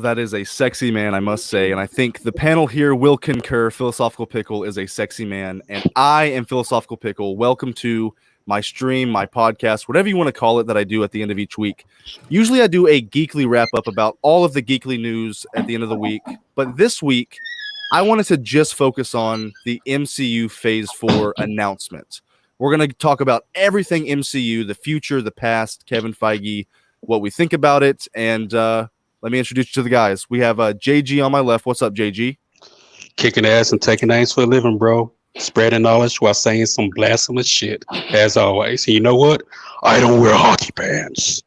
that is a sexy man, I must say. And I think the panel here will concur. Philosophical Pickle is a sexy man. And I am Philosophical Pickle. Welcome to my stream, my podcast, whatever you want to call it, that I do at the end of each week. Usually I do a geekly wrap-up about all of the geekly news at the end of the week. But this week, I wanted to just focus on the MCU Phase 4 announcement. We're going to talk about everything MCU, the future, the past, Kevin Feige, what we think about it, and let me introduce you to the guys. We have JG on my left. What's up, JG? Kicking ass and taking names for a living, bro. Spreading knowledge while saying some blasphemous shit, as always. And you know what? I don't wear hockey pants.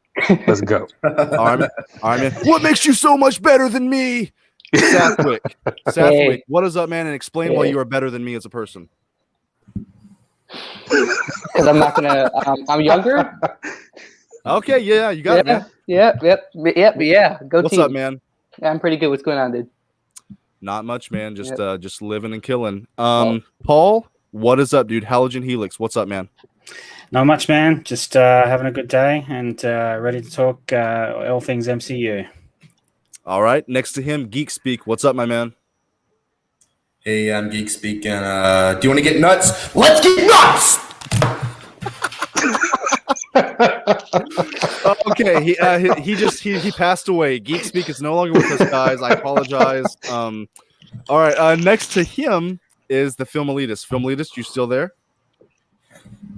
Let's go. All right, man. What makes you so much better than me? Sathwick. Hey. What is up, man? And explain why you are better than me as a person. Because I'm not gonna. I'm younger. Okay, yeah, you got it, man. Yep. Yeah. Go What's team. up, man? Yeah, I'm pretty good. What's going on, dude? Not much, man. Just living and killing. Paul, what is up, dude? HalogenHelix. What's up, man? Not much, man. Just having a good day and ready to talk all things MCU. All right. Next to him, GeekSpeak. What's up, my man? Hey, I'm GeekSpeak, and do you want to get nuts? Let's get nuts! Okay, he passed away. GeekSpeak is no longer with us, guys. I apologize. All right. Next to him is the Film Elitist. Film Elitist, you still there?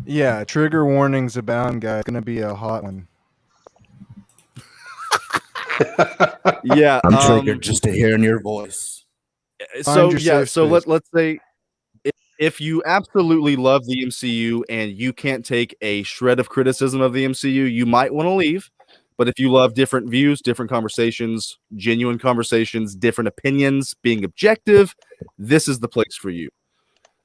Yeah, trigger warnings abound, guys. It's gonna be a hot one. Yeah, I'm triggered just to hear your voice. So let's say if you absolutely love the MCU and you can't take a shred of criticism of the MCU, you might want to leave. But if you love different views, different conversations, genuine conversations, different opinions, being objective, this is the place for you.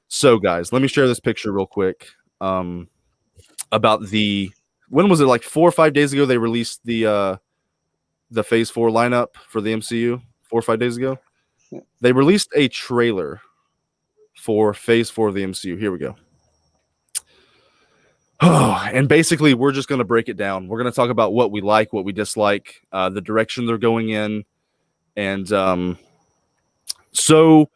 So, guys, let me share this picture real quick about when was it, like 4 or 5 days ago they released the Phase 4 lineup for the MCU? 4 or 5 days ago? They released a trailer for Phase 4 of the MCU. Here we go. And basically, we're just going to break it down. We're going to talk about what we like, what we dislike, the direction they're going in. And so,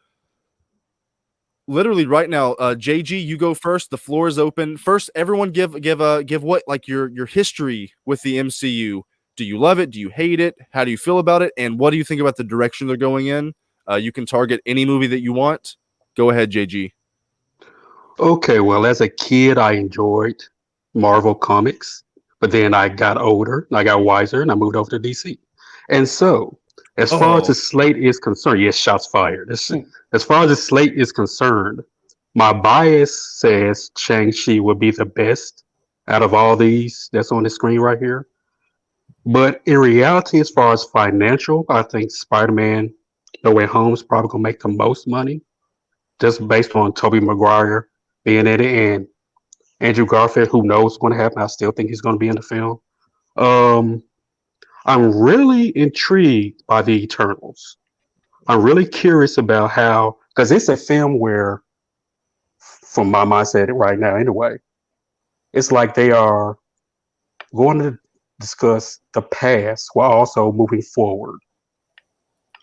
literally right now, JG, you go first. The floor is open. First, everyone give what, like, your history with the MCU. Do you love it? Do you hate it? How do you feel about it? And what do you think about the direction they're going in? You can target any movie that you want. Go ahead, JG. Okay, well, as a kid, I enjoyed Marvel Comics, but then I got older, I got wiser, and I moved over to DC. And so, as far as the slate is concerned, yes, shots fired. As far as the slate is concerned, my bias says Shang-Chi would be the best out of all these that's on the screen right here. But in reality, as far as financial, I think Spider-Man No Way Home is probably going to make the most money, just based on Tobey Maguire being in it and Andrew Garfield, who knows what's going to happen. I still think he's going to be in the film. I'm really intrigued by the Eternals. I'm really curious about how, because it's a film where, from my mindset right now anyway, it's like they are going to discuss the past while also moving forward.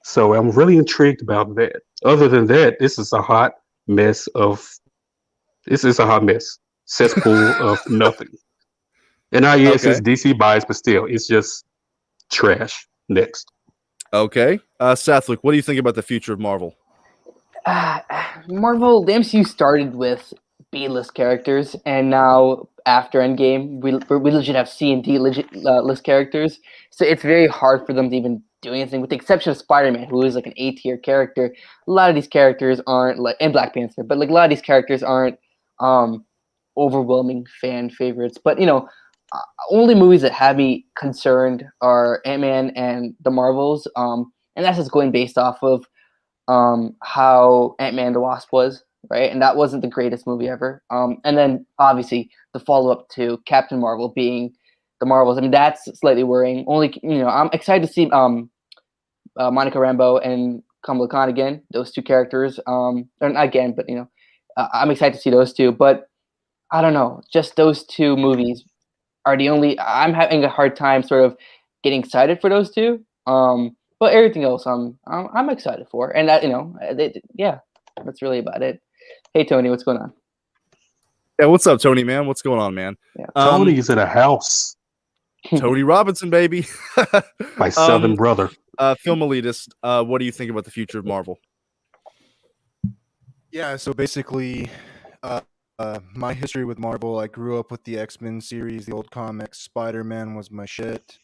So I'm really intrigued about that. Other than that, this is a hot mess. Cesspool of nothing. And yes, it's DC bias, but still, it's just trash. Next. Okay. Sathwick, what do you think about the future of Marvel? Marvel, the MCU started with B-list characters, and now after Endgame, we legit have C and D list characters. So it's very hard for them to even do anything, with the exception of Spider-Man, who is like an A-tier character. A lot of these characters aren't like, and Black Panther, but like a lot of these characters aren't overwhelming fan favorites. But only movies that have me concerned are Ant-Man and the Marvels, and that's just going based off of how Ant-Man and the Wasp was, right? And that wasn't the greatest movie ever. And then obviously the follow-up to Captain Marvel being the Marvels. I mean, that's slightly worrying. Only, I'm excited to see Monica Rambeau and Kamala Khan again. Those two characters, or not again, but I'm excited to see those two. But I don't know, just those two movies are the only. I'm having a hard time sort of getting excited for those two. but everything else, I'm excited for, and that that's really about it. Hey Tony, what's going on? Yeah, what's up, Tony, man? What's going on, man? Yeah. Tony is in a house. Tony Robinson, baby. My southern brother. Film elitist, what do you think about the future of Marvel? Yeah, so basically, my history with Marvel, I grew up with the X-Men series, the old comics. Spider-Man was my shit.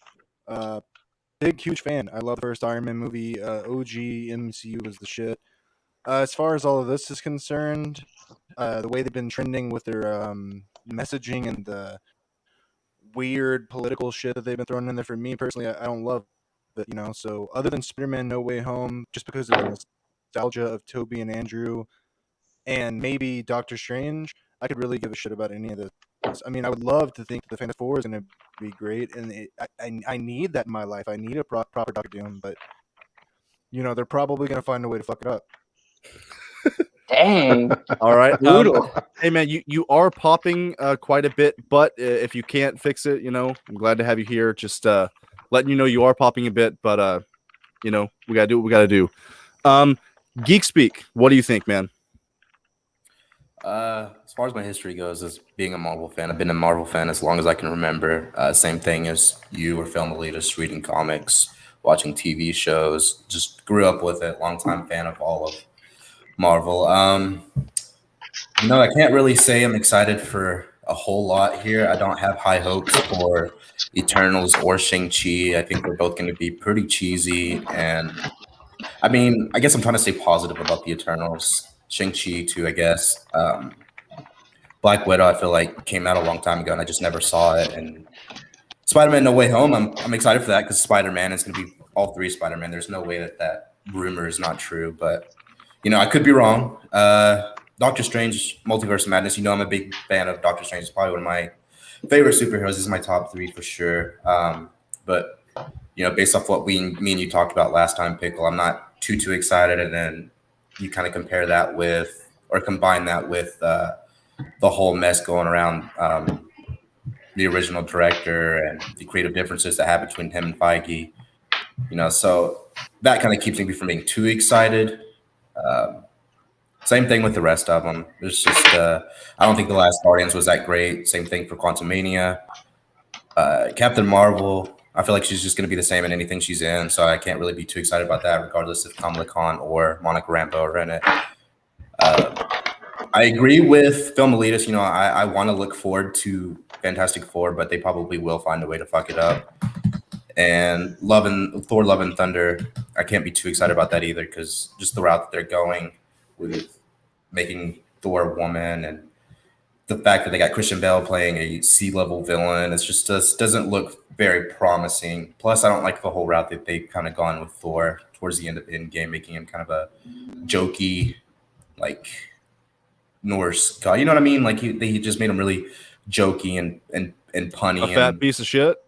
Big, huge fan. I love the first Iron Man movie. OG MCU was the shit. As far as all of this is concerned, the way they've been trending with their messaging and the weird political shit that they've been throwing in there, for me personally, I don't love it, So other than Spider-Man No Way Home, just because of the nostalgia of Tobey and Andrew, and maybe Doctor Strange, I could really give a shit about any of this. I mean, I would love to think the Fantastic Four is going to be great, and I need that in my life. I need a proper Doctor Doom, but they're probably going to find a way to fuck it up. Dang. All right. Brutal. Hey, man, you are popping quite a bit, but if you can't fix it, I'm glad to have you here. Just letting you know you are popping a bit, but we got to do what we got to do. GeekSpeak, what do you think, man? As far as my history goes, as being a Marvel fan, I've been a Marvel fan as long as I can remember. Same thing as you were film elitist, reading comics, watching TV shows. Just grew up with it. Longtime fan of all of Marvel. I can't really say I'm excited for a whole lot here. I don't have high hopes for Eternals or Shang Chi. I think they're both going to be pretty cheesy, and I mean, I guess I'm trying to stay positive about the Eternals. Shang Chi too, I guess. Black Widow, I feel like came out a long time ago, and I just never saw it. And Spider-Man: No Way Home, I'm excited for that because Spider-Man is going to be all three Spider-Man. There's no way that rumor is not true, but I could be wrong. Doctor Strange, Multiverse of Madness. I'm a big fan of Doctor Strange. It's probably one of my favorite superheroes. This is my top 3 for sure. But based off what me and you talked about last time, Pickle, I'm not too excited. And then you kind of compare that with, or combine that with the whole mess going around the original director and the creative differences that have between him and Feige. So that kind of keeps me from being too excited. Same thing with the rest of them. There's just I don't think The Last Guardians was that great. Same thing for Quantumania. Captain Marvel, I feel like she's just going to be the same in anything she's in, so I can't really be too excited about that, regardless if Kamala Khan or Monica Rambeau are in it. I agree with Film Elitist. I want to look forward to Fantastic Four, but they probably will find a way to fuck it up. And Thor Love and Thunder, I can't be too excited about that either, because just the route that they're going with making Thor a woman, and the fact that they got Christian Bale playing a sea-level villain, it's just doesn't look very promising. Plus, I don't like the whole route that they've kind of gone with Thor towards the end of Endgame, making him kind of a jokey, like, Norse god. You know what I mean? Like he just made him really jokey and punny. A fat piece of shit.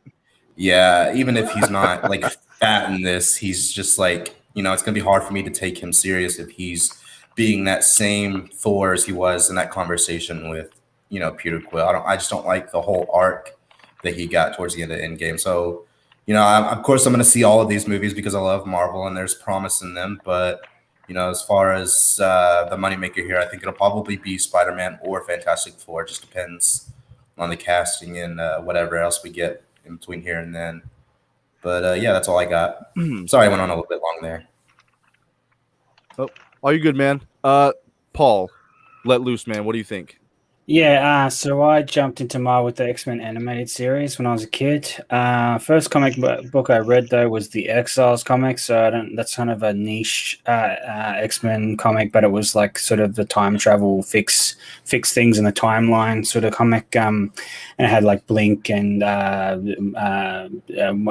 Yeah, even if he's not like fat in this, he's just like, it's gonna be hard for me to take him serious if he's being that same Thor as he was in that conversation with, Peter Quill. I just don't like the whole arc that he got towards the end of Endgame. So, of course I'm gonna see all of these movies because I love Marvel and there's promise in them, but as far as the moneymaker here, I think it'll probably be Spider-Man or Fantastic Four. It just depends on the casting and whatever else we get in between here and then. But yeah, that's all I got. Sorry I went on a little bit long there. Oh, are you good, man? Paul, let loose, man. What do you think? Yeah, so I jumped into Marvel with the X-Men animated series when I was a kid. First comic book I read, though, was the Exiles comic. So that's kind of a niche X-Men comic, but it was like sort of the time travel, fix things in the timeline sort of comic. And it had like Blink and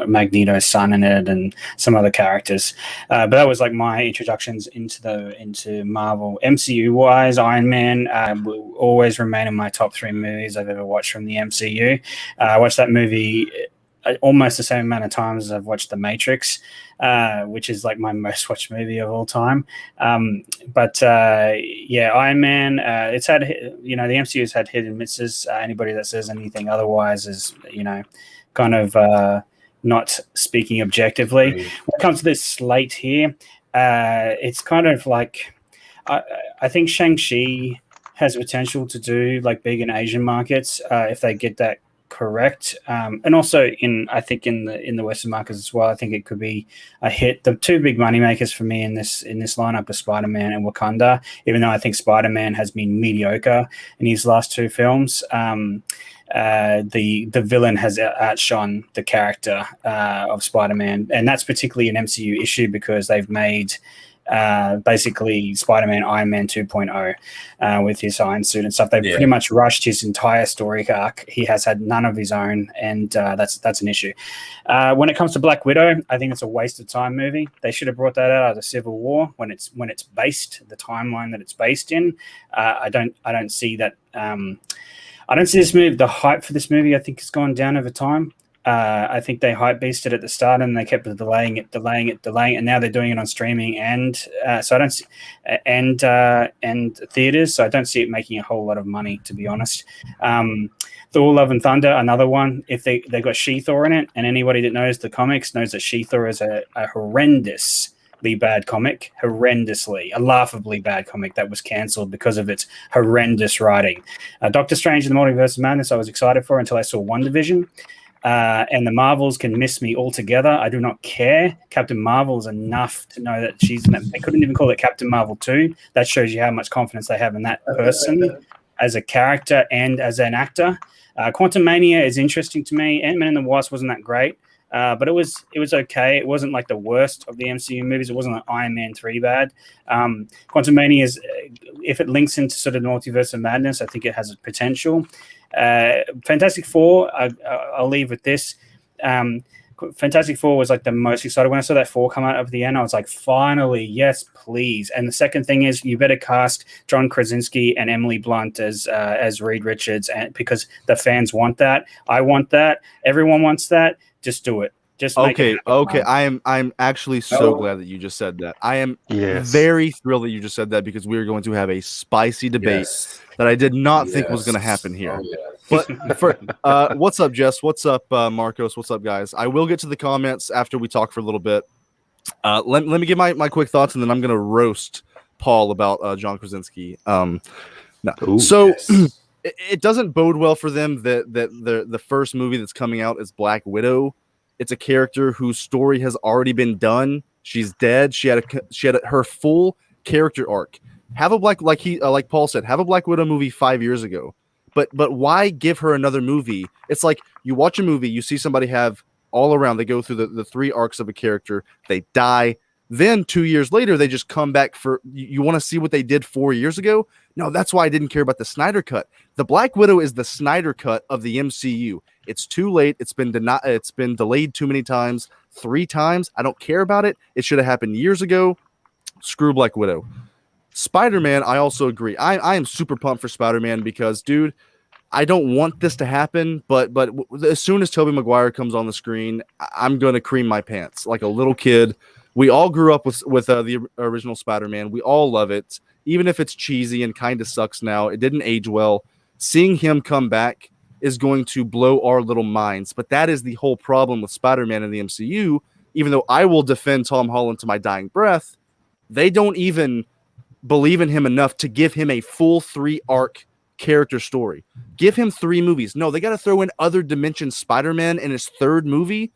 Magneto's son in it and some other characters. But that was like my introductions into Marvel. MCU-wise, Iron Man will always remain in my top 3 movies I've ever watched from the MCU. I watched that movie almost the same amount of times as I've watched The Matrix, which is like my most watched movie of all time. But Iron Man, it's had, the MCU's had hit and misses. Anybody that says anything otherwise is, kind of not speaking objectively. When it comes to this slate here, it's kind of like I think Shang-Chi has potential to do like big in Asian markets if they get that correct, and also I think in the Western markets as well. I think it could be a hit. The two big moneymakers for me in this lineup are Spider-Man and Wakanda. Even though I think Spider-Man has been mediocre in his last two films, the villain has outshone the character of Spider-Man, and that's particularly an MCU issue because they've made basically Spider-Man Iron Man 2.0 with his iron suit and stuff. They've pretty much rushed his entire story arc. He has had none of his own, and that's an issue. When it comes to Black Widow, I think it's a waste of time movie. They should have brought that out of Civil War when it's based, the timeline that it's based in. I don't see that. I don't see this movie. The hype for this movie, I think, has gone down over time. I think they hype beasted at the start and they kept delaying it, and now they're doing it on streaming and so I don't see, and theaters. So I don't see it making a whole lot of money, to be honest. Thor: Love and Thunder, another one. If they got She-Thor in it, and anybody that knows the comics knows that She-Thor is a horrendously bad comic, a laughably bad comic that was cancelled because of its horrendous writing. Doctor Strange and the Multiverse of Madness I was excited for until I saw WandaVision. And the Marvels can miss me altogether. I do not care. Captain Marvel's enough to know that she's in it. They couldn't even call it Captain Marvel 2. That shows you how much confidence they have in that person as a character and as an actor. Quantumania is interesting to me. Ant-Man and the Wasp wasn't that great, but it was okay. It wasn't like the worst of the MCU movies. It wasn't like Iron Man 3 bad. Quantumania is, if it links into sort of Multiverse of Madness, I think it has a potential. Fantastic Four, I'll leave with this. Fantastic Four was like the most excited when I saw that 4 come out of the end. I was like, finally, yes, please. And the second thing is, you better cast John Krasinski and Emily Blunt as Reed Richards, and because the fans want that. I want that. Everyone wants that. Just do it. Just okay. I'm actually so glad that you just said that. I am very thrilled that you just said that because we are going to have a spicy debate that I did not think was going to happen here. But for what's up, Jess? What's up, Marcos? What's up, guys? I will get to the comments after we talk for a little bit. Let me give my quick thoughts, and then I'm going to roast Paul about John Krasinski. It doesn't bode well for them that the first movie that's coming out is Black Widow. It's a character whose story has already been done. She's dead. She had her full character arc. Have a like Paul said, have a Black Widow movie 5 years ago. But why give her another movie? It's like you watch a movie, you see somebody have all around, they go through the 3 arcs of a character, they die. Then 2 years later, they just come back for, you want to see what they did 4 years ago? No, that's why I didn't care about the Snyder Cut. The Black Widow is the Snyder Cut of the MCU. It's too late. It's been delayed too many times. 3 times. I don't care about it. It should have happened years ago. Screw Black Widow. Spider-Man, I also agree. I am super pumped for Spider-Man because, dude, I don't want this to happen, but as soon as Tobey Maguire comes on the screen, I'm going to cream my pants like a little kid. We all grew up with the original Spider-Man. We all love it. Even if it's cheesy and kind of sucks now, it didn't age well. Seeing him come back is going to blow our little minds. But that is the whole problem with Spider-Man in the MCU. Even though I will defend Tom Holland to my dying breath, they don't even believe in him enough to give him a full 3-arc character story. Give him 3 movies. No, they got to throw in other dimension Spider-Man in his 3rd movie.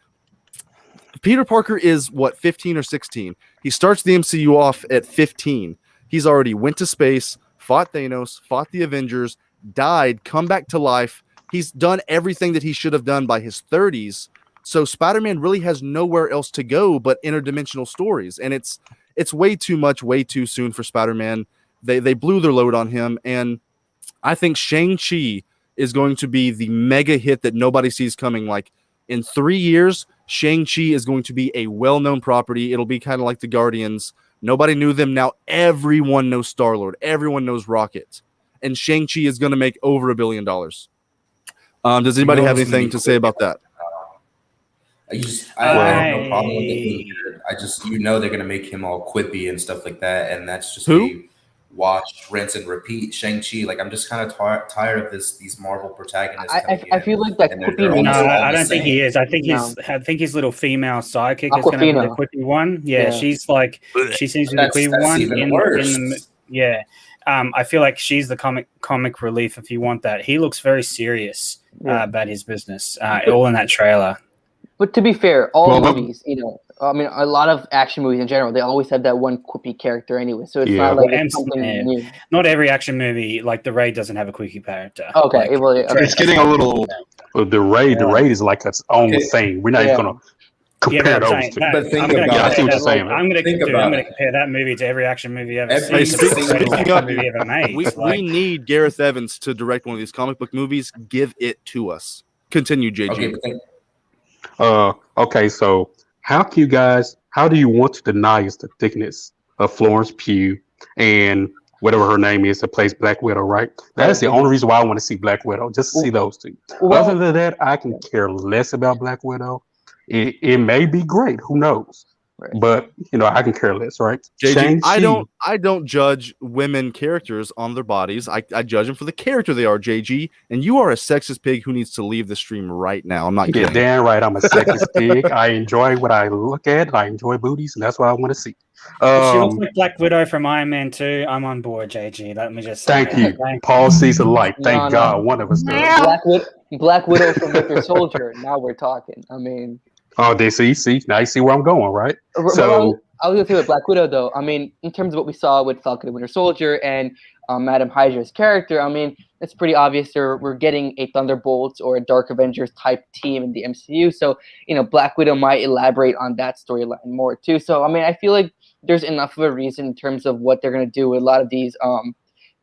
Peter Parker is, 15 or 16? He starts the MCU off at 15. He's already went to space, fought Thanos, fought the Avengers, died, come back to life. He's done everything that he should have done by his 30s. So Spider-Man really has nowhere else to go but interdimensional stories. And it's way too much, way too soon for Spider-Man. They blew their load on him. And I think Shang-Chi is going to be the mega hit that nobody sees coming. Like in 3 years, Shang-Chi is going to be a well-known property. It'll be kind of like the Guardians. Nobody knew them. Now everyone knows Star-Lord. Everyone knows Rocket. And Shang-Chi is going to make over $1 billion. Does anybody have anything to say about that? I have no problem with it. They're going to make him all quippy and stuff like that. And that's just who? watch, rinse, and repeat. Shang Chi, like I'm just kind of tired of these Marvel protagonists. I feel like that quippy. No, I don't think he is. I think his little female sidekick is going to be the quippy one. Yeah, she's like she seems to be the quippy one even worse. Yeah. I feel like she's the comic relief if you want that. He looks very serious about his business, all in that trailer. But to be fair, all movies, I mean, a lot of action movies in general, they always have that one quippy character anyway. So it's not like it's something new. Not every action movie, like The Raid, doesn't have a quippy character. Okay, it's getting a little. The Raid is like its own thing. We're not even going to compare those two. But think about I see what you're saying. I'm going to compare that movie to every action movie ever seen. Speaking of movie ever made. We need Gareth Evans to direct one of these comic book movies. Give it to us. Continue, JG. Okay, so how do you want to deny us the thickness of Florence Pugh and whatever her name is that plays Black Widow, right? That's the only reason why I want to see Black Widow, just to see those two. Other than that, I can care less about Black Widow. It may be great, who knows? Right. But I can care less, right? JG, I don't judge women characters on their bodies. I judge them for the character they are, JG. And you are a sexist pig who needs to leave the stream right now. I'm not kidding. Damn right, I'm a sexist pig. I enjoy what I look at. I enjoy booties, and that's what I want to see. She looks like Black Widow from Iron Man 2. I'm on board, JG. Let me just say thank you. Paul sees a light. Thank God, one of us does. Black Widow from Winter Soldier. Now we're talking. I mean. Oh, they see. Now you see where I'm going, right? So I was going to say with Black Widow, though. I mean, in terms of what we saw with Falcon and Winter Soldier and Madam Hydra's character, I mean, it's pretty obvious we're getting a Thunderbolts or a Dark Avengers type team in the MCU. So, Black Widow might elaborate on that storyline more too. So, I mean, I feel like there's enough of a reason in terms of what they're going to do with a lot of these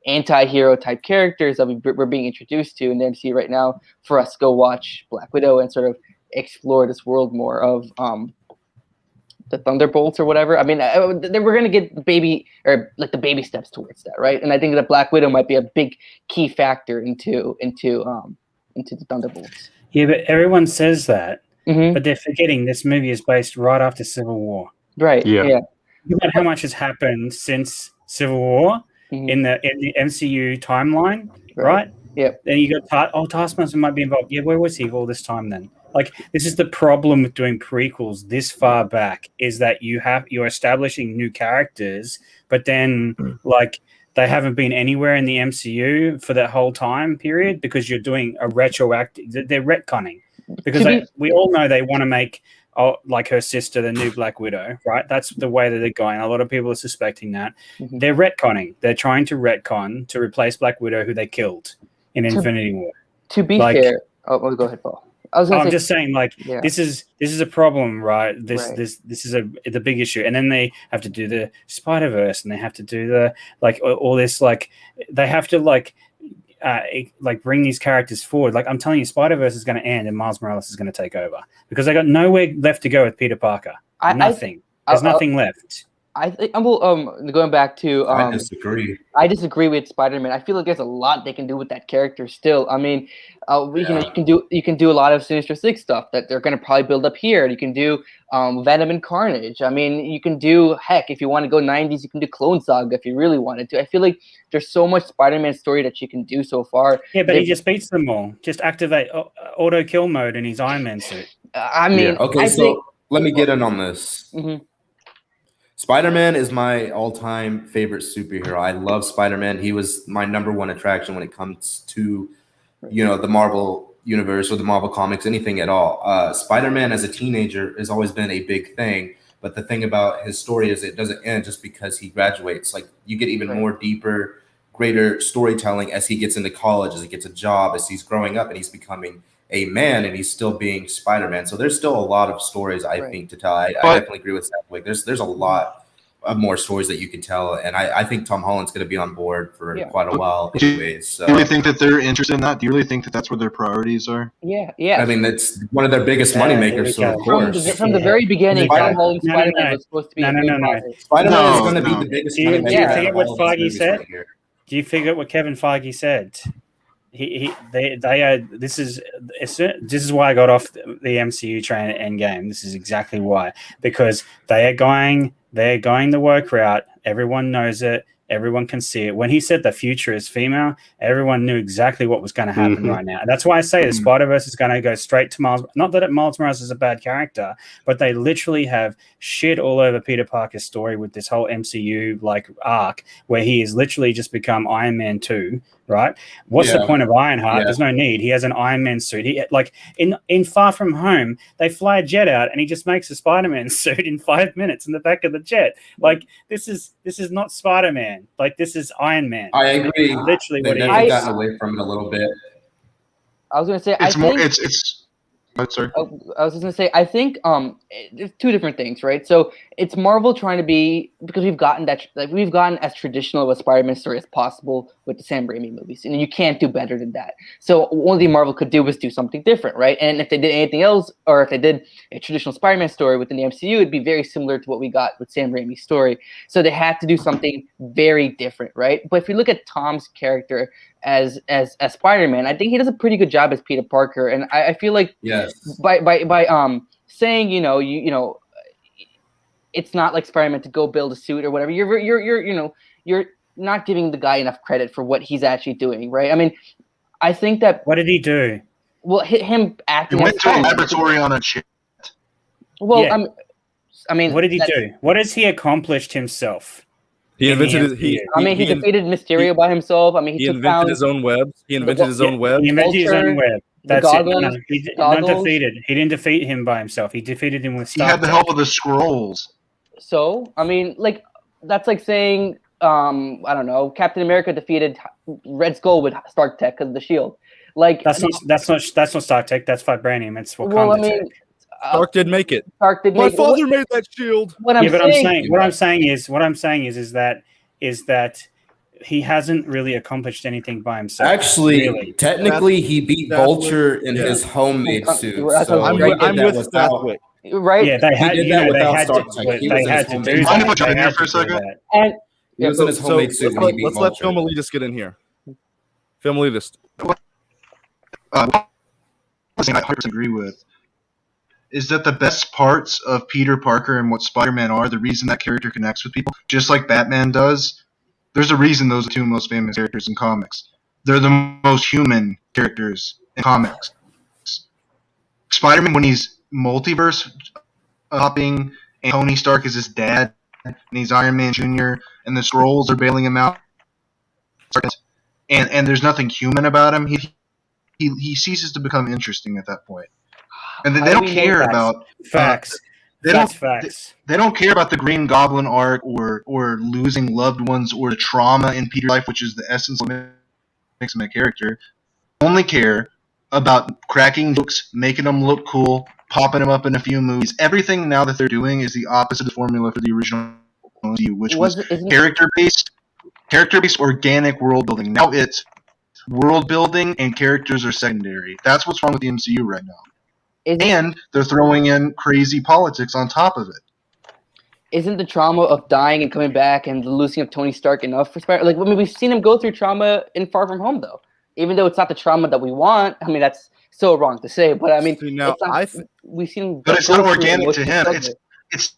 anti-hero type characters that we're being introduced to in the MCU right now for us to go watch Black Widow and sort of explore this world more of the Thunderbolts or whatever. I mean, we're gonna get the baby steps towards that, right? And I think that Black Widow might be a big key factor into the Thunderbolts. Yeah, but everyone says that, but they're forgetting this movie is based right after Civil War. Right. Yeah. You know how much has happened since Civil War in the MCU timeline, right? Yeah. Then you got Taskmaster might be involved. Yeah, where was he all this time then? Like, this is the problem with doing prequels this far back, is that you're establishing new characters, but then they haven't been anywhere in the MCU for that whole time period because you're doing a retroactive. They're retconning because we all know they want to make like her sister the new Black Widow, right? That's the way that they're going. A lot of people are suspecting that they're retconning. They're trying to retcon to replace Black Widow, who they killed in Infinity War. To be fair, go ahead, Paul. I'm just saying, this is a problem, right? This is the big issue, and then they have to do the Spider-Verse, and they have to do the all this they have to bring these characters forward. Like I'm telling you, Spider-Verse is going to end, and Miles Morales is going to take over because they got nowhere left to go with Peter Parker. Nothing. There's nothing left. I think going back to I disagree. I disagree with Spider-Man. I feel like there's a lot they can do with that character still. I mean, you can do a lot of Sinister Six stuff that they're going to probably build up here. You can do Venom and Carnage. I mean, you can do if you want to go 90s, you can do Clone Saga if you really wanted to. I feel like there's so much Spider-Man story that you can do so far. Yeah, but he just beats them all. Just activate auto kill mode in his Iron Man suit. I mean, let me get in on this. Spider-Man is my all-time favorite superhero. I love Spider-Man. He was my number one attraction when it comes to, the Marvel universe or the Marvel comics, anything at all. Spider-Man as a teenager has always been a big thing. But the thing about his story is it doesn't end just because he graduates. Like you get even more deeper, greater storytelling as he gets into college, as he gets a job, as he's growing up and he's becoming a man, and he's still being Spider-Man. So there's still a lot of stories I think to tell. I definitely agree with that. Like there's a lot of more stories that you can tell, and I think Tom Holland's going to be on board for quite a while. Anyways, so. Do you really think that they're interested in that? Do you really think that that's where their priorities are? Yeah. I mean, that's one of their biggest moneymakers. So of course, from the very beginning, Tom Holland Spider-Man was supposed to be. No. Spider-Man is going to be the biggest moneymaker. Do you forget what Feige said? Do you forget what Kevin Feige said? They are. This is why I got off the MCU train at Endgame. This is exactly why, because they're going the woke route. Everyone knows it. Everyone can see it. When he said the future is female, everyone knew exactly what was going to happen right now. And that's why I say the Spider-Verse is going to go straight to Miles. Not that Miles Morales is a bad character, but they literally have shit all over Peter Parker's story with this whole MCU like arc where he has literally just become Iron Man 2, right? What's the point of Ironheart? There's no need. He has an Iron Man suit. He like in Far From Home, they fly a jet out and he just makes a Spider-Man suit in 5 minutes in the back of the jet. Like this is not Spider-Man. Like this is Iron Man. I agree. Literally, what They've gotten away from it a little bit. I was going to say, it's more. It's. Sorry. I was just going to say, I think there's two different things, right? So it's Marvel trying to be, because we've gotten as traditional of a Spider-Man story as possible with the Sam Raimi movies, and you can't do better than that. So only Marvel could do was do something different, right? And if they did anything else, or if they did a traditional Spider-Man story within the MCU, it'd be very similar to what we got with Sam Raimi's story. So they had to do something very different, right? But if you look at Tom's character as Spider-Man, I think he does a pretty good job as Peter Parker, and I feel like by saying you know it's not like Spider-Man to go build a suit or whatever, you're not giving the guy enough credit for what he's actually doing, right? I mean, I think that what did he do? Well, him acting. He went to a laboratory on a chip. Well, yeah. I mean, what did he do? What has he accomplished himself? He invented he defeated Mysterio by himself. I mean, he invented his own webs. He invented his own web. He invented his own web. That's goggles, it. No, he not defeated. He didn't defeat him by himself. He defeated him with Stark. He had the help of the Skrulls. So, I mean, like that's like saying, I don't know, Captain America defeated Red Skull with Stark Tech because of the shield. Like that's not Stark Tech. That's vibranium. It's Wakanda Tech. Stark did make it. My father made that shield. What I'm saying is that he hasn't really accomplished anything by himself. Actually, technically, he beat Vulture in his homemade suit. So I'm with Stathwick. Right? Yeah, they had. They had to do that. Mind if I jump in here for a second? And he was in his homemade suit. Let's let Filmalidis get in here. Filmalidis. One thing I 100% agree with is that the best parts of Peter Parker and what Spider-Man are, the reason that character connects with people, just like Batman does, there's a reason those are the two most famous characters in comics. They're the most human characters in comics. Spider-Man, when he's multiverse hopping, and Tony Stark is his dad, and he's Iron Man Jr., and the Skrulls are bailing him out, and there's nothing human about him, he ceases to become interesting at that point. And they don't care about facts. They don't care about the Green Goblin arc or losing loved ones or the trauma in Peter's life, which is the essence of what makes him a character. They only care about cracking jokes, making them look cool, popping them up in a few movies. Everything now that they're doing is the opposite of the formula for the original MCU, which was character-based, organic world building. Now it's world building and characters are secondary. That's what's wrong with the MCU right now. And they're throwing in crazy politics on top of it. Isn't the trauma of dying and coming back and the losing of Tony Stark enough for Spider? Like, I mean, we've seen him go through trauma in Far From Home, though. Even though it's not the trauma that we want. I mean, that's so wrong to say, but I mean, we've seen him. But it's not organic to him. It's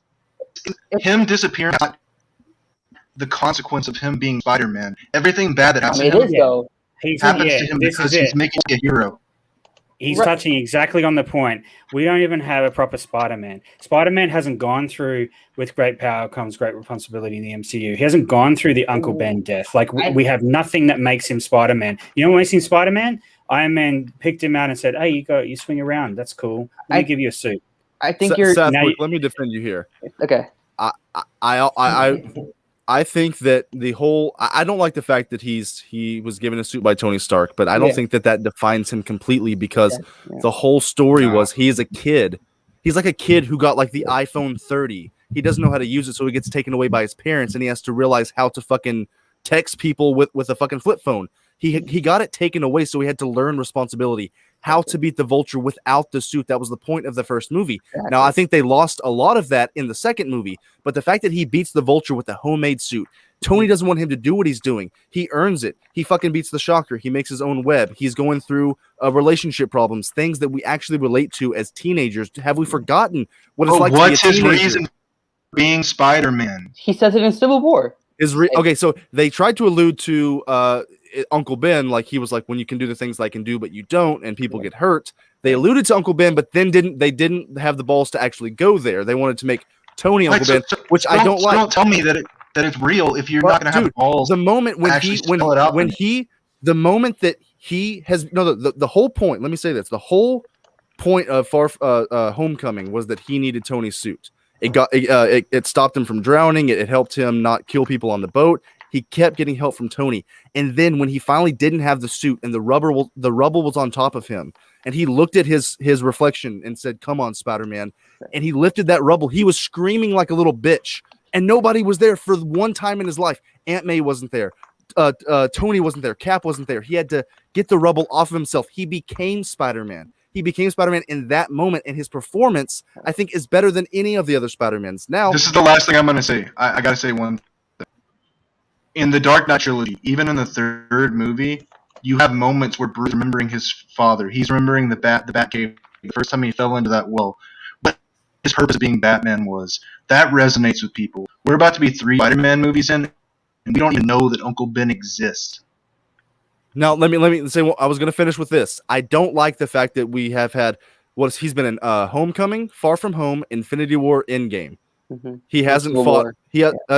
him disappearing. Not the consequence of him being Spider-Man. Everything bad that happens to him happens to him because he's making a hero. He's touching exactly on the point. We don't even have a proper Spider-Man. Spider-Man hasn't gone through with great power comes great responsibility in the MCU. He hasn't gone through the Uncle Ben death. Like we have nothing that makes him Spider-Man. You know what makes him Spider-Man? Iron Man picked him out and said, "Hey, you swing around. That's cool. Let me give you a suit." I think let me defend you here. Okay. I think that the whole I don't like the fact that he was given a suit by Tony Stark, but I don't think that defines him completely because the whole story was he is a kid. He's like a kid who got like the iPhone 30. He doesn't know how to use it, so he gets taken away by his parents, and he has to realize how to fucking text people with a fucking flip phone. He got it taken away, so he had to learn responsibility, how to beat the Vulture without the suit. That was the point of the first movie. Now, I think they lost a lot of that in the second movie, but the fact that he beats the Vulture with a homemade suit, Tony doesn't want him to do what he's doing. He earns it. He fucking beats the Shocker. He makes his own web. He's going through relationship problems, things that we actually relate to as teenagers. Have we forgotten what it's like to be a teenager? What's his reason for being Spider-Man? He says it in Civil War. Okay, so they tried to allude to Uncle Ben, like he was like, when you can do the things I can do, but you don't, and people get hurt. They alluded to Uncle Ben, but then didn't have the balls to actually go there. They wanted to make Tony Uncle Ben, which I don't like. Don't tell me that it's real if you're not going to have the balls. The moment when the moment that he has the whole point. Let me say this: the whole point of Homecoming was that he needed Tony's suit. It stopped him from drowning. It helped him not kill people on the boat. He kept getting help from Tony. And then when he finally didn't have the suit and the rubble was on top of him, and he looked at his reflection and said, "Come on, Spider-Man," and he lifted that rubble, he was screaming like a little bitch. And nobody was there for one time in his life. Aunt May wasn't there. Tony wasn't there. Cap wasn't there. He had to get the rubble off of himself. He became Spider-Man. He became Spider-Man in that moment, and his performance, I think, is better than any of the other Spider-Mans. Now, this is the last thing I'm going to say. I got to say one thing. In the Dark Knight trilogy, even in the third movie, you have moments where Bruce is remembering his father. He's remembering the Batcave, the first time he fell into that well. What his purpose of being Batman was. That resonates with people. We're about to be 3 Spider-Man movies in, and we don't even know that Uncle Ben exists. Now, let me say. Well, I was going to finish with this. I don't like the fact that we have had he's been in Homecoming, Far From Home, Infinity War, Endgame. Mm-hmm. He hasn't fought.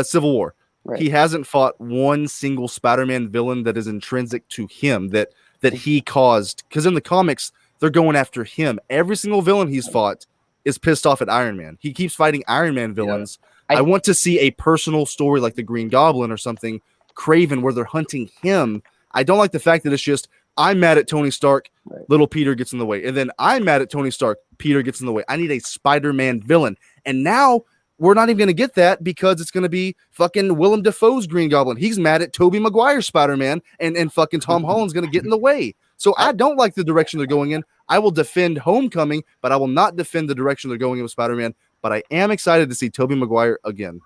Civil War. Right. He hasn't fought one single Spider-Man villain that is intrinsic to him that he caused. Because in the comics, they're going after him. Every single villain he's fought is pissed off at Iron Man. He keeps fighting Iron Man villains. Yeah. I want to see a personal story like the Green Goblin or something, Kraven, where they're hunting him. I don't like the fact that it's just, I'm mad at Tony Stark, little Peter gets in the way. And then I'm mad at Tony Stark, Peter gets in the way. I need a Spider-Man villain. And now we're not even going to get that because it's going to be fucking Willem Dafoe's Green Goblin. He's mad at Tobey Maguire's Spider-Man, and fucking Tom Holland's going to get in the way. So I don't like the direction they're going in. I will defend Homecoming, but I will not defend the direction they're going in with Spider-Man. But I am excited to see Tobey Maguire again.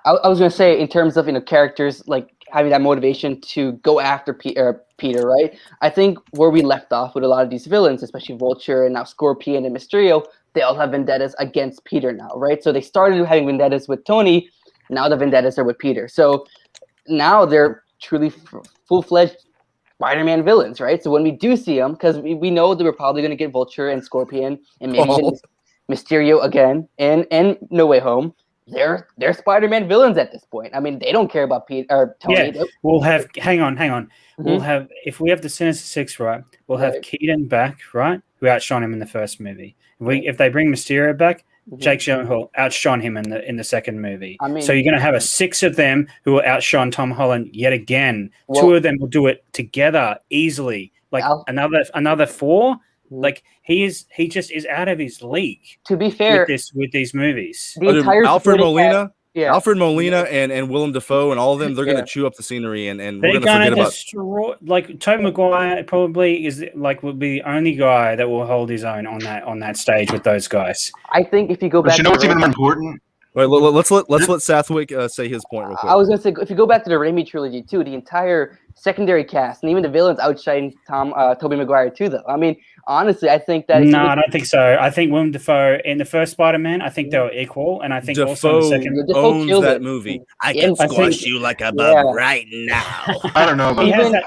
I was going to say, in terms of characters like having that motivation to go after Peter, right? I think where we left off with a lot of these villains, especially Vulture and now Scorpion and Mysterio, they all have vendettas against Peter now, right? So they started having vendettas with Tony, now the vendettas are with Peter. So now they're truly full-fledged Spider-Man villains, right? So when we do see them, because we know that we're probably going to get Vulture and Scorpion and maybe even Mysterio again and No Way Home, they're Spider-Man villains at this point. I mean, they don't care about Pete or Tony. Yeah, we'll have. Hang on. Mm-hmm. We'll have, if we have the Sinister Six, right? We'll have Keaton back, right? Who outshone him in the first movie. If they bring Mysterio back, Jake Gyllenhaal outshone him in the second movie. I mean, so you're going to have 6 of them who will outshone Tom Holland yet again. Well, 2 of them will do it together easily. Like another 4. Like he just is out of his league. To be fair, with these movies, Alfred Molina, and Willem Dafoe and all of them, they're going to chew up the scenery, and they're going to destroy. Like Tobey Maguire probably will be the only guy that will hold his own on that stage with those guys. I think if you go back, you know what's even more important. Right, let's let Sathwick say his point real quick. I was going to say, if you go back to the Raimi trilogy too, the entire secondary cast and even the villains outshine Tobey Maguire too, though. I mean, honestly, I think that. No, I don't think so. I think Willem Dafoe in the first Spider-Man, I think they were equal, and I think Dafoe also in the second owns that movie. I can squash you like a bug right now. I don't know. He has that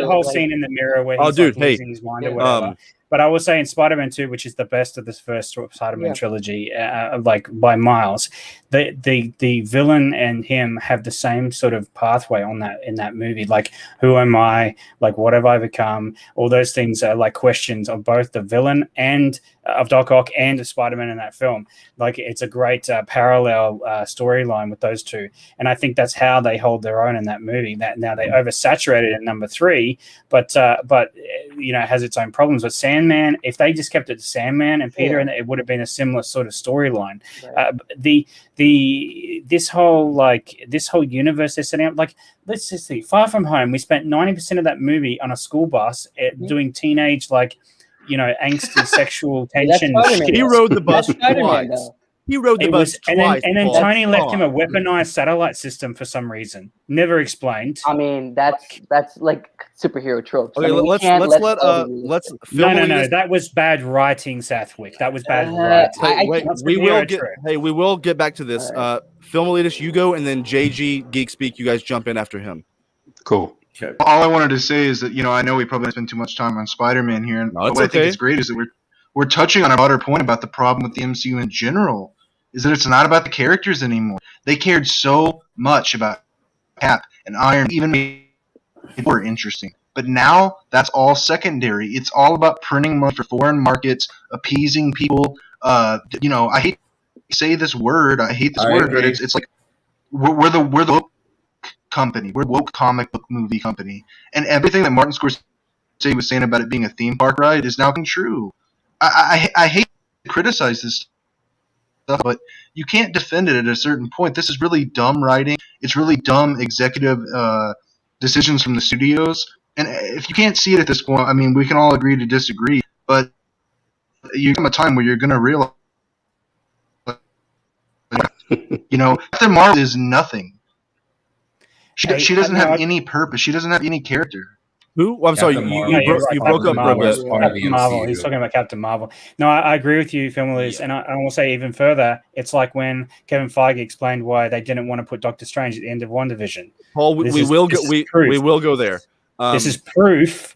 whole scene in the mirror where he's losing his mind or whatever. But I will say in Spider-Man 2, which is the best of this first Spider-Man trilogy, like by miles, the villain and him have the same sort of pathway in that movie. Like, who am I? Like, what have I become? All those things are like questions of both the villain and of Doc Ock and of Spider-Man in that film. Like, it's a great parallel storyline with those two, and I think that's how they hold their own in that movie. That now they oversaturated in number 3, but it has its own problems. But Sandman, if they just kept it to Sandman and Peter, and it would have been a similar sort of storyline. Right. This whole universe they're setting up, like, let's just see, Far From Home, we spent 90% of that movie on a school bus doing teenage, angsty sexual tension. He rode the bus twice. He rode the bus twice. And then Tony left him a weaponized satellite system for some reason. Never explained. I mean, that's like superhero tropes. Okay, I mean, let's No. That was bad writing, Southwick. That was bad writing. We will get back to this. Right. Film Elitist, you go, and then JG GeekSpeak, you guys jump in after him. Cool. Okay. All I wanted to say is that I know we probably spend too much time on Spider-Man here, and what I think is great is that we're touching on a broader point about the problem with the MCU in general, is that it's not about the characters anymore. They cared so much about Cap and Iron, even made it more interesting. But now that's all secondary. It's all about printing money for foreign markets, appeasing people. I hate to say this word. I hate this word, but it's like we're the woke company. We're the woke comic book movie company, and everything that Martin Scorsese was saying about it being a theme park ride is now coming true. I hate to criticize this stuff, but you can't defend it at a certain point. This is really dumb writing. It's really dumb executive decisions from the studios. And if you can't see it at this point, I mean, we can all agree to disagree, but you come a time where you're going to realize, Captain Marvel is nothing. She doesn't have any purpose. She doesn't have any character. Who? Well, I'm sorry, you broke up for a bit. Captain Marvel. He's talking about Captain Marvel. No, I agree with you, Filmers, and I will say even further, it's like when Kevin Feige explained why they didn't want to put Doctor Strange at the end of WandaVision. Paul, we will go there. This is proof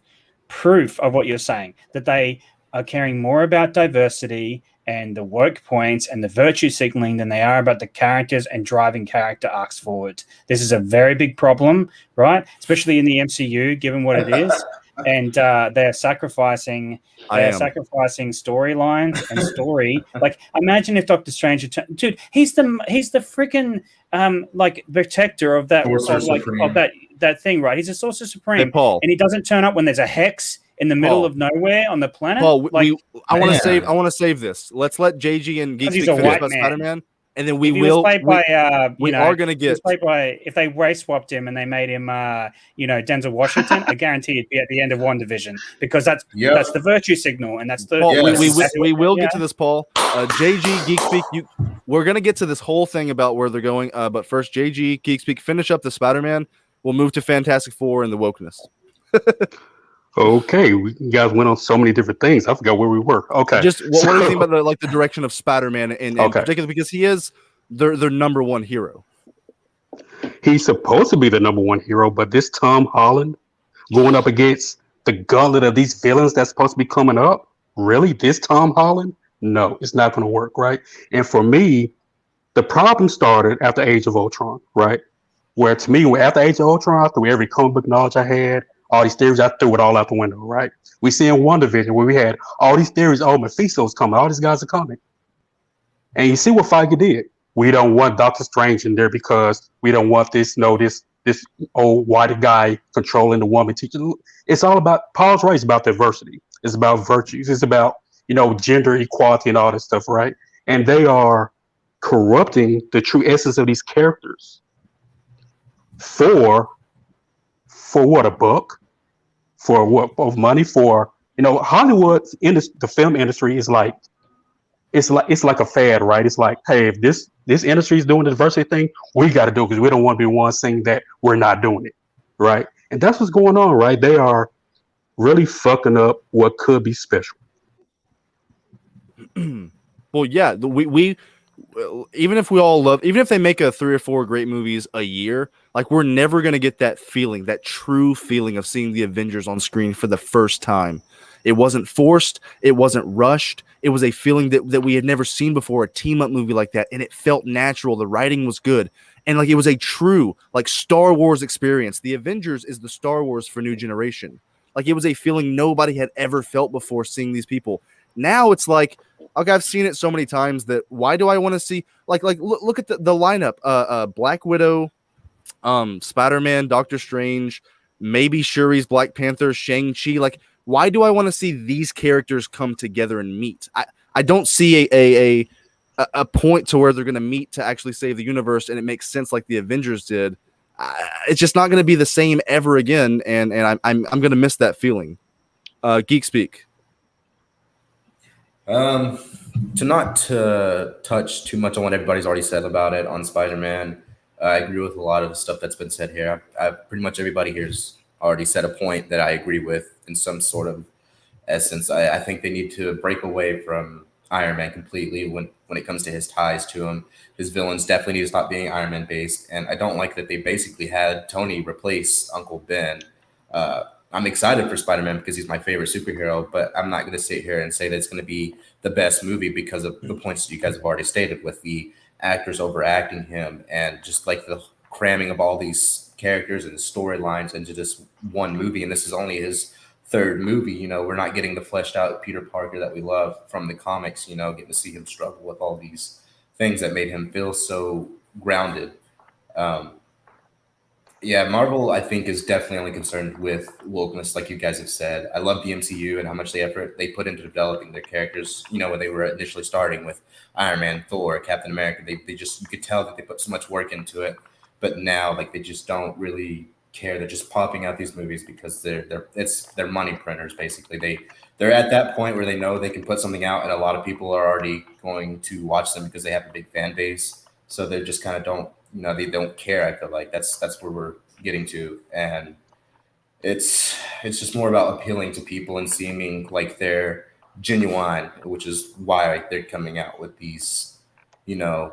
of what you're saying, that they are caring more about diversity and the woke points and the virtue signaling than they are about the characters and driving character arcs forward. This is a very big problem, right? Especially in the MCU, given what it is. And they're sacrificing storylines and story. Like, imagine if Doctor Strange, dude, he's the freaking protector of that that thing, right? He's a Sorcerer Supreme, hey, Paul, and he doesn't turn up when there's a hex in the middle of nowhere on the planet. Paul, I want to save this. Let's let JG and GeekSpeak finish about Spider-Man, and then we are going to get if they race swapped him and they made him Denzel Washington. I guarantee it'd be at the end of WandaVision, because that's the virtue signal, and that's the Paul, we will get to this, Paul. JG GeekSpeak, we're going to get to this whole thing about where they're going, but first JG GeekSpeak, finish up the Spider-Man. We'll move to Fantastic Four and the wokeness. Okay, you guys went on so many different things. I forgot where we were. Okay, just what do you think about the direction of Spider-Man, and particularly because he is their number one hero? He's supposed to be the number one hero, but this Tom Holland going up against the gauntlet of these villains that's supposed to be coming up. Really, this Tom Holland? No, it's not going to work, right? And for me, the problem started after Age of Ultron, right? Where to me, after Age of Ultron, I threw every comic book knowledge I had. All these theories, I threw it all out the window, right? We see in WandaVision where we had all these theories, Mephisto's coming, all these guys are coming. And you see what Feige did. We don't want Doctor Strange in there because we don't want this old white guy controlling the woman teacher. It's all about, Paul's right, it's about diversity. It's about virtues. It's about, gender equality and all this stuff, right? And they are corrupting the true essence of these characters for what, a buck? For what, of money? For Hollywood the film industry is like it's like a fad, right? It's like, hey, if this industry is doing the diversity thing, we got to do it because we don't want to be one saying that we're not doing it, right? And that's what's going on, right? They are really fucking up what could be special. Well, yeah, we even if they make 3 or 4 great movies a year, like, we're never going to get that feeling, that true feeling of seeing the Avengers on screen for the first time. It wasn't forced. It wasn't rushed. It was a feeling that we had never seen before, a team-up movie like that, and it felt natural. The writing was good, and it was a true, Star Wars experience. The Avengers is the Star Wars for new generation. It was a feeling nobody had ever felt before seeing these people. Now it's like, okay, I've seen it so many times that why do I want to see look at the lineup? Black Widow, Spider-Man, Doctor Strange, maybe Shuri's Black Panther, Shang Chi. Why do I want to see these characters come together and meet? I don't see a point to where they're going to meet to actually save the universe, and it makes sense like the Avengers did. It's just not going to be the same ever again, and I'm going to miss that feeling. GeekSpeak. To not to touch too much on what everybody's already said about it on Spider-Man, I agree with a lot of the stuff that's been said here. Pretty much everybody here's already said a point that I agree with in some sort of essence. I think they need to break away from Iron Man completely when it comes to his ties to him. His villains definitely need to stop being Iron Man based, and I don't like that they basically had Tony replace Uncle Ben. I'm excited for Spider-Man because he's my favorite superhero, but I'm not going to sit here and say that it's going to be the best movie because of the points that you guys have already stated with the actors overacting him and just like the cramming of all these characters and storylines into just one movie. And this is only his third movie. You know, we're not getting the fleshed out Peter Parker that we love from the comics, you know, getting to see him struggle with all these things that made him feel so grounded. Yeah, Marvel, I think, is definitely only concerned with wokeness, like you guys have said. I love the MCU and how much effort they put into developing their characters. You know, when they were initially starting with Iron Man, Thor, Captain America, they just, you could tell that they put so much work into it. But now, like, they just don't really care. They're just popping out these movies because they're money printers, basically. They're at that point where they know they can put something out, and a lot of people are already going to watch them because they have a big fan base. So they just kind of don't. You know, they don't care. I feel like that's where we're getting to, and it's just more about appealing to people and seeming like they're genuine, which is why they're coming out with these, you know,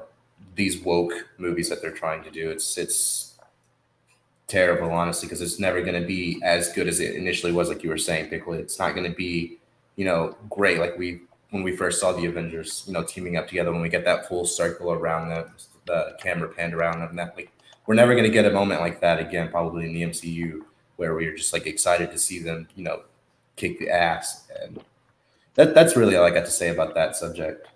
these woke movies that they're trying to do. It's terrible, honestly, because it's never going to be as good as it initially was, like you were saying, Pickle. It's not going to be, you know, great like when we first saw the Avengers, you know, teaming up together, when we get that full circle around them, the camera panned around them, that like we're never going to get a moment like that again, probably in the MCU, where we're just like excited to see them, you know, kick the ass. And that's really all I got to say about that subject.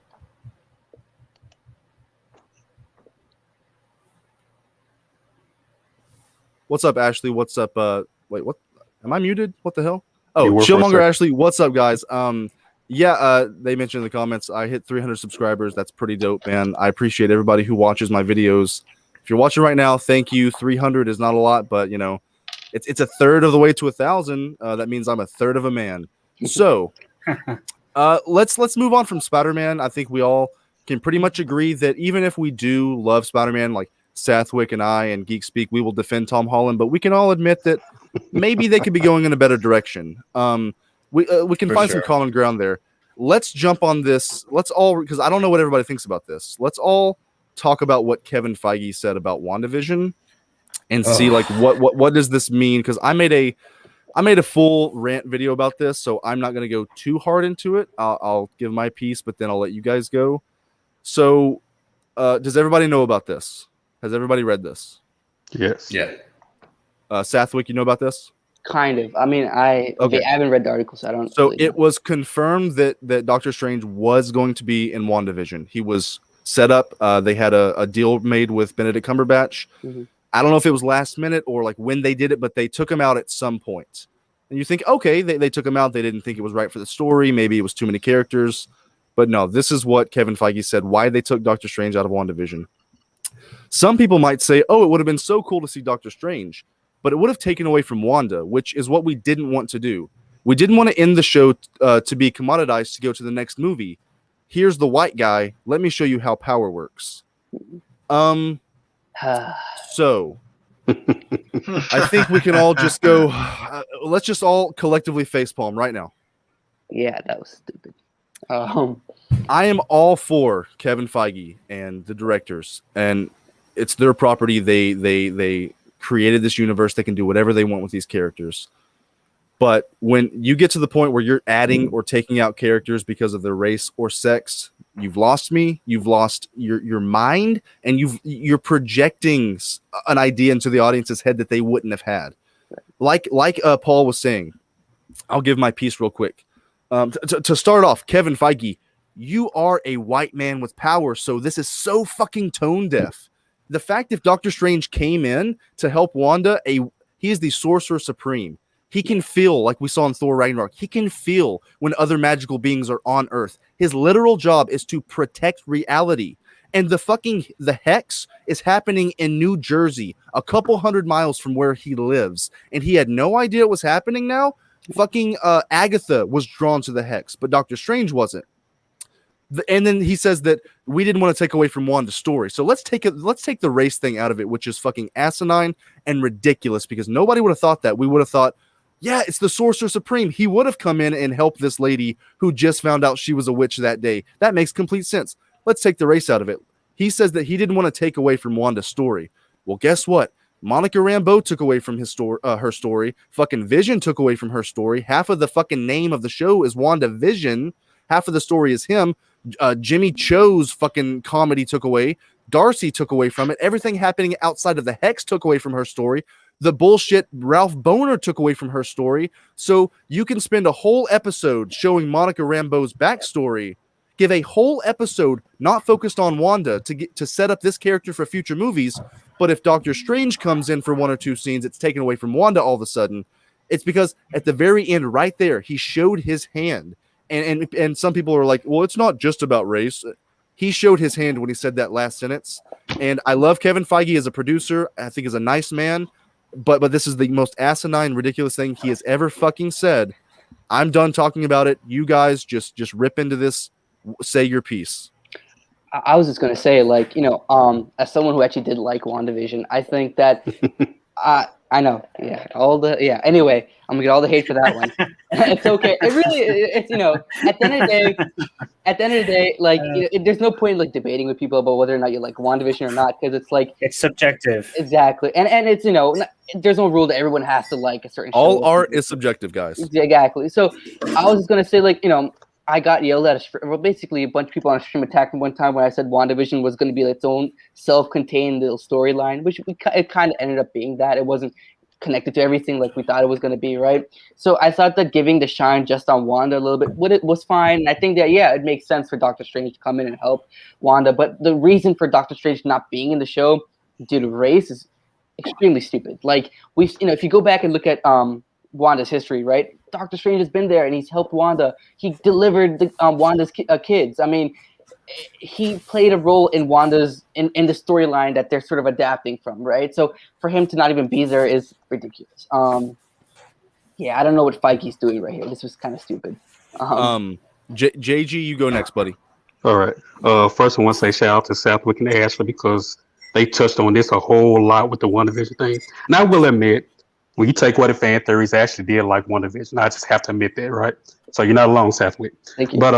What's up, Ashley? What's up? Wait, what? Am I muted? What the hell? Oh, Chillmonger Ashley. What's up, guys? They mentioned in the comments I hit 300 subscribers. That's pretty dope, man. I appreciate everybody who watches my videos. If you're watching right now, thank you. 300 is not a lot, but you know, it's a third of the way to 1,000. That means I'm a third of a man. So, let's move on from Spider-Man. I think we all can pretty much agree that even if we do love Spider-Man, like Sathwick and I and GeekSpeak, we will defend Tom Holland, but we can all admit that maybe they could be going in a better direction. We can find some common ground there. Let's jump on this. Let's all, because I don't know what everybody thinks about this. Let's all talk about what Kevin Feige said about WandaVision and see like what does this mean? Because I made a full rant video about this, so I'm not going to go too hard into it. I'll give my piece, but then I'll let you guys go. So, does everybody know about this? Has everybody read this? Yes. Yeah. Sathwick, you know about this? Kind of. I mean, I haven't read the article, so I don't. So really it was confirmed that Doctor Strange was going to be in WandaVision. He was set up. They had a deal made with Benedict Cumberbatch. Mm-hmm. I don't know if it was last minute or like when they did it, but they took him out at some point. And you think, okay, they took him out. They didn't think it was right for the story. Maybe it was too many characters. But no, this is what Kevin Feige said, why they took Doctor Strange out of WandaVision. Some people might say, oh, it would have been so cool to see Doctor Strange, but it would have taken away from Wanda, which is what we didn't want to do. We didn't want to end the show to be commoditized to go to the next movie. Here's the white guy. Let me show you how power works. So I think we can all just go. Let's just all collectively facepalm right now. Yeah, that was stupid. I am all for Kevin Feige and the directors, and it's their property. They created this universe. They can do whatever they want with these characters. But when you get to the point where you're adding or taking out characters because of their race or sex, you've lost me. You've lost your mind, and you're projecting an idea into the audience's head that they wouldn't have had. Like Paul was saying, I'll give my piece real quick. To start off, Kevin Feige, you are a white man with power, so this is so fucking tone deaf. The fact if Doctor Strange came in to help Wanda, he is the Sorcerer Supreme. He can feel, like we saw in Thor Ragnarok, he can feel when other magical beings are on Earth. His literal job is to protect reality. And the Hex is happening in New Jersey, a couple 100 miles from where he lives. And he had no idea it was happening now. Agatha was drawn to the Hex, but Doctor Strange wasn't. And then he says that we didn't want to take away from Wanda's story. So let's take the race thing out of it, which is fucking asinine and ridiculous, because nobody would have thought that. We would have thought, yeah, it's the Sorcerer Supreme. He would have come in and helped this lady who just found out she was a witch that day. That makes complete sense. Let's take the race out of it. He says that he didn't want to take away from Wanda's story. Well, guess what? Monica Rambeau took away from her story. Fucking Vision took away from her story. Half of the fucking name of the show is WandaVision. Half of the story is him. Jimmy Cho's fucking comedy took away. Darcy took away from it. Everything happening outside of the Hex took away from her story. The bullshit Ralph Boner took away from her story. So you can spend a whole episode showing Monica Rambeau's backstory, give a whole episode not focused on Wanda to set up this character for future movies. But if Doctor Strange comes in for 1 or 2 scenes, it's taken away from Wanda all of a sudden. It's because at the very end, right there, he showed his hand. And some people are like, well, it's not just about race. He showed his hand when he said that last sentence. And I love Kevin Feige as a producer. I think he's a nice man. But this is the most asinine, ridiculous thing he has ever fucking said. I'm done talking about it. You guys just rip into this. Say your piece. I was just going to say, like, as someone who actually did like WandaVision, I think that I know. Yeah. Anyway, I'm going to get all the hate for that one. It's okay. It's at the end of the day, like, there's no point in, like, debating with people about whether or not you like WandaVision or not, because it's like, it's subjective. Exactly. And it's, there's no rule that everyone has to like a certain all show. Art is subjective, guys. Exactly. So I was just going to say, like, I got yelled at. Basically, a bunch of people on stream attacked me one time when I said WandaVision was going to be its own self-contained little storyline, which it kind of ended up being that. It wasn't connected to everything like we thought it was going to be, right? So I thought that giving the shine just on Wanda a little bit was fine. And I think that, it makes sense for Doctor Strange to come in and help Wanda. But the reason for Doctor Strange not being in the show due to race is extremely stupid. Like, if you go back and look at Wanda's history, right? Doctor Strange has been there and he's helped Wanda. He delivered Wanda's kids. I mean, he played a role in Wanda's in the storyline that they're sort of adapting from, right? So for him to not even be there is ridiculous. I don't know what Feige's doing right here. This was kind of stupid. JG, you go next, buddy. All right. First, I want to say shout out to Southwick and Ashley because they touched on this a whole lot with the WandaVision thing. And I will admit, when you take away the fan theories, I actually did like WandaVision. I just have to admit that, right? So you're not alone, Southwick. Thank you. But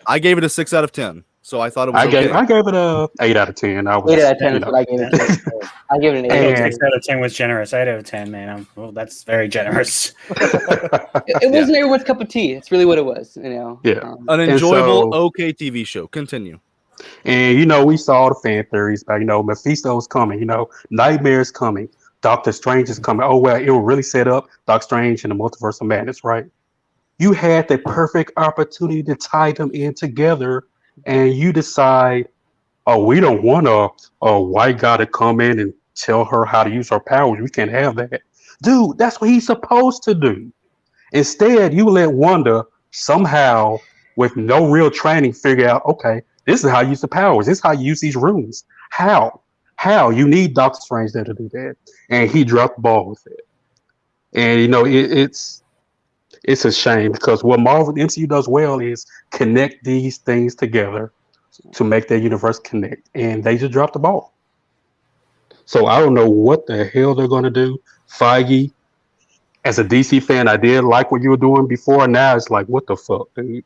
I gave it a 6 out of 10, so I thought it was. I gave it a 8 out of 10. 8 out of 10 is what I gave it. I gave it an 8. 6 out of 10 was generous. 8 out of 10, man. Well, that's very generous. It wasn't everyone's cup of tea. It's really what it was, Yeah. An enjoyable, okay TV show. Continue. And we saw the fan theories about Mephisto's coming. Nightmare's coming. Doctor Strange is coming. Oh, well, it will really set up Doctor Strange and the Multiverse of Madness, right? You had the perfect opportunity to tie them in together, and you decide, oh, we don't want a white guy to come in and tell her how to use her powers. We can't have that. Dude, that's what he's supposed to do. Instead, you let Wanda somehow, with no real training, figure out, okay, this is how you use the powers. This is how you use these runes. How? You need Doctor Strange there to do that. And he dropped the ball with it. And, it's a shame because what Marvel MCU does well is connect these things together to make their universe connect. And they just dropped the ball. So I don't know what the hell they're going to do. Feige, as a DC fan, I did like what you were doing before. Now it's like, what the fuck, dude?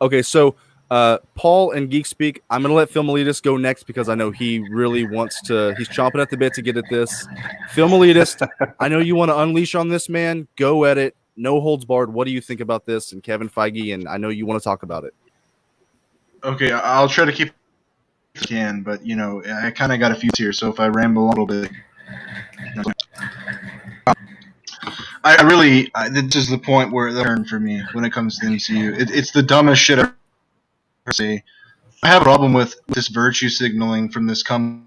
Okay, so Paul and GeekSpeak, I'm going to let Filmelitis go next because I know he really wants to. He's chomping at the bit to get at this. Filmelitis, I know you want to unleash on this, man. Go at it. No holds barred. What do you think about this? And Kevin Feige, and I know you want to talk about it. Okay, I'll try to keep it if I can, but I kind of got a few here, so if I ramble a little bit. I really, this is the point where it turned for me when it comes to the MCU. It's the dumbest shit I've ever seen. I have a problem with this virtue signaling from this company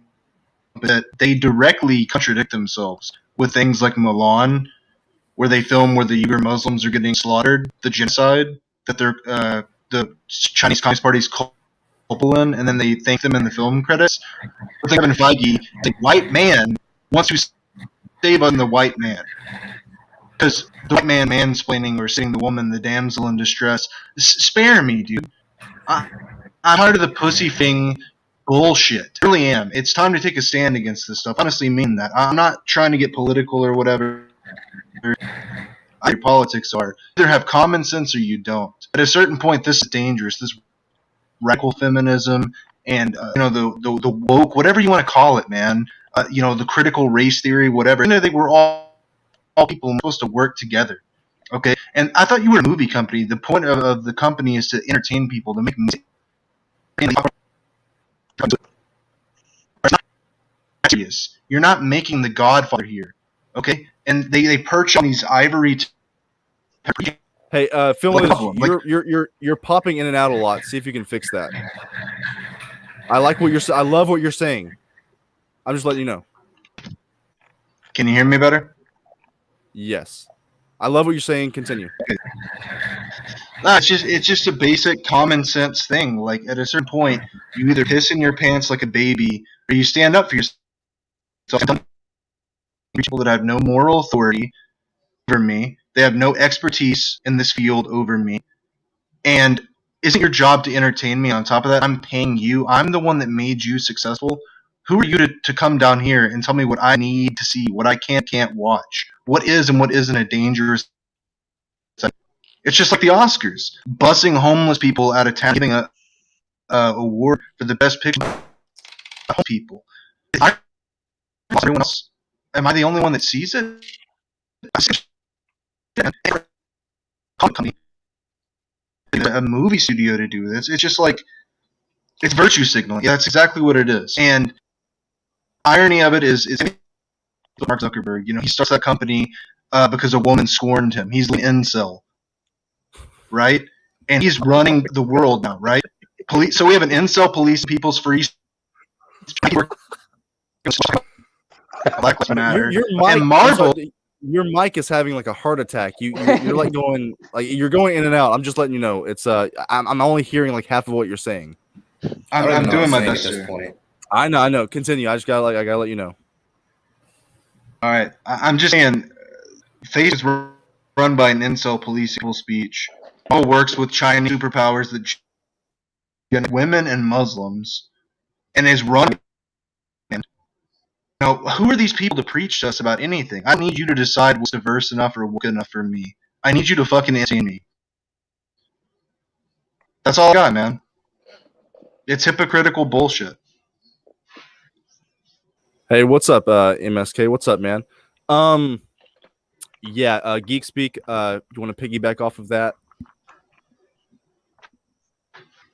that they directly contradict themselves with things like Milan, where they film where the Uyghur Muslims are getting slaughtered, the genocide that they're the Chinese Communist Party's culpable in, and then they thank them in the film credits. But Kevin Feige, the white man, wants to save on the white man. Because the white man mansplaining or seeing the woman, the damsel in distress, spare me, dude. I'm tired of the pussy thing bullshit. I really am. It's time to take a stand against this stuff. I honestly mean that. I'm not trying to get political or whatever. Your politics are. You either have common sense or you don't. At a certain point, this is dangerous. This radical feminism and the woke, whatever you want to call it, man. The critical race theory, whatever. They were all people supposed to work together. Okay, and I thought you were a movie company. The point of the company is to entertain people, to make music. You're not making The Godfather here, okay? And they perch on these ivory. Hey, Phil, you're popping in and out a lot. See if you can fix that. I like what I love what you're saying. I'm just letting you know. Can you hear me better? Yes. I love what you're saying. Continue. Okay. No, it's just a basic common sense thing. Like at a certain point, you either piss in your pants like a baby, or you stand up for yourself. People that have no moral authority over me, they have no expertise in this field over me, and isn't your job to entertain me? On top of that, I'm paying you. I'm the one that made you successful. Who are you to come down here and tell me what I need to see, what I can't watch, what is and what isn't a dangerous? It's just like the Oscars, busing homeless people out of town, giving a award for the best picture. People, everyone else. Am I the only one that sees it? A movie studio to do this. It's just like it's virtue signaling. Yeah, that's exactly what it is. And irony of it is Mark Zuckerberg. He starts that company because a woman scorned him. He's an incel, right? And he's running the world now, right? So we have an incel police people's free. Black Lives Matter. And Marvel. Your mic is having like a heart attack. You're like going you're going in and out. I'm just letting you know. It's I'm only hearing like half of what you're saying. I'm doing my best at this point. I know. Continue. I gotta let you know. All right. I'm just saying, Face is run by an incel police speech. All works with Chinese superpowers that women and Muslims, and is run. Now, who are these people to preach to us about anything? I need you to decide what's diverse enough or woke enough for me. I need you to fucking entertain me. That's all I got, man. It's hypocritical bullshit. Hey, what's up, MSK? What's up, man? Yeah, GeekSpeak. You want to piggyback off of that?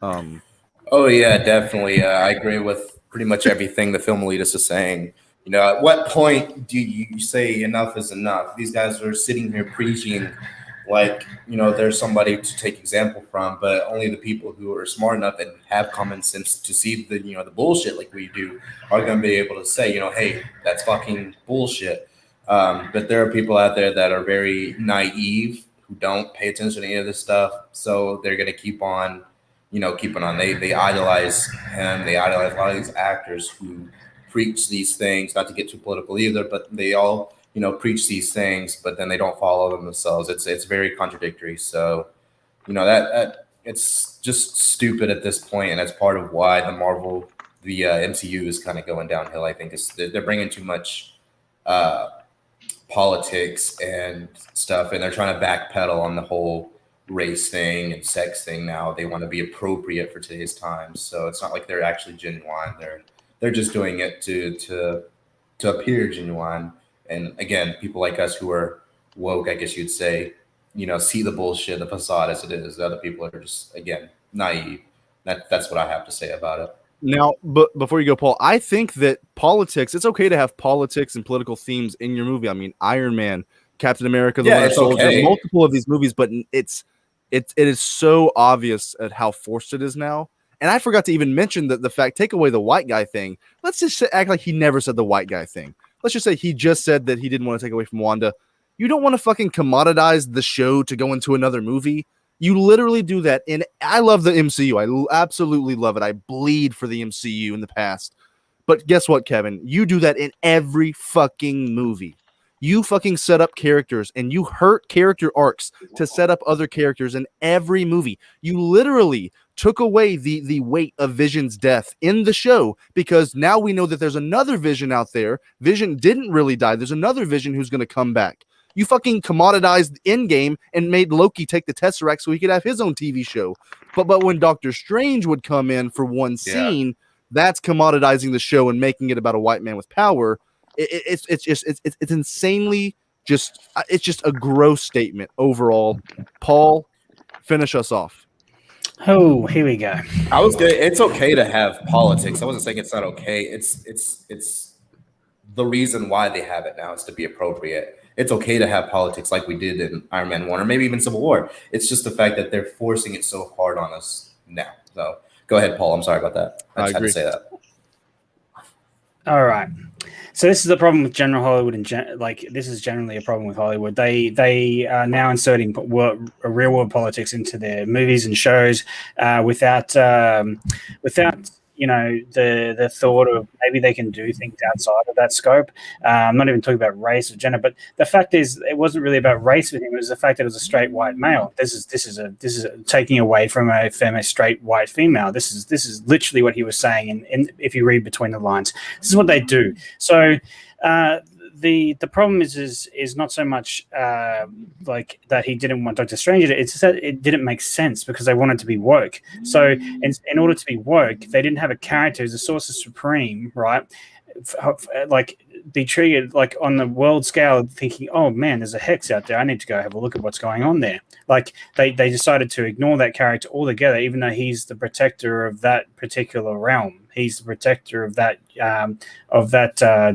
Oh yeah, definitely. I agree with pretty much everything the film elitist is saying. At what point do you say enough is enough? These guys are sitting here preaching like, there's somebody to take example from, but only the people who are smart enough and have common sense to see the, the bullshit like we do are going to be able to say, hey, that's fucking bullshit. But there are people out there that are very naive who don't pay attention to any of this stuff. So they're going to keep on, keeping on. They idolize him. They idolize a lot of these actors who preach these things, not to get too political either, but they all, preach these things, but then they don't follow them themselves. It's very contradictory. So, that it's just stupid at this point, and that's part of why the MCU is kind of going downhill. I think they're bringing too much politics and stuff, and they're trying to backpedal on the whole race thing and sex thing. Now they want to be appropriate for today's times. So it's not like they're actually genuine. They're just doing it to appear genuine. And again, people like us who are woke, I guess you'd say, see the bullshit, the facade as it is. The other people are just, again, naive. That's what I have to say about it. Now, but before you go, Paul, I think that politics, it's okay to have politics and political themes in your movie. I mean, Iron Man, Captain America, the Winter Soldier, okay. Multiple of these movies, but it is so obvious at how forced it is now. And I forgot to even mention that the fact, take away the white guy thing. Let's just act like he never said the white guy thing. Let's just say he just said that he didn't want to take away from Wanda. You don't want to fucking commoditize the show to go into another movie. You literally do that. And I love the MCU. I absolutely love it. I bleed for the MCU in the past. But guess what, Kevin? You do that in every fucking movie. You fucking set up characters and you hurt character arcs to set up other characters in every movie. You literally took away the weight of Vision's death in the show, because now we know that there's another Vision out there. Vision didn't really die. There's another Vision who's going to come back. You fucking commoditized Endgame and made Loki take the Tesseract so he could have his own TV show. But when Doctor Strange would come in for one scene, that's commoditizing the show and making it about a white man with power. It's insanely just, it's just a gross statement overall. Paul, finish us off. Oh, here we go. I was good. It's okay to have politics. I wasn't saying it's not okay. It's the reason why they have it now is to be appropriate. It's okay to have politics like we did in Iron Man 1 or maybe even Civil War. It's just the fact that they're forcing it so hard on us now. So go ahead, Paul. I'm sorry about that. I just had to say that. All right. So this is the problem with general Hollywood, and this is generally a problem with Hollywood. They are now inserting real world politics into their movies and shows without the thought of maybe they can do things outside of that scope. I'm not even talking about race or gender, but the fact is, it wasn't really about race with him. It was the fact that it was a straight white male. This is taking away from a straight white female. This is literally what he was saying. And if you read between the lines, this is what they do. So. The problem is not so much like that he didn't want Doctor Strange. It's that it didn't make sense because they wanted to be woke. So in order to be woke, they didn't have a character who's a Sorcerer Supreme, right? Like be treated like on the world scale, thinking, oh man, there's a hex out there. I need to go have a look at what's going on there. Like they decided to ignore that character altogether, even though he's the protector of that particular realm. He's the protector of that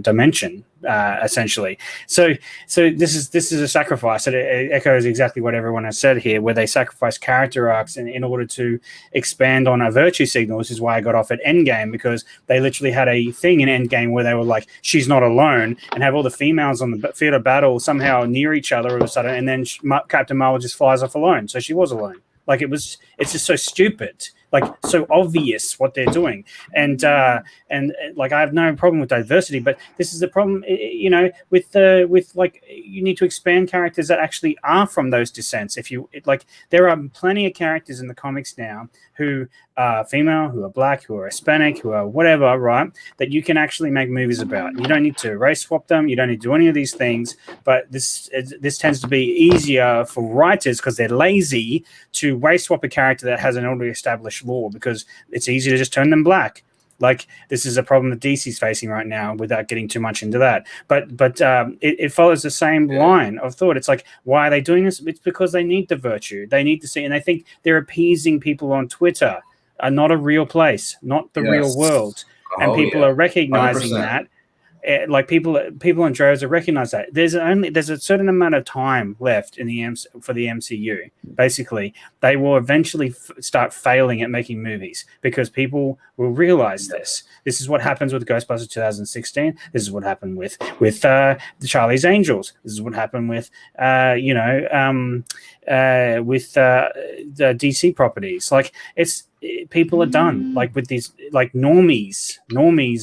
dimension, essentially. So this is a sacrifice. It echoes exactly what everyone has said here, where they sacrifice character arcs in order to expand on a virtue signal. This is why I got off at Endgame, because they literally had a thing in Endgame where they were like, she's not alone, and have all the females on the field of battle somehow near each other all of a sudden, and then Captain Marvel just flies off alone. So she was alone. Like it's just so stupid. Like so obvious what they're doing, and like I have no problem with diversity, but this is the problem, with like you need to expand characters that actually are from those descents. There are plenty of characters in the comics now who are female, who are black, who are Hispanic, who are whatever, right? That you can actually make movies about. You don't need to race swap them. You don't need to do any of these things. But this tends to be easier for writers because they're lazy to race swap a character that has an already established lore, because it's easy to just turn them black. Like this is a problem that DC's facing right now, without getting too much into that. But it follows the same line of thought. It's like, why are they doing this? It's because they need the virtue. They need to see, and they think they're appeasing people on Twitter, not a real place, not the real world. And people are recognizing 100%. That. Like people in droves are recognize that there's a certain amount of time left in for the MCU. Basically, they will eventually start failing at making movies because people will realize this. This is what happens with Ghostbusters 2016. This is what happened with the Charlie's Angels. This is what happened with the DC properties. Like people are done, like with these, like normies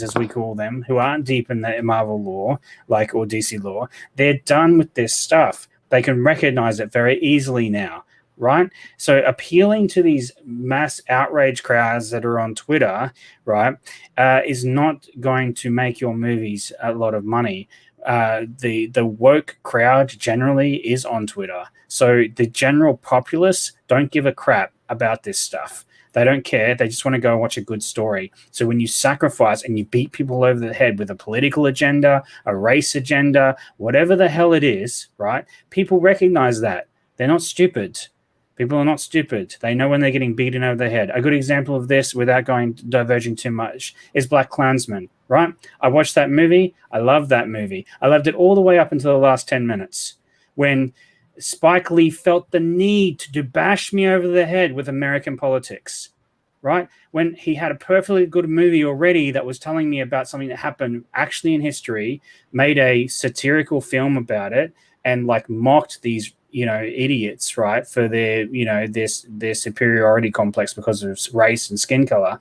as we call them, who aren't deep in the Marvel lore, like, or DC lore. They're done with this stuff. They can recognize it very easily now, right? So appealing to these mass outrage crowds that are on Twitter, right, is not going to make your movies a lot of money. The woke crowd generally is on Twitter, so the general populace don't give a crap about this stuff. They don't care. They just want to go and watch a good story. So when you sacrifice and you beat people over the head with a political agenda, a race agenda, whatever the hell it is, right? People recognize that. They're not stupid. People are not stupid. They know when they're getting beaten over the head. A good example of this, without diverging too much, is BlacKkKlansman, right? I watched that movie. I loved that movie. I loved it all the way up until the last 10 minutes when Spike Lee felt the need to bash me over the head with American politics, right? When he had a perfectly good movie already that was telling me about something that happened actually in history, made a satirical film about it, and like mocked these, idiots, right, for their, their superiority complex because of race and skin color.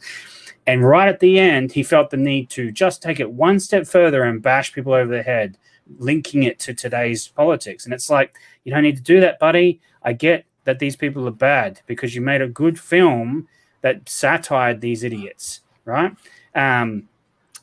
And right at the end, he felt the need to just take it one step further and bash people over the head, linking it to today's politics. And it's like, you don't need to do that, buddy. I get that these people are bad because you made a good film that satired these idiots, right?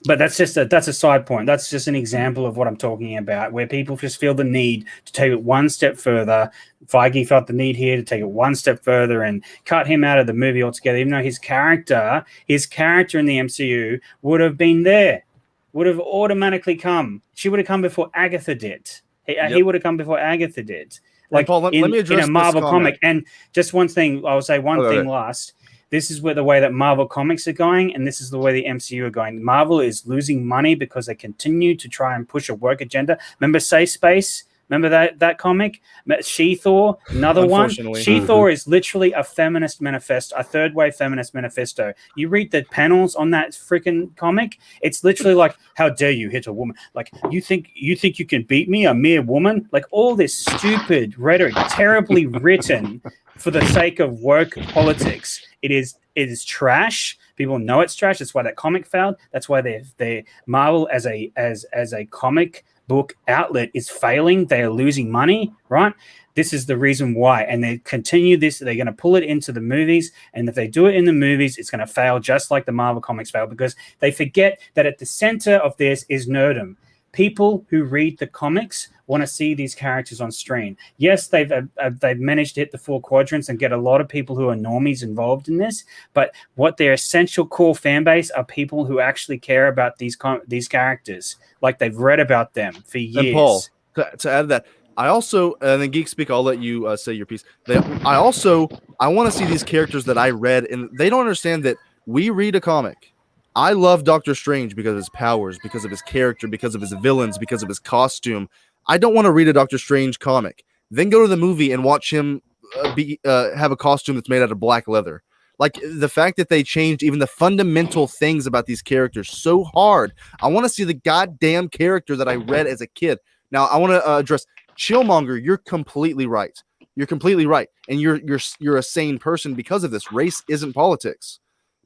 But that's a side point. That's just an example of what I'm talking about, where people just feel the need to take it one step further. Feige felt the need here to take it one step further and cut him out of the movie altogether, even though his character in the MCU would have been there, would have automatically come. She would have come before Agatha did. He would have come before Agatha did. Like Paul, let me address in a Marvel this comic. And just one thing, I will say one thing last. This is where the way that Marvel comics are going, and this is the way the MCU are going. Marvel is losing money because they continue to try and push a woke agenda. Remember Safe Space? Remember that comic? She-Thor, another one. She-Thor is literally a feminist manifesto, a third wave feminist manifesto. You read the panels on that freaking comic, it's literally like, how dare you hit a woman? Like, you think you can beat me, a mere woman? Like, all this stupid rhetoric, terribly written for the sake of woke politics. It is trash. People know it's trash. That's why that comic failed. That's why they Marvel as a comic book outlet is failing. They are losing money, right? This is the reason why. And they continue this. They're going to pull it into the movies. And if they do it in the movies, it's going to fail just like the Marvel comics fail, because they forget that at the center of this is nerdom. People who read the comics want to see these characters on screen. Yes, they've managed to hit the 4 quadrants and get a lot of people who are normies involved in this, but what their essential core fan base are people who actually care about these characters, like they've read about them for years. And Paul, to add that, I also, and then GeekSpeak, I'll let you say your piece. I want to see these characters that I read, and they don't understand that we read a comic. I love Doctor Strange because of his powers, because of his character, because of his villains, because of his costume. I don't want to read a Doctor Strange comic, then go to the movie and watch him have a costume that's made out of black leather. Like, the fact that they changed even the fundamental things about these characters so hard. I want to see the goddamn character that I read as a kid. Now, I want to address Chillmonger. You're completely right. You're completely right, and you're a sane person because of this. Race isn't politics.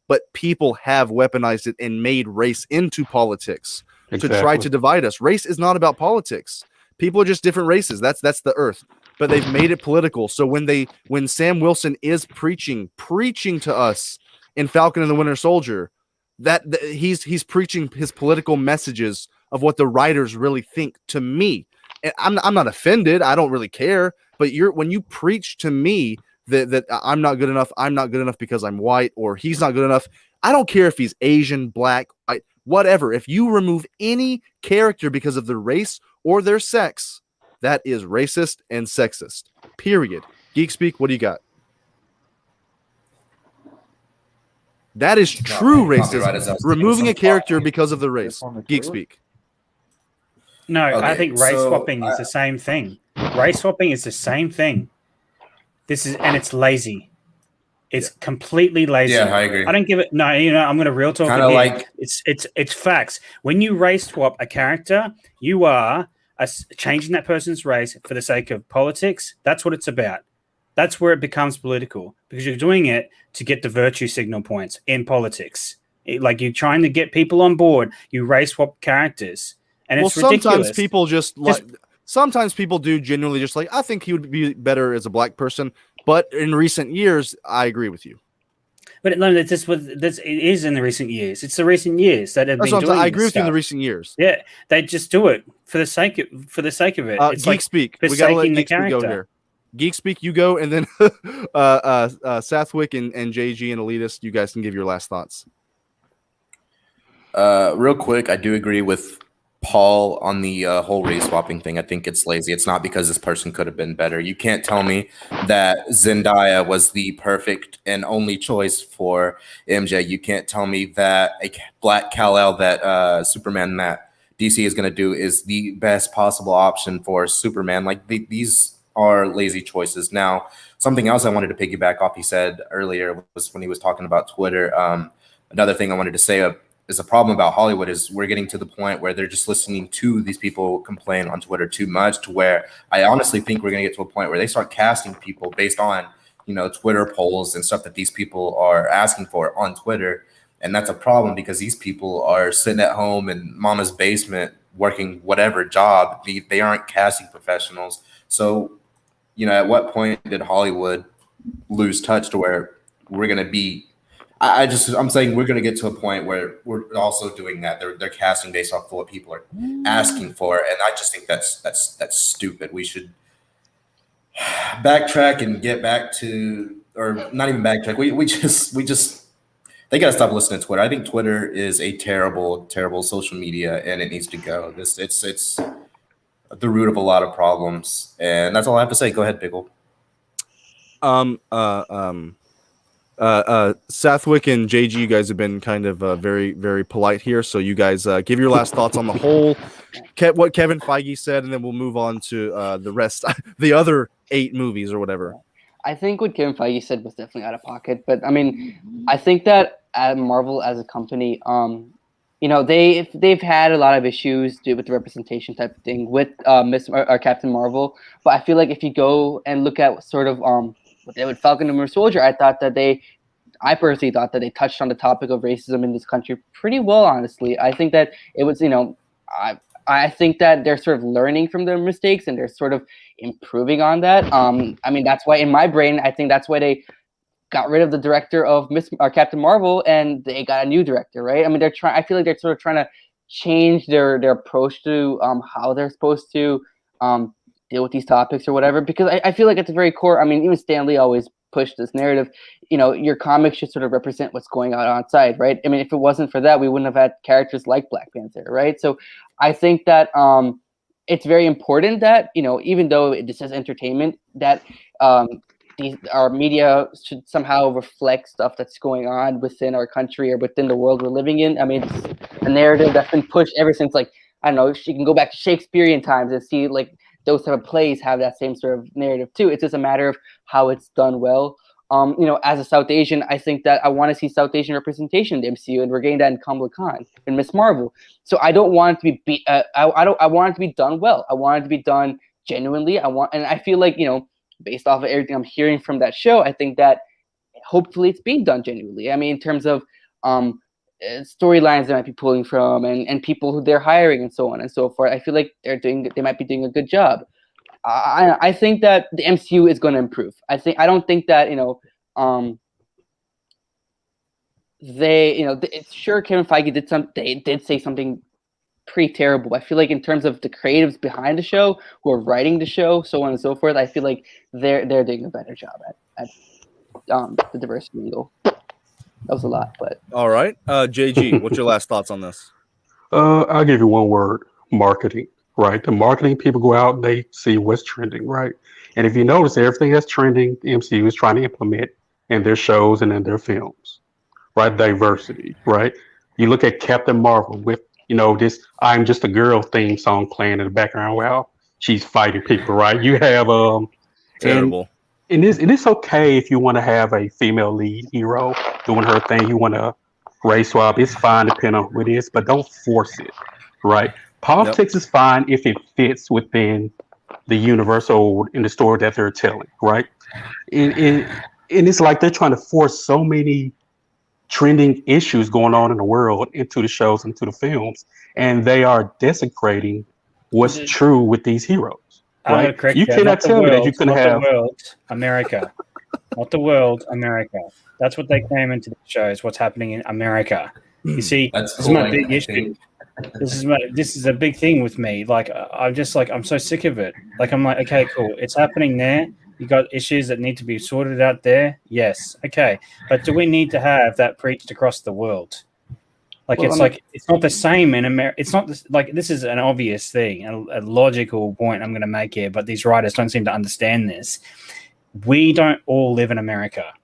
But people have weaponized it and made race into politics to try to divide us. Race is not about politics. People are just different races. That's the earth. But they've made it political. So when Sam Wilson is preaching to us in Falcon and the Winter Soldier, that he's preaching his political messages of what the writers really think to me. And I'm not offended. I don't really care. But when you preach to me that I'm not good enough because I'm white, or he's not good enough. I don't care if he's Asian, black, white, whatever. If you remove any character because of their race or their sex, that is racist and sexist. Period. GeekSpeak, what do you got? That is true racism. Removing a character because of the race. GeekSpeak. No, okay, I think race swapping is the same thing. Race swapping is the same thing. And it's lazy. It's completely lazy. Yeah, I agree. I don't give it. No, I'm going to real talk. Kind of like it's facts. When you race swap a character, you are changing that person's race for the sake of politics. That's what it's about. That's where it becomes political, because you're doing it to get the virtue signal points in politics. Like, you're trying to get people on board. You race swap characters, and it's ridiculous. Sometimes people sometimes people do genuinely just like, I think he would be better as a black person. But in recent years, I agree with you. But no, it is in the recent years. It's the recent years that have been doing. I agree with you in the recent years. Yeah, they just do it for the sake of it. It's GeekSpeak. We got to let GeekSpeak go here. GeekSpeak, you go, and then Sathwick and JG and Elitist, you guys can give your last thoughts. Real quick, I do agree with Paul on the whole race swapping thing. I think it's lazy. It's not because this person could have been better. You can't tell me that Zendaya was the perfect and only choice for MJ. You can't tell me that a black Kal-El that Superman that DC is going to do is the best possible option for Superman. Like, these are lazy choices. Now, something else I wanted to piggyback off he said earlier was when he was talking about Twitter. Another thing I wanted to say is a problem about Hollywood is we're getting to the point where they're just listening to these people complain on Twitter too much, to where I honestly think we're going to get to a point where they start casting people based on, Twitter polls and stuff that these people are asking for on Twitter. And that's a problem because these people are sitting at home in mama's basement working whatever job. They aren't casting professionals. So, at what point did Hollywood lose touch to where we're going to be? I'm saying we're going to get to a point where we're also doing that. They're casting based off what people are asking for. And I just think that's stupid. We should backtrack and get back to, or not even backtrack. We just they got to stop listening to Twitter. I think Twitter is a terrible, terrible social media, and it needs to go. It's the root of a lot of problems, and that's all I have to say. Go ahead, Pickle. Sathwick and JG, you guys have been kind of very, very polite here. So you guys give your last thoughts on the whole, what Kevin Feige said, and then we'll move on to the rest, the other 8 movies or whatever. I think what Kevin Feige said was definitely out of pocket. But I mean, I think that at Marvel as a company, they've had a lot of issues with the representation type of thing with Captain Marvel. But I feel like if you go and look at sort of what they did with Falcon and Winter Soldier, I personally thought that they touched on the topic of racism in this country pretty well. Honestly, I think that it was, I think that they're sort of learning from their mistakes and they're sort of improving on that. I mean, that's why in my brain, I think that's why they got rid of the director of Captain Marvel and they got a new director, right? I mean, I feel like they're sort of trying to change their approach to how they're supposed to deal with these topics or whatever. Because I feel like at the very core, I mean, even Stan Lee always pushed this narrative. Your comics should sort of represent what's going on outside, right? I mean, if it wasn't for that, we wouldn't have had characters like Black Panther, right? So I think that it's very important that, even though this is entertainment, that our media should somehow reflect stuff that's going on within our country or within the world we're living in. I mean, it's a narrative that's been pushed ever since, like, I don't know, you can go back to Shakespearean times and see, like, those type of plays have that same sort of narrative too. It's just a matter of how it's done well. As a South Asian, I think that I want to see South Asian representation in the MCU, and we're getting that in Kamala Khan and Miss Marvel. So I don't want it to be I want it to be done well. I want it to be done genuinely. And I feel like, based off of everything I'm hearing from that show, I think that hopefully it's being done genuinely. I mean, in terms of storylines they might be pulling from and people who they're hiring and so on and so forth, I feel like they might be doing a good job. I think that the MCU is going to improve. I don't think that it's sure Kevin Feige did say something pretty terrible. I feel like in terms of the creatives behind the show who are writing the show, so on and so forth, I feel like they're doing a better job at the diversity angle. That was a lot, but all right. JG, what's your last thoughts on this? I'll give you one word: marketing. Right, the marketing people go out and they see what's trending, right? And if you notice, everything that's trending, the MCU is trying to implement in their shows and in their films, right? Diversity, right? You look at Captain Marvel with, this "I'm Just a Girl" theme song playing in the background while she's fighting people, right? You have terrible. And it's okay if you want to have a female lead hero doing her thing. You want to race swap. It's fine depending on who it is, but don't force it, right? Politics is fine if it fits within the universe or in the story that they're telling, right? And it's like they're trying to force so many trending issues going on in the world into the shows, into the films, and they are desecrating what's true with these heroes, right? You cannot tell me that you couldn't have the world, America, not the world, America. That's what they came into the shows. What's happening in America? You see, this is my big issue. This is a big thing with me. Like, I'm so sick of it. Like, I'm like, okay, cool. It's happening there. You got issues that need to be sorted out there. Yes. Okay. But do we need to have that preached across the world? Like, it's not the same in America. It's not this is an obvious thing, a logical point I'm going to make here, but these writers don't seem to understand this. We don't all live in America.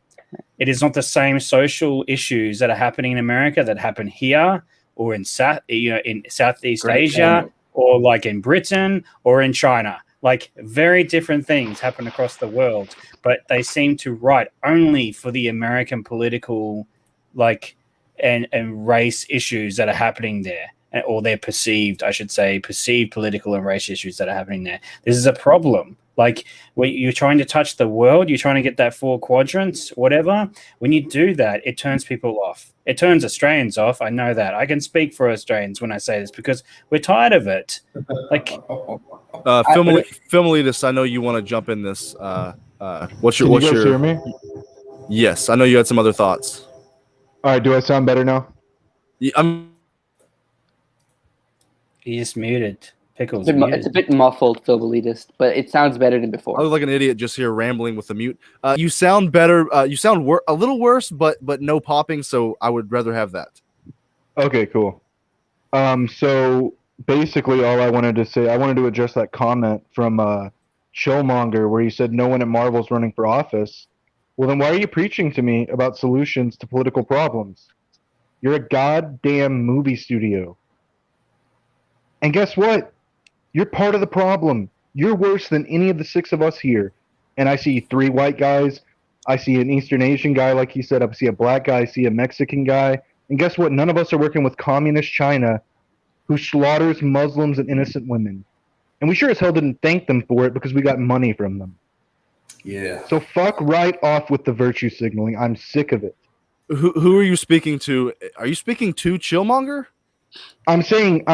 It is not the same social issues that are happening in America that happen here, or in Southeast Asia, or like in Britain or in China. Like, very different things happen across the world, but they seem to write only for the American political, and race issues that are happening there, or they're perceived political and race issues that are happening there. This is a problem. Like when you're trying to touch the world, you're trying to get that 4 quadrants, whatever. When you do that, it turns people off. It turns Australians off. I know that. I can speak for Australians when I say this because we're tired of it. Like, Filmelitis, I know you want to jump in this. What's your? Can you guys hear me? Yes, I know you had some other thoughts. All right, do I sound better now? he just muted. Pickles. It's a bit muffled, Phil Elitist, but it sounds better than before. I look like an idiot just here rambling with the mute. You sound better. You sound a little worse, but no popping. So I would rather have that. Okay, cool. So basically, all I wanted to say, I wanted to address that comment from Chillmonger where he said no one at Marvel's running for office. Well, then why are you preaching to me about solutions to political problems? You're a goddamn movie studio. And guess what? You're part of the problem. You're worse than any of the 6 of us here. And I see 3 white guys. I see an Eastern Asian guy, like he said. I see a black guy. I see a Mexican guy. And guess what? None of us are working with communist China who slaughters Muslims and innocent women. And we sure as hell didn't thank them for it because we got money from them. Yeah. So fuck right off with the virtue signaling. I'm sick of it. Who are you speaking to? Are you speaking to Chillmonger? I'm saying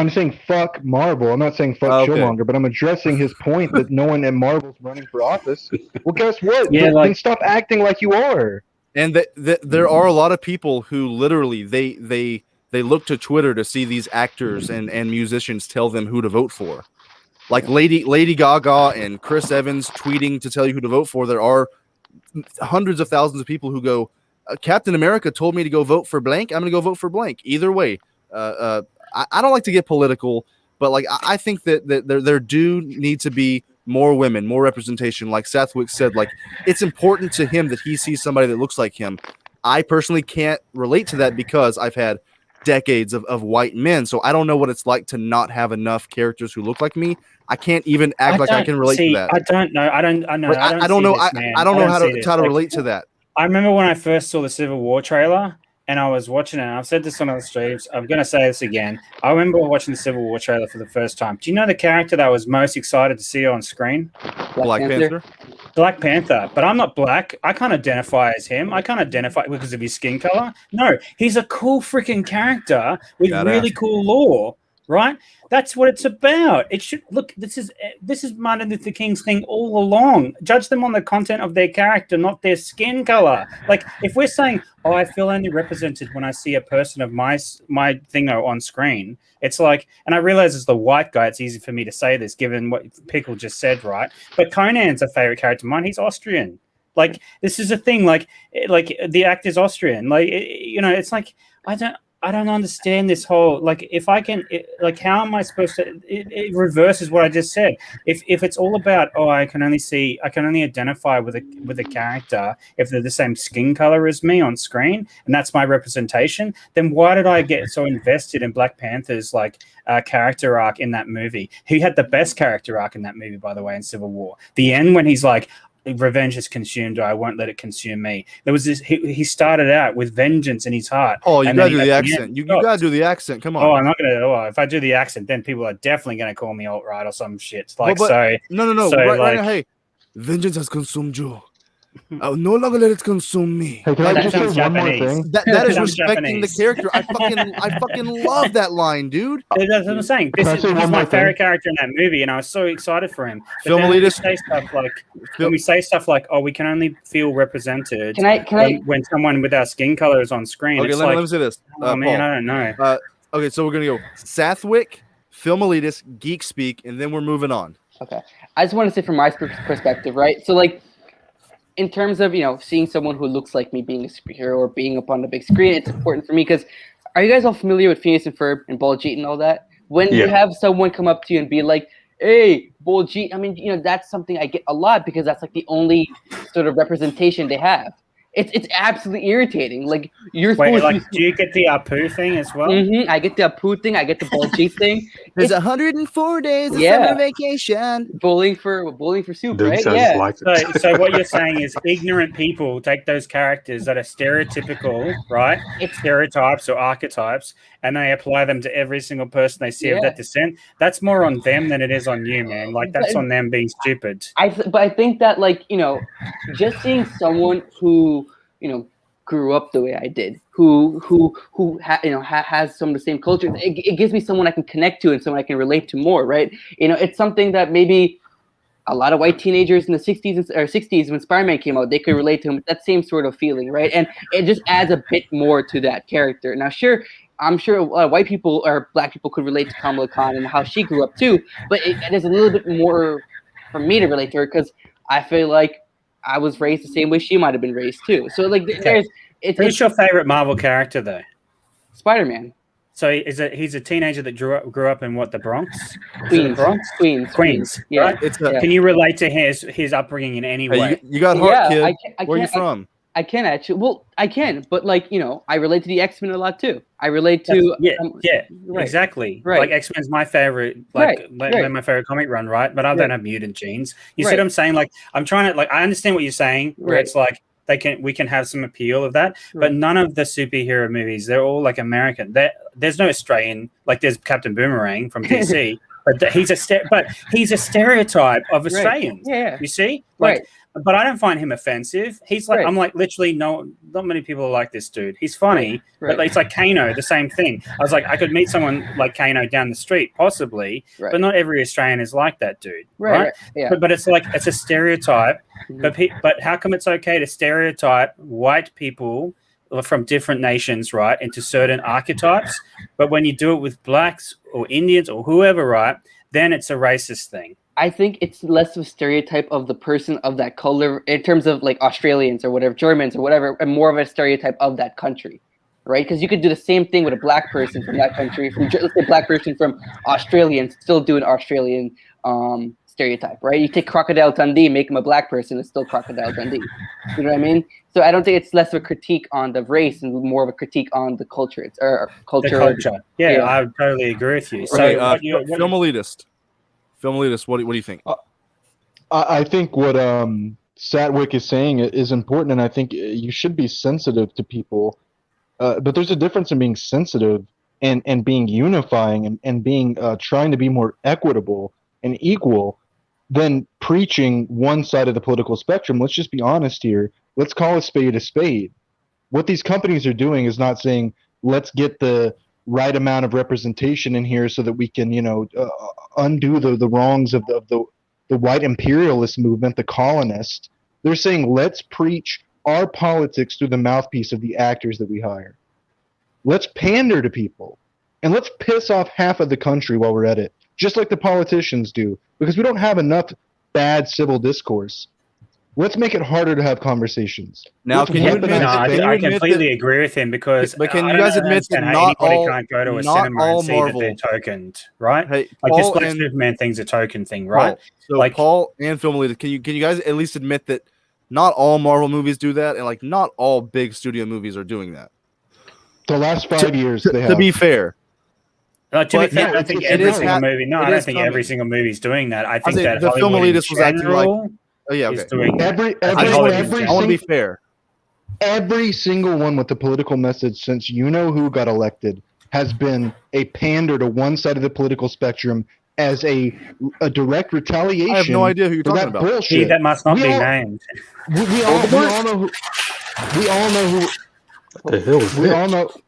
fuck Marvel. I'm not saying fuck Chillmonger, but I'm addressing his point that no one at Marvel's running for office. Well, guess what? Yeah, then stop acting like you are. And there are a lot of people who literally they look to Twitter to see these actors and musicians tell them who to vote for. Like Lady Gaga and Chris Evans tweeting to tell you who to vote for. There are hundreds of thousands of people who go, Captain America told me to go vote for blank. I'm going to go vote for blank. Either way. I don't like to get political, but like I think that there do need to be more women, more representation. Like Sathwick said, like it's important to him that he sees somebody that looks like him. I personally can't relate to that because I've had decades of white men, so I don't know what it's like to not have enough characters who look like me. I can't even act like I can relate to that. I don't know. I don't know. I don't know. I don't know how to relate to that. I remember when I first saw the Civil War trailer. And I was watching it, and I've said this on other streams. I'm going to say this again. I remember watching the Civil War trailer for the first time. Do you know the character that I was most excited to see on screen? Black Panther? Black Panther. But I'm not black. I can't identify as him. I can't identify because of his skin color. No, he's a cool freaking character with really cool lore, right? That's what it's about. It should look. This is Martin Luther King's thing all along. Judge them on the content of their character, not their skin color. Like if we're saying, "Oh, I feel only represented when I see a person of my thingo on screen," it's like, and I realize as the white guy, it's easy for me to say this given what Pickle just said, right? But Conan's a favorite character of mine. He's Austrian. Like this is a thing. Like the actor's Austrian. Like it's like I don't understand this whole if I can how am I supposed to it reverses what I just said. If it's all about I can only identify with a character if they're the same skin color as me on screen and that's my representation, then why did I get so invested in Black Panther's character arc in that movie? He had the best character arc in that movie, by the way, in Civil War. The end when he's like, revenge has consumed, or I won't let it consume me. There was this. He started out with vengeance in his heart. Oh, you gotta do the accent. You gotta do the accent. Come on. Oh, I'm not gonna. Oh, if I do the accent, then people are definitely gonna call me alt right or some shit. No. So, right now, hey, vengeance has consumed you. I'll no longer let it consume me. Hey, can I just say one more thing? That is respecting the character. I fucking love that line, dude. That's what I'm saying. He's my favorite character in that movie, and I was so excited for him. But then when we say stuff like, "Oh, we can only feel represented," when someone with our skin color is on screen. Okay, let me say this. Oh man, Paul. I don't know. Okay, so we're gonna go Sathwick, Filmelitis, GeekSpeak, and then we're moving on. Okay, I just want to say from my perspective, right? So in terms of, seeing someone who looks like me being a superhero or being up on the big screen, it's important for me because are you guys all familiar with Phineas and Ferb and Baljeet and all that? When you have someone come up to you and be like, hey, Baljeet, I mean, that's something I get a lot because that's the only sort of representation they have. It's absolutely irritating. Like you're Wait, supposed like, to. do you get the Apu thing as well? I get the Apu thing. I get the Baljeet thing. There's 104 days of Yeah. summer vacation. Bowling for soup, Dude right? sounds Yeah. like it. So what you're saying is ignorant people take those characters that are stereotypical, right? Stereotypes or archetypes, and they apply them to every single person they see of that descent. That's more on them than it is on you, man. Like that's on them being stupid. But I think that, like, you know, just seeing someone who, you know, grew up the way I did, who has some of the same culture, it gives me someone I can connect to and someone I can relate to more, right? You know, it's something that maybe a lot of white teenagers in the 60s when Spider-Man came out, they could relate to him with that same sort of feeling, right? And it just adds a bit more to that character. Now, sure, I'm sure white people or black people could relate to Kamala Khan and how she grew up too, but it is a little bit more for me to relate to her because I feel like I was raised the same way she might have been raised too. So like, Who's your favorite Marvel character though? Spider-Man. So he's a teenager that grew up in what, the Bronx? Queens. Yeah. Right? Can you relate to his upbringing in any way? You got heart, kid. Where are you from? I can actually. Well, I can, but like, you know, I relate to the X-Men a lot too. I relate to right. Exactly. Right. Like X-Men's my favorite, my favorite comic run, right? But I don't have mutant genes. You see what I'm saying? Like I'm trying to, like, I understand what you're saying, where it's like we can have some appeal of that, but none of the superhero movies, they're all like American. There's no Australian, like there's Captain Boomerang from DC, but he's a stereotype of Australians. Yeah. You see? Like, but I don't find him offensive. He's like, I'm like, literally, not many people are like this dude. He's funny, but it's like Kano, the same thing. I was like, I could meet someone like Kano down the street, possibly, but not every Australian is like that dude, right? Yeah. But it's like, it's a stereotype. But how come it's okay to stereotype white people from different nations, right, into certain archetypes? But when you do it with blacks or Indians or whoever, right, then it's a racist thing. I think it's less of a stereotype of the person of that color in terms of like Australians or whatever, Germans or whatever, and more of a stereotype of that country, right? Because you could do the same thing with a black person from that country, let's say black person from Australia, and still do an Australian stereotype, right? You take Crocodile Dundee, make him a black person, it's still Crocodile Dundee. You know what I mean? So I don't think it's less of a critique on the race and more of a critique on the culture. Culture. Yeah, I totally agree with you. So, Film elitist, what do you think? I think what Satwick is saying is important, and I think you should be sensitive to people. But there's a difference in being sensitive and being unifying and being trying to be more equitable and equal than preaching one side of the political spectrum. Let's just be honest here. Let's call a spade a spade. What these companies are doing is not saying, let's get the right amount of representation in here so that we can, undo the wrongs of the white imperialist movement, the colonists. They're saying, let's preach our politics through the mouthpiece of the actors that we hire. Let's pander to people, and let's piss off half of the country while we're at it, just like the politicians do, because we don't have enough bad civil discourse. Let's make it harder to have conversations. Now, I completely agree with him because. But can you guys admit that not all can't go to a cinema and see Marvel, that they're tokened, right? Hey, like Paul this Black and, Superman thing's a token thing, right? So like Paul and Film Elite, can you guys at least admit that not all Marvel movies do that, and like not all big studio movies are doing that? The last 5 years, they have. To be fair. To be fair, I don't think every single movie. No, I don't think every single movie is doing that. I think that the Film Elitist was acting like. Oh yeah, okay. I want to be fair. Every single one with the political message since who got elected has been a pander to one side of the political spectrum as a direct retaliation. I have no idea who you're talking about. Bullshit. That must not be named. We all know who. What the hell is that?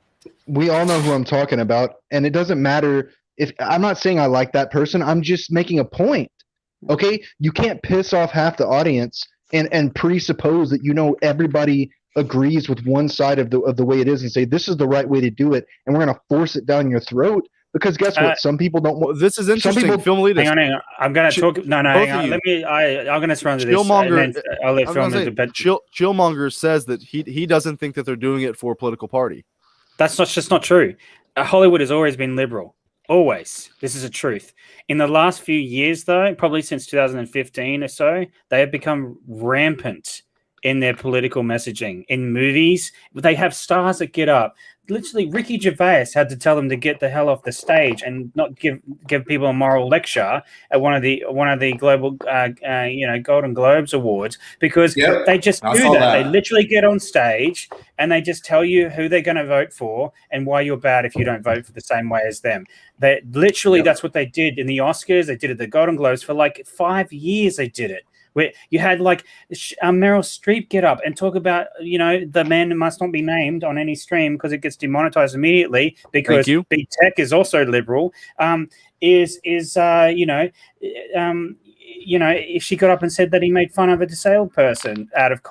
We all know who I'm talking about, and it doesn't matter if I'm not saying I like that person. I'm just making a point. Okay, you can't piss off half the audience and presuppose that everybody agrees with one side of the way it is and say this is the right way to do it, and we're gonna force it down your throat. Because guess what? Some people don't. This is interesting. Film Elitist. Hang on. I'm gonna talk. No. Hang on. Let me. I'm gonna run to this. I'll let Film Chillmonger says that he doesn't think that they're doing it for a political party. That's just not true. Hollywood has always been liberal. Always. This is a truth. In the last few years, though, probably since 2015 or so, they have become rampant in their political messaging. In movies, they have stars that get up. Literally, Ricky Gervais had to tell them to get the hell off the stage and not give people a moral lecture at one of the global Golden Globes awards, because they just do that. They literally get on stage and they just tell you who they're going to vote for and why you're bad if you don't vote for the same way as them. They literally that's what they did in the Oscars. They did it at the Golden Globes for like 5 years. They did it. Where you had like Meryl Streep get up and talk about, the man must not be named on any stream because it gets demonetized immediately because big tech is also liberal. If she got up and said that he made fun of a disabled person out of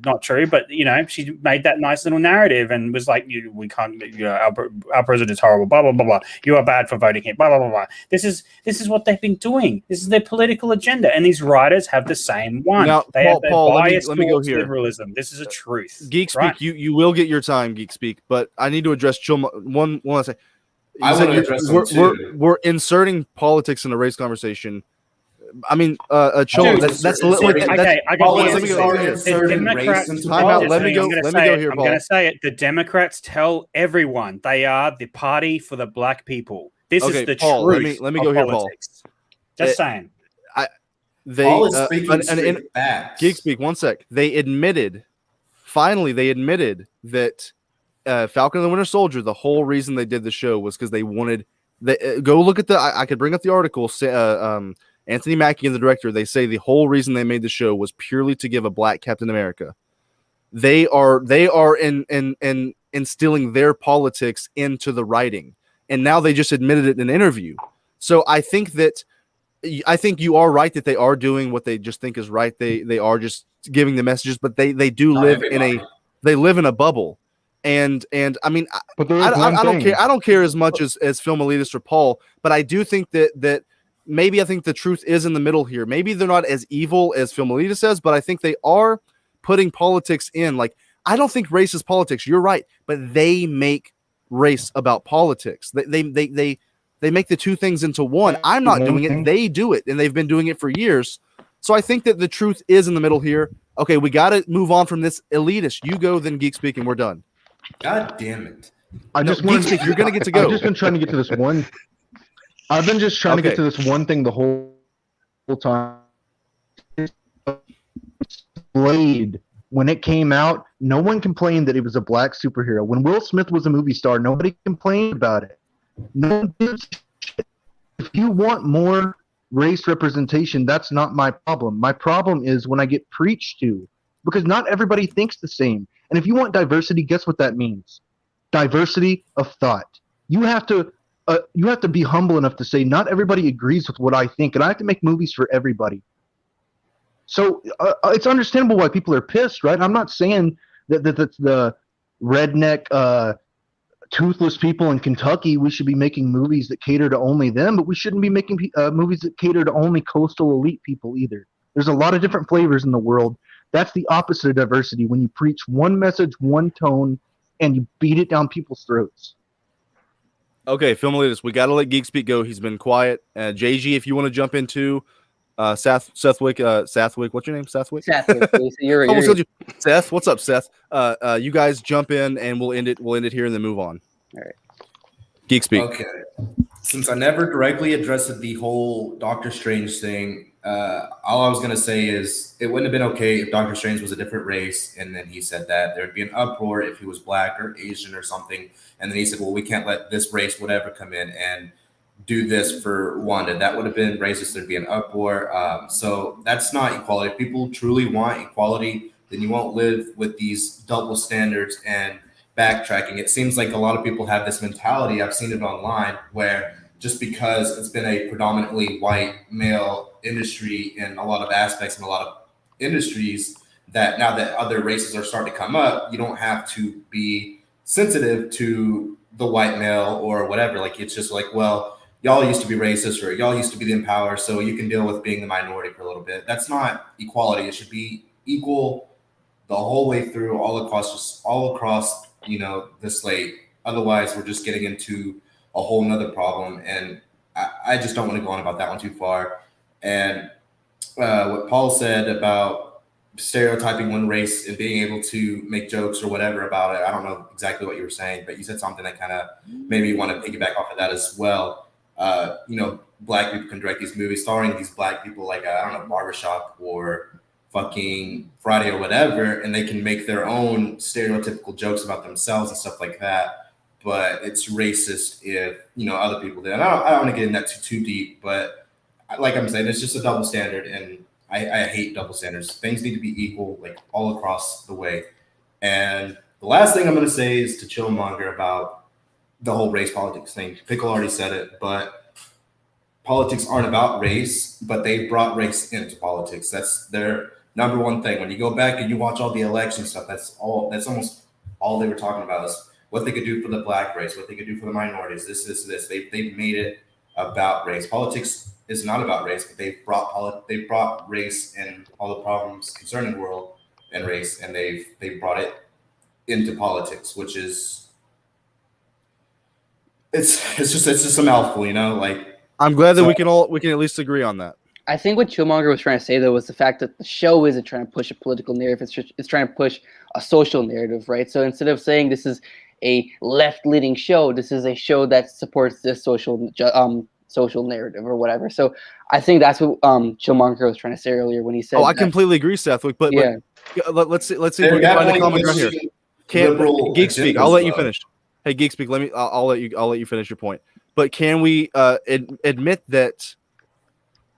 not true, but she made that nice little narrative and was like, we can't, our president is horrible, blah blah blah blah. You are bad for voting him, blah blah blah blah. This is what they've been doing. This is their political agenda, and these writers have the same one. Now, they have Paul, bias let me go here. Liberalism. This is a truth. GeekSpeak, right? you will get your time, GeekSpeak, but I need to address one last thing. We're inserting politics in the race conversation. I mean, Chillum, that's okay. I got let me go here. Time out. Let me go here, Paul. I'm going to say it. The Democrats tell everyone they are the party for the black people. This is the Paul, truth. Let me go here, Paul. Just saying. Paul is speaking straight facts. GeekSpeak, 1 sec. Finally, they admitted that Falcon and the Winter Soldier, the whole reason they did the show was because they wanted. Go look at I could bring up the article. Anthony Mackie and the director, they say the whole reason they made the show was purely to give a black Captain America. They are instilling their politics into the writing, and now they just admitted it in an interview. So I think you are right that they are doing what they just think is right. They are just giving the messages, but they do live in a bubble. And I mean, I don't care. I don't care as much as film elitist or Paul, but I do think that maybe I think the truth is in the middle here. Maybe they're not as evil as film elitist says, but I think they are putting politics in. Like, I don't think race is politics. You're right, but they make race about politics. They make the two things into one. I'm not doing it. They do it, and they've been doing it for years. So I think that the truth is in the middle here. Okay, we got to move on from this elitist. You go, then GeekSpeak, and we're done. God damn it! GeekSpeak, you're gonna get to go. I've just been trying to get to this one. I've been just trying to get to this one thing the whole time. Blade, when it came out, no one complained that it was a black superhero. When Will Smith was a movie star, nobody complained about it. No one did shit. If you want more race representation, that's not my problem. My problem is when I get preached to, because not everybody thinks the same. And if you want diversity, guess what that means? Diversity of thought. You have to be humble enough to say not everybody agrees with what I think, and I have to make movies for everybody. So it's understandable why people are pissed, right? I'm not saying that the redneck, toothless people in Kentucky, we should be making movies that cater to only them, but we shouldn't be making movies that cater to only coastal elite people either. There's a lot of different flavors in the world. That's the opposite of diversity, when you preach one message, one tone, and you beat it down people's throats. Okay, film elitist, we got to let GeekSpeak go. He's been quiet. JG, if you want to jump into Sethwick, what's your name? Sethwick? Sethwick. Seth, what's up, Seth? You guys jump in, and we'll end it here and then move on. All right. GeekSpeak. Okay. Since I never directly addressed the whole Doctor Strange thing, all I was going to say is it wouldn't have been okay if Doctor Strange was a different race, and then he said that there would be an uproar if he was black or Asian or something, and then he said, well, we can't let this race whatever come in and do this for Wanda. That would have been racist. There'd be an uproar. So that's not equality. If people truly want equality, then you won't live with these double standards and backtracking. It seems like a lot of people have this mentality. I've seen it online where just because it's been a predominantly white male industry in a lot of aspects and a lot of industries, that now that other races are starting to come up, you don't have to be sensitive to the white male or whatever. Like, it's just like, well, y'all used to be racist or y'all used to be in power, so you can deal with being the minority for a little bit. That's not equality. It should be equal the whole way through, all across, the slate. Otherwise, we're just getting into a whole nother problem. And I just don't want to go on about that one too far. And what Paul said about stereotyping one race and being able to make jokes or whatever about it. I don't know exactly what you were saying, but you said something that kind of made me want to piggyback off of that as well. Black people can direct these movies starring these black people, like I don't know, Barbershop or fucking Friday or whatever, and they can make their own stereotypical jokes about themselves and stuff like that. But it's racist if other people do. And I don't want to get in that too deep, but like I'm saying, it's just a double standard, and I hate double standards. Things need to be equal, like all across the way. And the last thing I'm going to say is to Chillmonger about the whole race politics thing. Pickle already said it, but politics aren't about race, but they brought race into politics. That's their number one thing. When you go back and you watch all the election stuff, that's almost all they were talking about is what they could do for the black race, what they could do for the minorities, this. They've made it about race. Politics is not about race, but they brought race and all the problems concerning the world and race, and they brought it into politics, which is it's just a mouthful, like. I'm glad that we can at least agree on that. I think what Chillmonger was trying to say, though, was the fact that the show isn't trying to push a political narrative. It's trying to push a social narrative, right? So instead of saying this is a left-leaning show, this is a show that supports this social narrative or whatever. So I think that's what Chillmonger was trying to say earlier when he said. Oh, I completely agree, Seth. But yeah, let's see if we can find a common ground here. GeekSpeak, I'll let you finish. Hey, GeekSpeak, I'll let you finish your point. But can we admit that?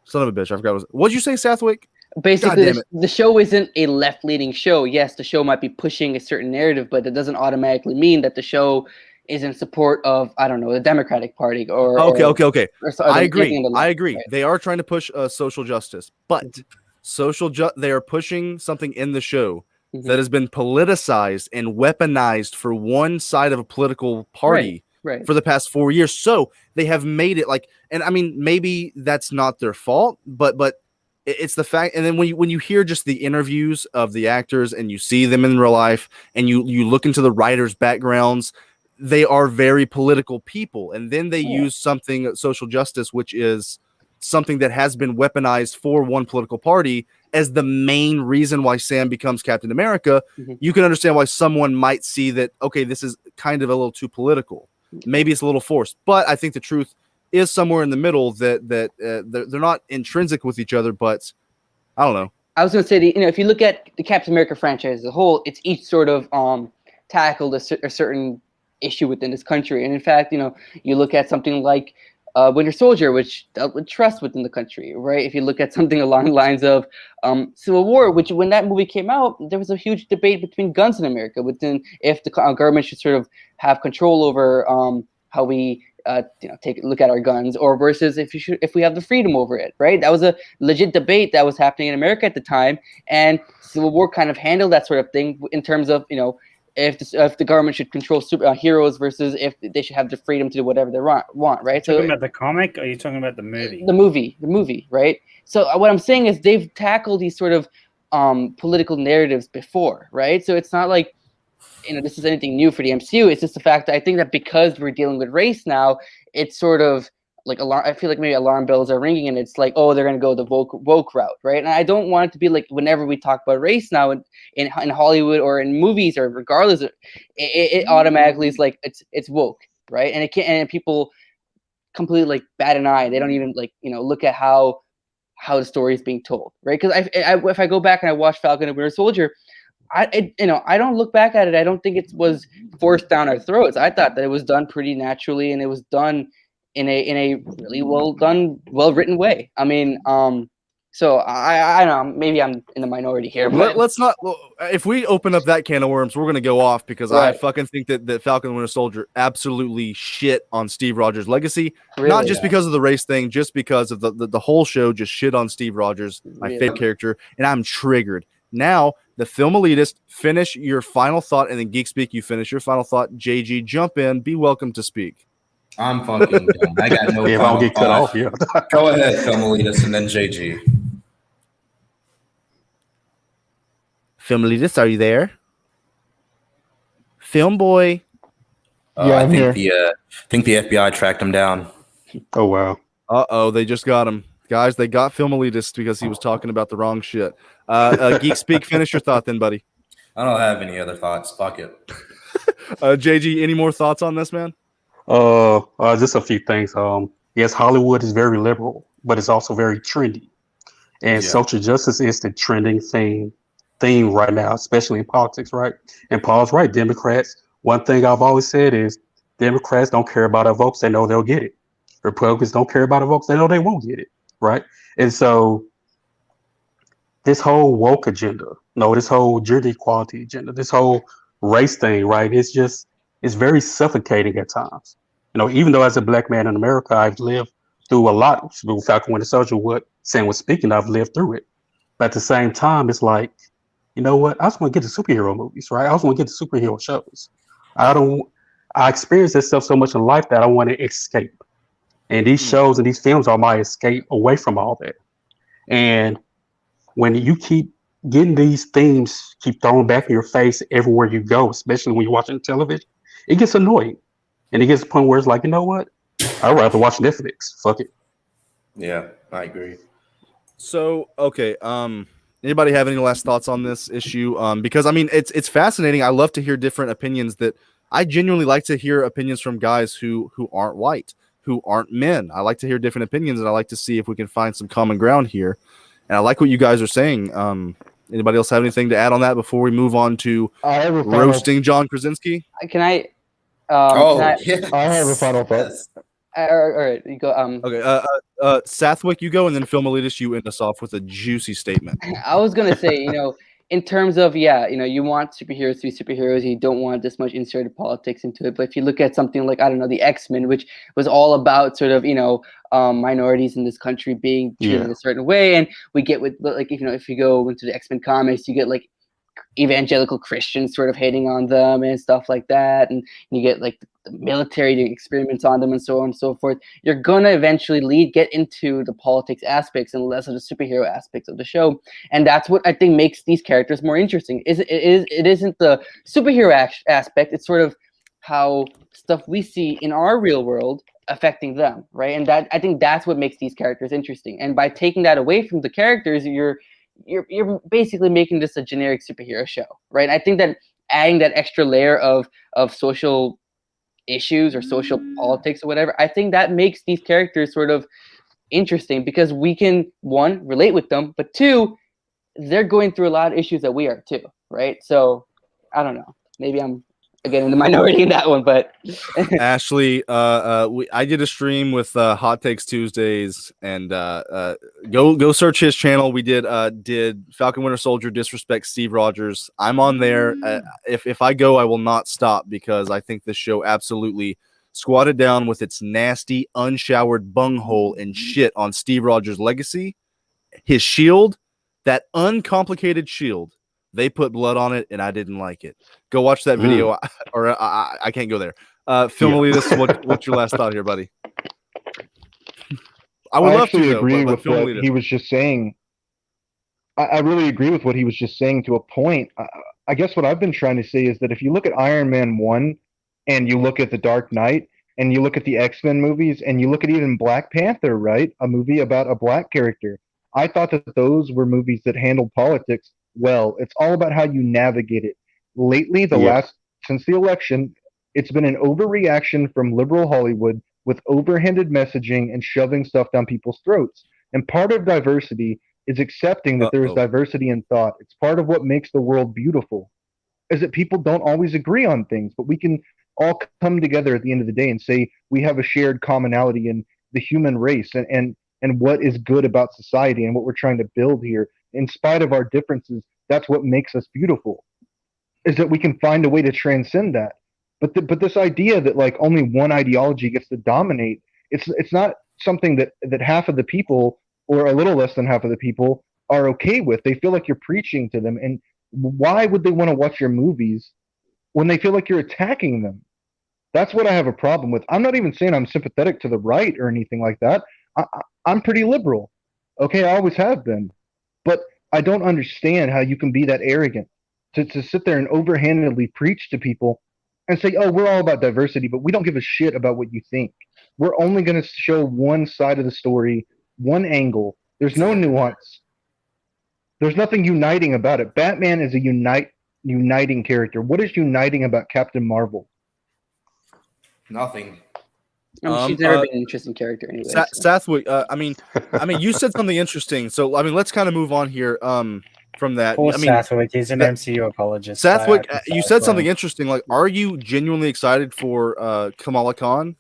Son of a bitch, I forgot. What'd you say, Southwick? Basically, the show isn't a left-leaning show. Yes, the show might be pushing a certain narrative, but it doesn't automatically mean that the show is in support of, I don't know, the Democratic Party or. Okay. I agree. Right. They are trying to push social justice, but they are pushing something in the show that has been politicized and weaponized for one side of a political party. Right. For the past 4 years. So they have made it and I mean, maybe that's not their fault, but it's the fact. And then when you hear just the interviews of the actors and you see them in real life and you look into the writers' backgrounds, they are very political people. And then they use something, social justice, which is something that has been weaponized for one political party as the main reason why Sam becomes Captain America. You can understand why someone might see that, okay, this is kind of a little too political. Maybe it's a little forced, but I think the truth is somewhere in the middle that they're not intrinsic with each other, but I don't know. I was going to say, if you look at the Captain America franchise as a whole, it's each sort of tackled a certain issue within this country. And in fact, you look at something like Winter Soldier, which dealt with trust within the country, right? If you look at something along the lines of Civil War, which when that movie came out, there was a huge debate between guns in America, if the government should sort of have control over how we take a look at our guns, or versus if we have the freedom over it, right? That was a legit debate that was happening in America at the time, and Civil War kind of handled that sort of thing in terms of if the government should control heroes versus if they should have the freedom to do whatever they want, right? Talking about the comic, or are you talking about the movie? The movie, right? So what I'm saying is they've tackled these sort of political narratives before, right? So it's not like this is anything new for the MCU. It's just the fact that I think that because we're dealing with race now, it's sort of like I feel like maybe alarm bells are ringing, and it's like, oh, they're going to go the woke route, right? And I don't want it to be like whenever we talk about race now in Hollywood or in movies or regardless, it automatically is like it's woke, right? And people completely bat an eye. They don't even look at how the story is being told, right? Because if I go back and I watch Falcon and Winter Soldier, I don't look back at it. I don't think it was forced down our throats. I thought that it was done pretty naturally, and it was done in a really well written way. I mean, so I don't know, maybe I'm in the minority here. But let's not. If we open up that can of worms, we're gonna go off because I fucking think that Falcon and Winter Soldier absolutely shit on Steve Rogers' legacy. Really? Not just because of the race thing, just because of the whole show just shit on Steve Rogers, my favorite character, and I'm triggered. Now, the film elitist, finish your final thought, and then GeekSpeak, you finish your final thought. JG, jump in. Be welcome to speak. I'm fucking done. I got no. If I'll get cut off, yeah. Go ahead, film elitist, and then JG. Film elitist, are you there? Film boy. Yeah, I'm here. I think the FBI tracked him down. Oh wow. Uh-oh, they just got him. Guys, they got Film Elitist because he was talking about the wrong shit. GeekSpeak, finish your thought then, buddy. I don't have any other thoughts. Fuck it. JG, any more thoughts on this, man? Just a few things. Yes, Hollywood is very liberal, but it's also very trendy. And social justice is the trending theme right now, especially in politics, right? And Paul's right, Democrats. One thing I've always said is Democrats don't care about our votes, they know they'll get it. Republicans don't care about our votes, they know they won't get it, right? And so this whole woke agenda, this whole gender equality agenda, this whole race thing, right? It's very suffocating at times. Even though as a black man in America, I've lived through a lot. Falcon Winter Soldier, what Sam was speaking, I've lived through it. But at the same time, it's like, you know what? I just want to get the superhero movies, right? I just want to get the superhero shows. I experienced this stuff so much in life that I want to escape. And these shows and these films are my escape away from all that. And when you keep getting these themes keep thrown back in your face everywhere you go, especially when you're watching television, it gets annoying. And it gets to the point where it's like, you know what? I'd rather watch Netflix. Fuck it. Yeah, I agree. So, okay. Anybody have any last thoughts on this issue? Because I mean, it's fascinating. I love to hear different opinions. That I genuinely like to hear opinions from guys who aren't white, who aren't men. I like to hear different opinions, and I like to see if we can find some common ground here. And I like what you guys are saying. Anybody else have anything to add on that before we move on to roasting John Krasinski? I have a final thought. All right, you go. Okay, Sathwick, you go, and then Film Elitist, you end us off with a juicy statement. I was gonna say, in terms of you want superheroes to be superheroes, you don't want this much inserted politics into it. But if you look at something like the X-Men, which was all about sort of minorities in this country being treated in a certain way, and we get with if you go into the X-Men comics, you get like evangelical Christians sort of hating on them and stuff like that, and you get like the military doing experiments on them and so on and so forth. You're gonna eventually get into the politics aspects and less of the superhero aspects of the show, and that's what I think makes these characters more interesting. It isn't the superhero aspect, it's sort of how stuff we see in our real world affecting them, right? And that I think that's what makes these characters interesting. And by taking that away from the characters, you're basically making this a generic superhero show, right? I think that adding that extra layer of social issues or social politics or whatever, I think that makes these characters sort of interesting because we can, one, relate with them, but two, they're going through a lot of issues that we are too, right? So I don't know. Maybe I'm again in the minority in that one, but Ashley, I did a stream with Hot Takes Tuesdays, and go search his channel. We did Falcon Winter Soldier disrespect Steve Rogers. I'm on there. If I go, I will not stop because I think this show absolutely squatted down with its nasty, unshowered bunghole and shit on Steve Rogers' legacy, his shield, that uncomplicated shield. They put blood on it, and I didn't like it. Go watch that video, or I can't go there. Film Elitist, what's your last thought here, buddy? I would love to agree with what he was just saying. I really agree with what he was just saying to a point. I guess what I've been trying to say is that if you look at Iron Man 1 and you look at The Dark Knight and you look at the X-Men movies and you look at even Black Panther, right? A movie about a black character. I thought that those were movies that handled politics well. It's all about how you navigate it. Lately, since the election, it's been an overreaction from liberal Hollywood with overhanded messaging and shoving stuff down people's throats. And part of diversity is accepting that there is diversity in thought. It's part of what makes the world beautiful, is that people don't always agree on things, but we can all come together at the end of the day and say we have a shared commonality in the human race and what is good about society and what we're trying to build here. In spite of our differences, that's what makes us beautiful, is that we can find a way to transcend that. But this idea that like only one ideology gets to dominate, it's not something that half of the people or a little less than half of the people are okay with. They feel like you're preaching to them. And why would they want to watch your movies when they feel like you're attacking them? That's what I have a problem with. I'm not even saying I'm sympathetic to the right or anything like that. I'm pretty liberal. Okay, I always have been. But I don't understand how you can be that arrogant to sit there and overhandedly preach to people and say, oh, we're all about diversity, but we don't give a shit about what you think. We're only going to show one side of the story, one angle. There's no nuance. There's nothing uniting about it. Batman is a uniting character. What is uniting about Captain Marvel? Nothing. I mean, she's never been an interesting character anyway. Sathwick, I mean, you said something interesting. So, I mean, let's kind of move on here from that. Poor I mean, Sathwick, he's an MCU apologist. Sathwick, you said something interesting. Like, are you genuinely excited for Kamala Khan?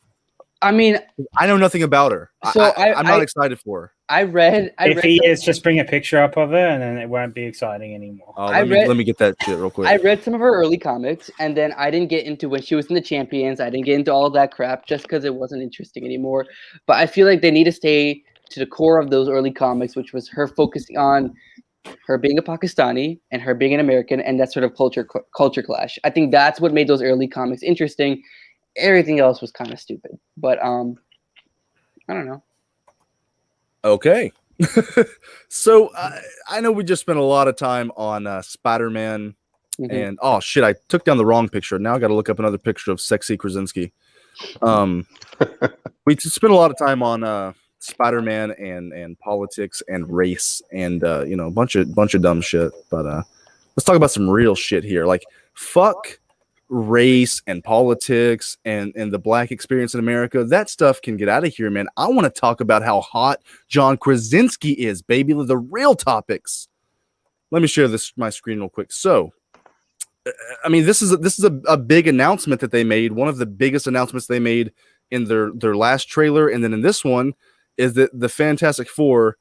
I mean, I know nothing about her. So I'm not excited for her. If he is, just bring a picture up of her, and then it won't be exciting anymore. Let me get that shit real quick. I read some of her early comics, and then I didn't get into when she was in the Champions. I didn't get into all of that crap just because it wasn't interesting anymore. But I feel like they need to stay to the core of those early comics, which was her focusing on her being a Pakistani and her being an American, and that sort of culture clash. I think that's what made those early comics interesting. Everything else was kind of stupid, but I don't know. Okay. So I know we just spent a lot of time on Spider-Man, and oh shit, I took down the wrong picture. Now I got to look up another picture of sexy Krasinski. We spent a lot of time on Spider-Man and politics and race and you know, a bunch of dumb shit. But let's talk about some real shit here. Like, fuck race and politics and the black experience in America. That stuff can get out of here, man. I want to talk about how hot John Krasinski is, baby. The real topics. Let me share my screen real quick. So, I mean, this is a big announcement that they made. One of the biggest announcements they made in their last trailer, and then in this one is that the Fantastic Four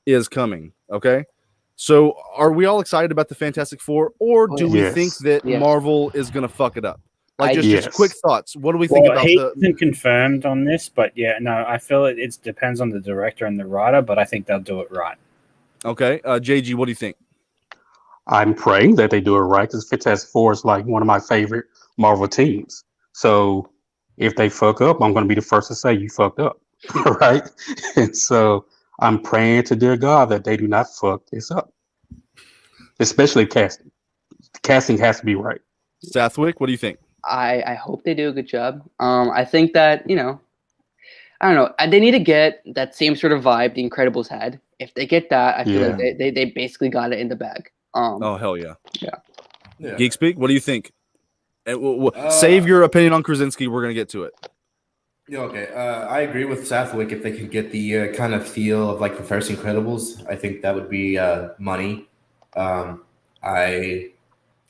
is coming. Okay. So, are we all excited about the Fantastic Four, or do we think that Marvel is going to fuck it up? Like, just quick thoughts. What do we think about he hasn't confirmed on this, but yeah, no, I feel it depends on the director and the writer, but I think they'll do it right. Okay. JG, what do you think? I'm praying that they do it right, because Fantastic Four is like one of my favorite Marvel teams. So, if they fuck up, I'm going to be the first to say you fucked up, right? And so, I'm praying to dear God that they do not fuck this up, especially casting. Casting has to be right. Sathwick, what do you think? I hope they do a good job. I think that, you know, I don't know. They need to get that same sort of vibe The Incredibles had. If they get that, I feel like they basically got it in the bag. Oh, hell yeah. Yeah. GeekSpeak, what do you think? Save your opinion on Krasinski. We're going to get to it. Yeah, okay. I agree with Sathwick. If they could get the kind of feel of like the first Incredibles, I think that would be money. I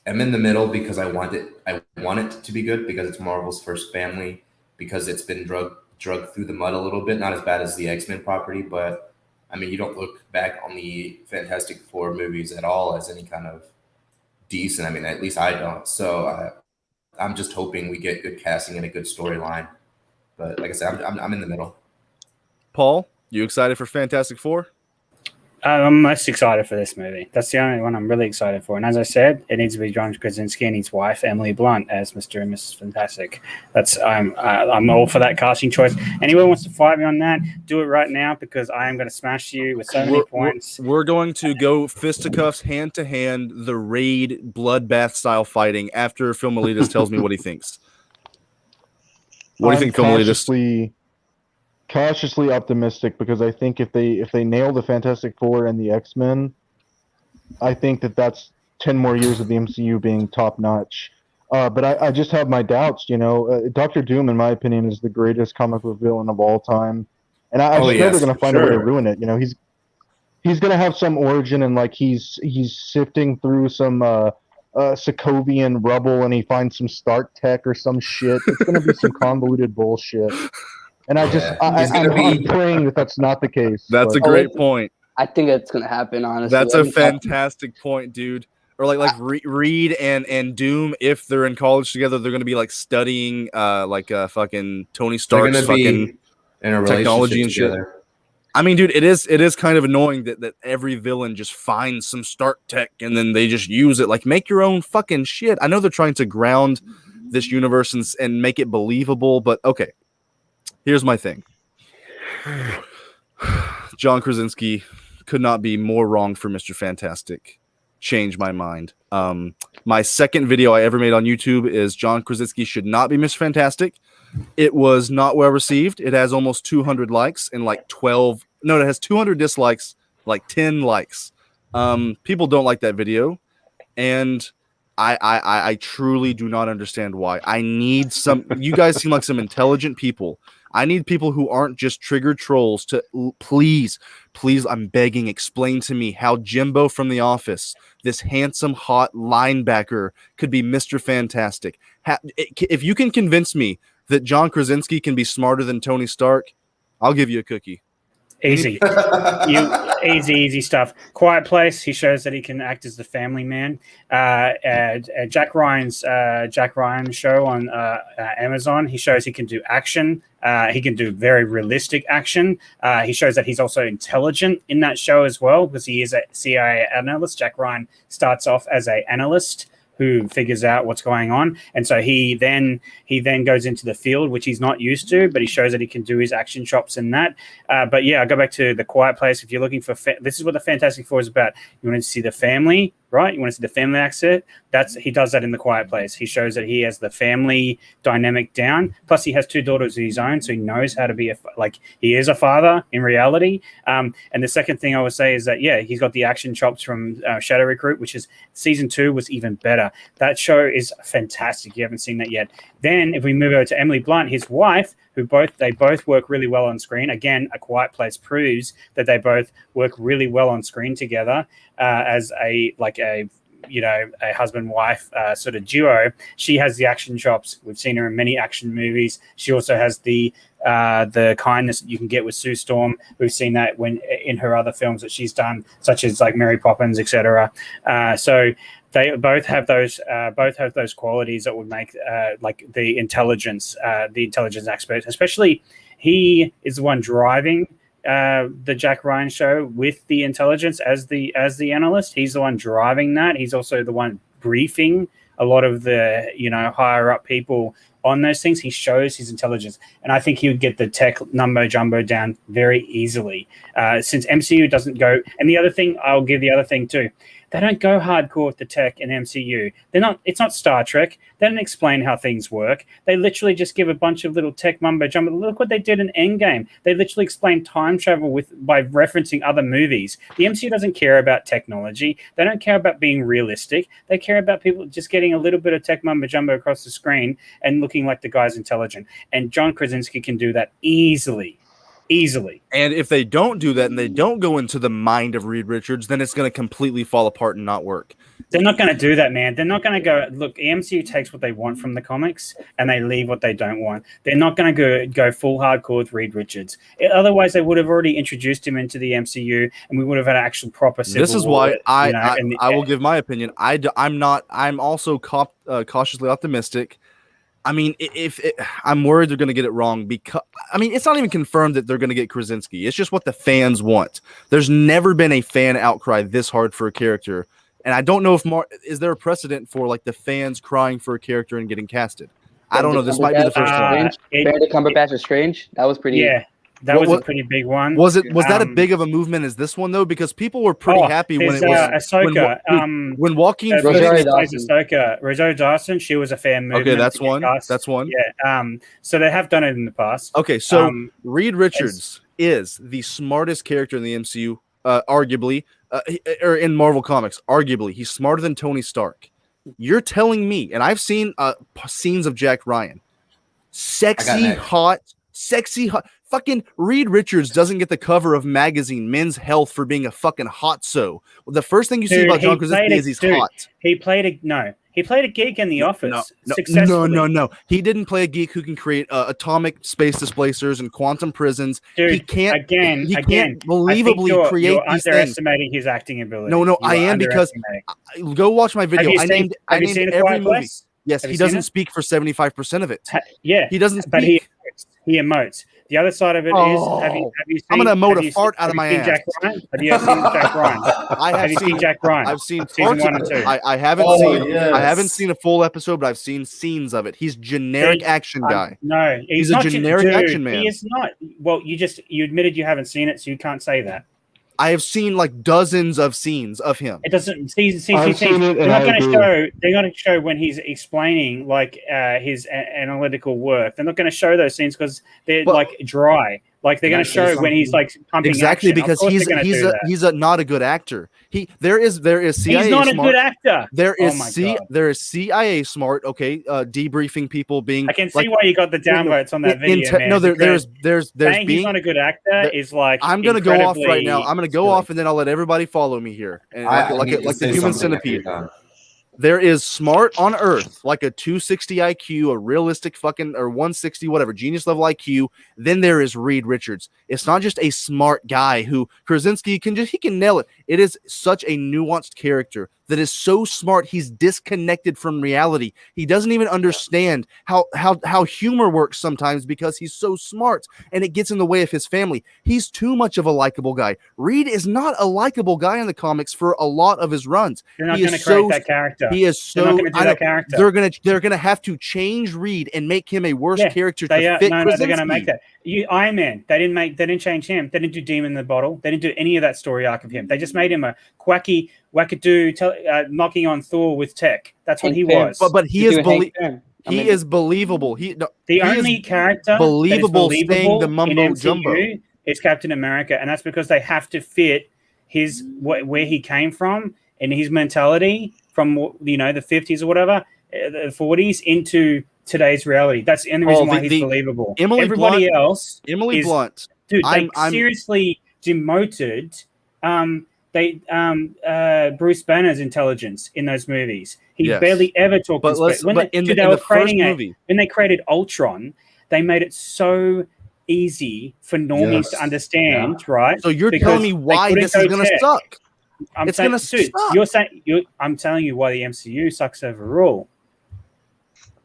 am in the middle because I want it to be good, because it's Marvel's first family, because it's been drugged through the mud a little bit. Not as bad as the X-Men property, but I mean, you don't look back on the Fantastic Four movies at all as any kind of decent. I mean, at least I don't. So I'm just hoping we get good casting and a good storyline. But like I said, I'm in the middle. Paul, you excited for Fantastic Four? I'm most excited for this movie. That's the only one I'm really excited for. And as I said, it needs to be John Krasinski and his wife Emily Blunt as Mr. and Mrs. Fantastic. I'm all for that casting choice. Anyone wants to fight me on that, do it right now, because I am going to smash you with so many points. We're going to go fisticuffs, hand to hand, the raid bloodbath style fighting after Philmelides tells me what he thinks. What do you think, Philmelides? Cautiously optimistic, because I think if they nail the Fantastic Four and the X-Men, I think that's 10 more years of the MCU being top notch. But I just have my doubts. You know, Doctor Doom, in my opinion, is the greatest comic book villain of all time, and I just know they're going to find a way to ruin it. You know, he's going to have some origin, and like he's sifting through some Sokovian rubble, and he finds some Stark tech or some shit. It's going to be some convoluted bullshit. And I'm praying that that's not the case. That's a great point. I think that's going to happen, honestly. That's a fantastic point, dude. Or like Reed and Doom, if they're in college together, they're going to be like studying fucking Tony Stark's fucking technology and shit. I mean, dude, it is kind of annoying that every villain just finds some Stark tech and then they just use it. Like, make your own fucking shit. I know they're trying to ground this universe and make it believable, but okay. Here's my thing. John Krasinski could not be more wrong for Mr. Fantastic. Change my mind. My second video I ever made on YouTube is John Krasinski should not be Mr. Fantastic. It was not well received. It has almost 200 likes and like 12 no, it has 200 dislikes, like 10 likes. People don't like that video, and I truly do not understand why. I need some. You guys seem like some intelligent people. I need people who aren't just triggered trolls to please, I'm begging, explain to me how Jimbo from The Office, this handsome, hot linebacker, could be Mr. Fantastic. If you can convince me that John Krasinski can be smarter than Tony Stark, I'll give you a cookie. Easy. Easy stuff. Quiet Place, he shows that he can act as the family man. Jack Ryan's show on Amazon, he shows he can do action. He can do very realistic action. He shows that he's also intelligent in that show as well, because he is a CIA analyst. Jack Ryan starts off as an analyst who figures out what's going on, and so he then goes into the field, which he's not used to, but he shows that he can do his action chops in that. But yeah, I go back to The Quiet Place. If you're looking for this is what the Fantastic Four is about. You want to see the family, right? You want to see the family accent. He does that in The Quiet Place. He shows that he has the family dynamic down. Plus, he has 2 daughters of his own, so he knows how to be he is a father in reality. And the second thing I would say is that he's got the action chops from Shadow Recruit, which is season 2 was even better. That show is fantastic. You haven't seen that yet. Then, if we move over to Emily Blunt, his wife, they both work really well on screen. Again, A Quiet Place proves that they both work really well on screen together as a husband-wife sort of duo. She has the action chops. We've seen her in many action movies. She also has the kindness that you can get with Sue Storm. We've seen that in her other films that she's done, such as like Mary Poppins, etc. So they both have those qualities that would make the intelligence aspect. Especially, he is the one driving the Jack Ryan show with the intelligence as the analyst. He's the one driving that. He's also the one briefing a lot of the higher up people on those things. He shows his intelligence, and I think he would get the tech numbo jumbo down very easily. Since MCU doesn't go, and the other thing I'll give the other thing too. They don't go hardcore with the tech in MCU. It's not Star Trek. They don't explain how things work. They literally just give a bunch of little tech mumbo jumbo. Look what they did in Endgame. They literally explain time travel by referencing other movies. The MCU doesn't care about technology. They don't care about being realistic. They care about people just getting a little bit of tech mumbo jumbo across the screen and looking like the guy's intelligent. And John Krasinski can do that easily. And if they don't do that and they don't go into the mind of Reed Richards, then it's going to completely fall apart and not work. They're not going to do that, man. They're not going to go, look, the MCU takes what they want from the comics and they leave what they don't want. They're not going to go full hardcore with Reed Richards. Otherwise, they would have already introduced him into the MCU and we would have had an actual proper civil This is why I will give my opinion. I'm also cautiously optimistic. I mean, I'm worried they're going to get it wrong because, it's not even confirmed that they're going to get Krasinski. It's just what the fans want. There's never been a fan outcry this hard for a character. And I don't know if is there a precedent for like the fans crying for a character and getting casted? I don't know. This might be the first time. Benedict Cumberbatch is Strange. That was pretty. Yeah. That was a pretty big one. Was that a big of a movement as this one though? Because people were pretty happy when it was Ahsoka. When Joaquin Rosario Dawson, she was a fan movement. Okay, that's one. That's one. Yeah. So they have done it in the past. Okay, so Reed Richards is the smartest character in the MCU, arguably, or in Marvel Comics. Arguably, he's smarter than Tony Stark. You're telling me, and I've seen scenes of Jack Ryan, sexy hot. Fucking Reed Richards doesn't get the cover of magazine Men's Health for being a fucking hotso. Well, the first thing you see about John Krasinski is he's hot. He played a geek in The Office. No. He didn't play a geek who can create atomic space displacers and quantum prisons. Dude, he can't believably create you're these underestimating his acting ability. No, I am because go watch my video. Have you seen every movie. Yes, he doesn't speak for 75% of it. Yeah, he doesn't speak. But he emotes. The other side of it is, have you seen? I'm gonna emote a fart out of my ass. Jack Ryan? Have you seen Jack Ryan? Have you seen Jack Ryan? I've seen season 1 and 2. I haven't seen a full episode, but I've seen scenes of it. He's generic action guy. No, he's a generic action man. He is not. Well, you admitted you haven't seen it, so you can't say that. I have seen like dozens of scenes of him. It doesn't. They're not going to show when he's explaining like his analytical work. They're not going to show those scenes because they're like dry. Like they're going to show when he's like pumping exactly action. because he's not a good actor. There is CIA he's not smart. a good actor. There is CIA smart. Okay, debriefing people being. I can see why you got the downvotes on that video. Man. No, there's saying he's not a good actor is like. I'm gonna go off right now. I'm gonna go off and then I'll let everybody follow me here. And like the human centipede. There is smart on Earth, like a 260 IQ, a realistic fucking or 160, whatever, genius level IQ. Then there is Reed Richards. It's not just a smart guy who Krasinski can nail it. It is such a nuanced character that is so smart. He's disconnected from reality. He doesn't even understand how humor works sometimes because he's so smart and it gets in the way of his family. He's too much of a likable guy. Reed is not a likable guy in the comics for a lot of his runs. You're not going to create that character. He is so. They're not going to do that character. They're gonna have to change Reed and make him a worse character to fit. No, they're going to make that. Iron Man. They didn't change him. They didn't do Demon in the Bottle. They didn't do any of that story arc of him. They just made him a quacky wackadoo knocking on Thor with tech. That's what he was. But he is believable. The only character believable staying the mumbo jumbo is Captain America, and that's because they have to fit his where he came from and his mentality from the 50s or whatever, the 40s into today's reality. That's the only reason why he's believable. Everybody else is Blunt. Dude, they seriously demoted Bruce Banner's intelligence in those movies. He barely ever talked. When they created Ultron, they made it so easy for normies to understand, right? So you're telling me why this is going to suck? I'm telling you why the MCU sucks overall.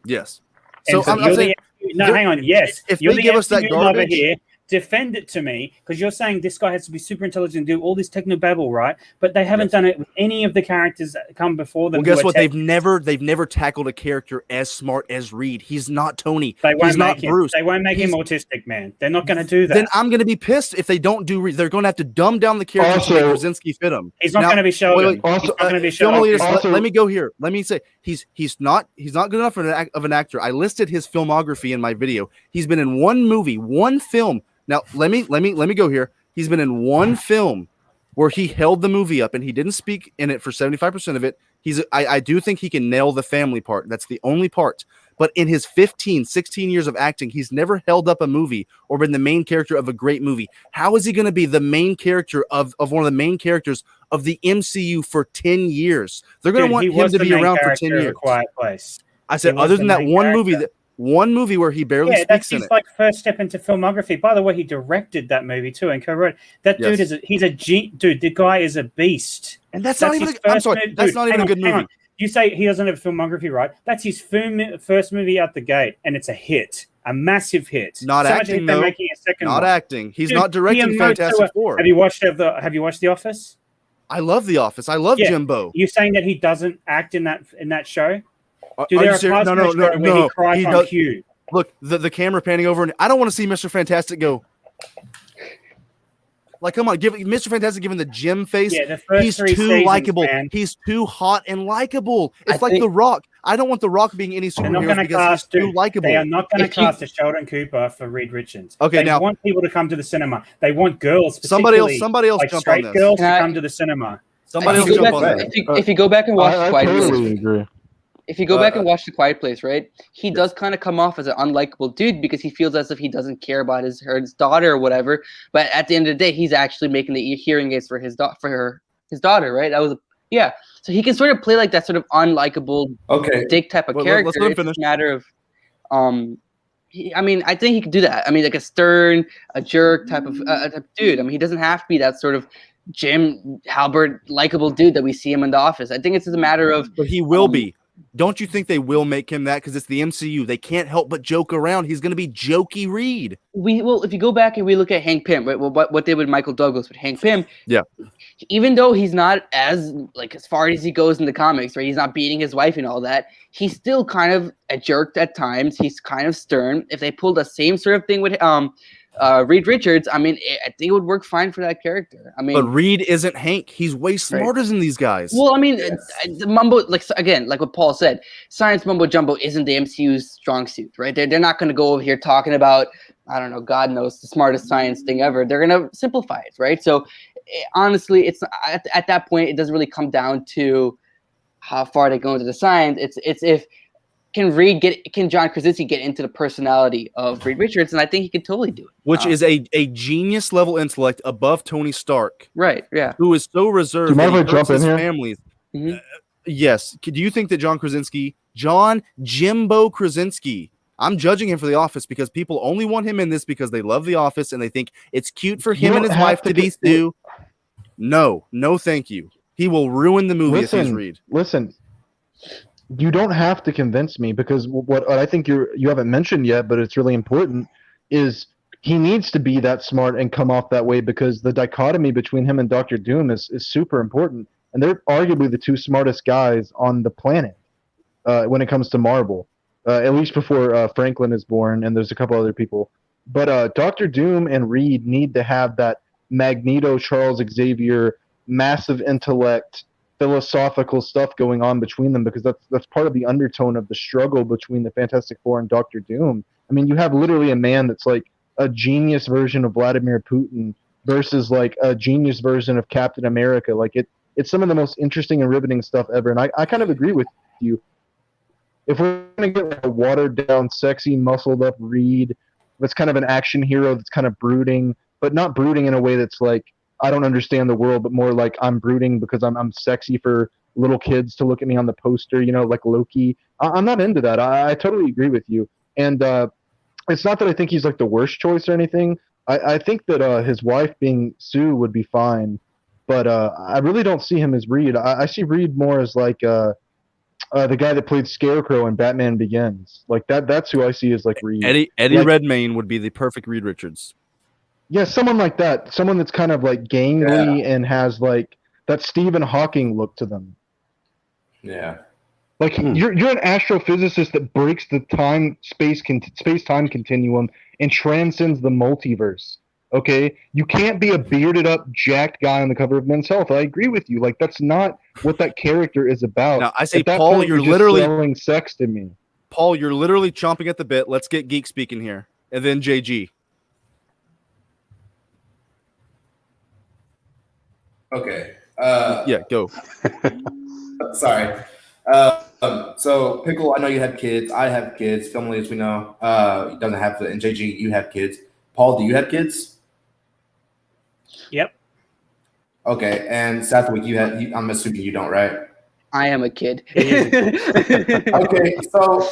Yes. So I'm saying, hang on. Yes, if they give us that garbage here, defend it to me, because you're saying this guy has to be super intelligent and do all this technobabble, right? But they haven't done it with any of the characters that come before them. Well, guess what? They've never tackled a character as smart as Reed. He's not Tony. He's not Bruce. They won't make him autistic, man. They're not going to do that. Then I'm going to be pissed if they don't do. They're going to have to dumb down the character to make Krasinski fit him. He's not going to be Sheldon. Let me go here. Let me say he's not good enough of an actor. I listed his filmography in my video. He's been in one movie, one film. Now let me go here. He's been in one film where he held the movie up and he didn't speak in it for 75% of it. I do think he can nail the family part. That's the only part. But in his 16 years of acting, he's never held up a movie or been the main character of a great movie. How is he going to be the main character of one of the main characters of the MCU for 10 years? They're going to want him to be around for 10 years. Quiet Place. I said, other than that one movie where he barely speaks that's in his it. Like first step into filmography. By the way, he directed that movie too and co-wrote. That dude dude. The guy is a beast. And that's not even. That's not even a good movie. You say he doesn't have filmography, right? That's his first movie out the gate, and it's a hit, a massive hit. Not acting, though. Making a second not one. Acting. He's not directing Fantastic Four. Have you watched The Office? I love The Office. I love Jimbo. You're saying that he doesn't act in that show? Dude, there are parts of the show where he cries on cue. Look, the camera panning over, and I don't want to see Mr. Fantastic go. Like, come on, give Mr. Fantastic giving the Jim face. Yeah, the first he's three too seasons, likable. Man. He's too hot and likable. It's like The Rock. I don't want The Rock being any superhero because he's too likable. They are not going to cast a Sheldon Cooper for Reed Richards. Okay, they want people to come to the cinema. They want girls, somebody else like jump straight on this. girls to come to the cinema. Somebody else jump on that. If you go back and watch I totally agree. If you go back and watch The Quiet Place, right, he does kind of come off as an unlikable dude because he feels as if he doesn't care about his daughter or whatever. But at the end of the day, he's actually making the hearing aids for his daughter, right? So he can sort of play like that sort of unlikable dick type of character. Let's let him finish. It's a matter of, I think he could do that. I mean, like a stern, a jerk type of dude. I mean, he doesn't have to be that sort of Jim Halbert likable dude that we see him in The Office. I think it's just a matter of. But he will be. Don't you think they will make him that? Because it's the MCU. They can't help but joke around. He's going to be jokey Reed. If you go back and we look at Hank Pym, right? Well, what they did with Michael Douglas with Hank Pym. Yeah. Even though he's not as far as he goes in the comics, right? He's not beating his wife and all that. He's still kind of a jerk at times. He's kind of stern. If they pulled the same sort of thing with Reed Richards, I mean, I think it would work fine for that character. I mean, but Reed isn't Hank. He's way smarter than these guys. Well, I mean, the mumbo, like what Paul said, science mumbo jumbo isn't the MCU's strong suit, right? They're not going to go over here talking about I don't know, God knows, the smartest science thing ever. They're gonna simplify it, right? So honestly, it's at that point, it doesn't really come down to how far they go into the science. It's if can John Krasinski get into the personality of Reed Richards, and I think he can totally do it. Which is a genius level intellect above Tony Stark, right? Yeah, who is so reserved. Do you mind that if I jump in here? Families. Mm-hmm. Yes. Do you think that John Jimbo Krasinski? I'm judging him for The Office because people only want him in this because they love The Office and they think it's cute for him and his wife to be Sue. No, thank you. He will ruin the movie if he's Reed. Listen, you don't have to convince me, because what I think you haven't mentioned yet, but it's really important, is he needs to be that smart and come off that way, because the dichotomy between him and Dr. Doom is super important, and they're arguably the two smartest guys on the planet when it comes to Marvel. At least before Franklin is born, and there's a couple other people. But Dr. Doom and Reed need to have that Magneto, Charles Xavier, massive intellect, philosophical stuff going on between them, because that's part of the undertone of the struggle between the Fantastic Four and Dr. Doom. I mean, you have literally a man that's like a genius version of Vladimir Putin versus like a genius version of Captain America. Like it's some of the most interesting and riveting stuff ever. And I kind of agree with you. If we're going to get like a watered-down, sexy, muscled-up Reed that's kind of an action hero that's kind of brooding, but not brooding in a way that's like, I don't understand the world, but more like I'm brooding because I'm sexy for little kids to look at me on the poster, like Loki. I'm not into that. I totally agree with you. And it's not that I think he's like the worst choice or anything. I think that his wife being Sue would be fine, but I really don't see him as Reed. I see Reed more as like the guy that played Scarecrow in Batman Begins. Like that's who I see as like Reed. Eddie Redmayne would be the perfect Reed Richards. Yeah, someone like that. Someone that's kind of like gangly and has like that Stephen Hawking look to them. Yeah. Like you're an astrophysicist that breaks the space-time continuum and transcends the multiverse. Okay? You can't be a bearded up, jacked guy on the cover of Men's Health. I agree with you. Like that's not what that character is about. Now, I say, Paul, point, you're literally selling sex to me. Paul, you're literally chomping at the bit. Let's get GeekSpeak in here, and then JG. Okay. Yeah, go. Sorry. So Pickle, I know you have kids. I have kids. Family, as we know, doesn't have to. And JG, you have kids. Paul, do you have kids? Yep. Okay. And Southwick, I'm assuming you don't, right? I am a kid. Okay. So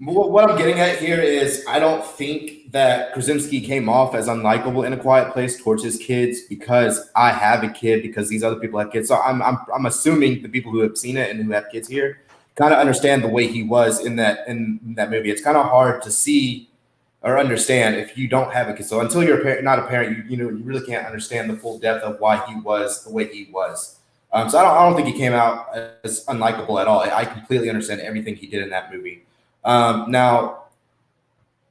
what I'm getting at here is I don't think that Krasinski came off as unlikable in A Quiet Place towards his kids because I have a kid, because these other people have kids. So I'm assuming the people who have seen it and who have kids here kind of understand the way he was in that movie. It's kind of hard to see or understand if you don't have a kid. So until you're not a parent, you really can't understand the full depth of why he was the way he was. So I don't think he came out as unlikable at all. I completely understand everything he did in that movie. Now,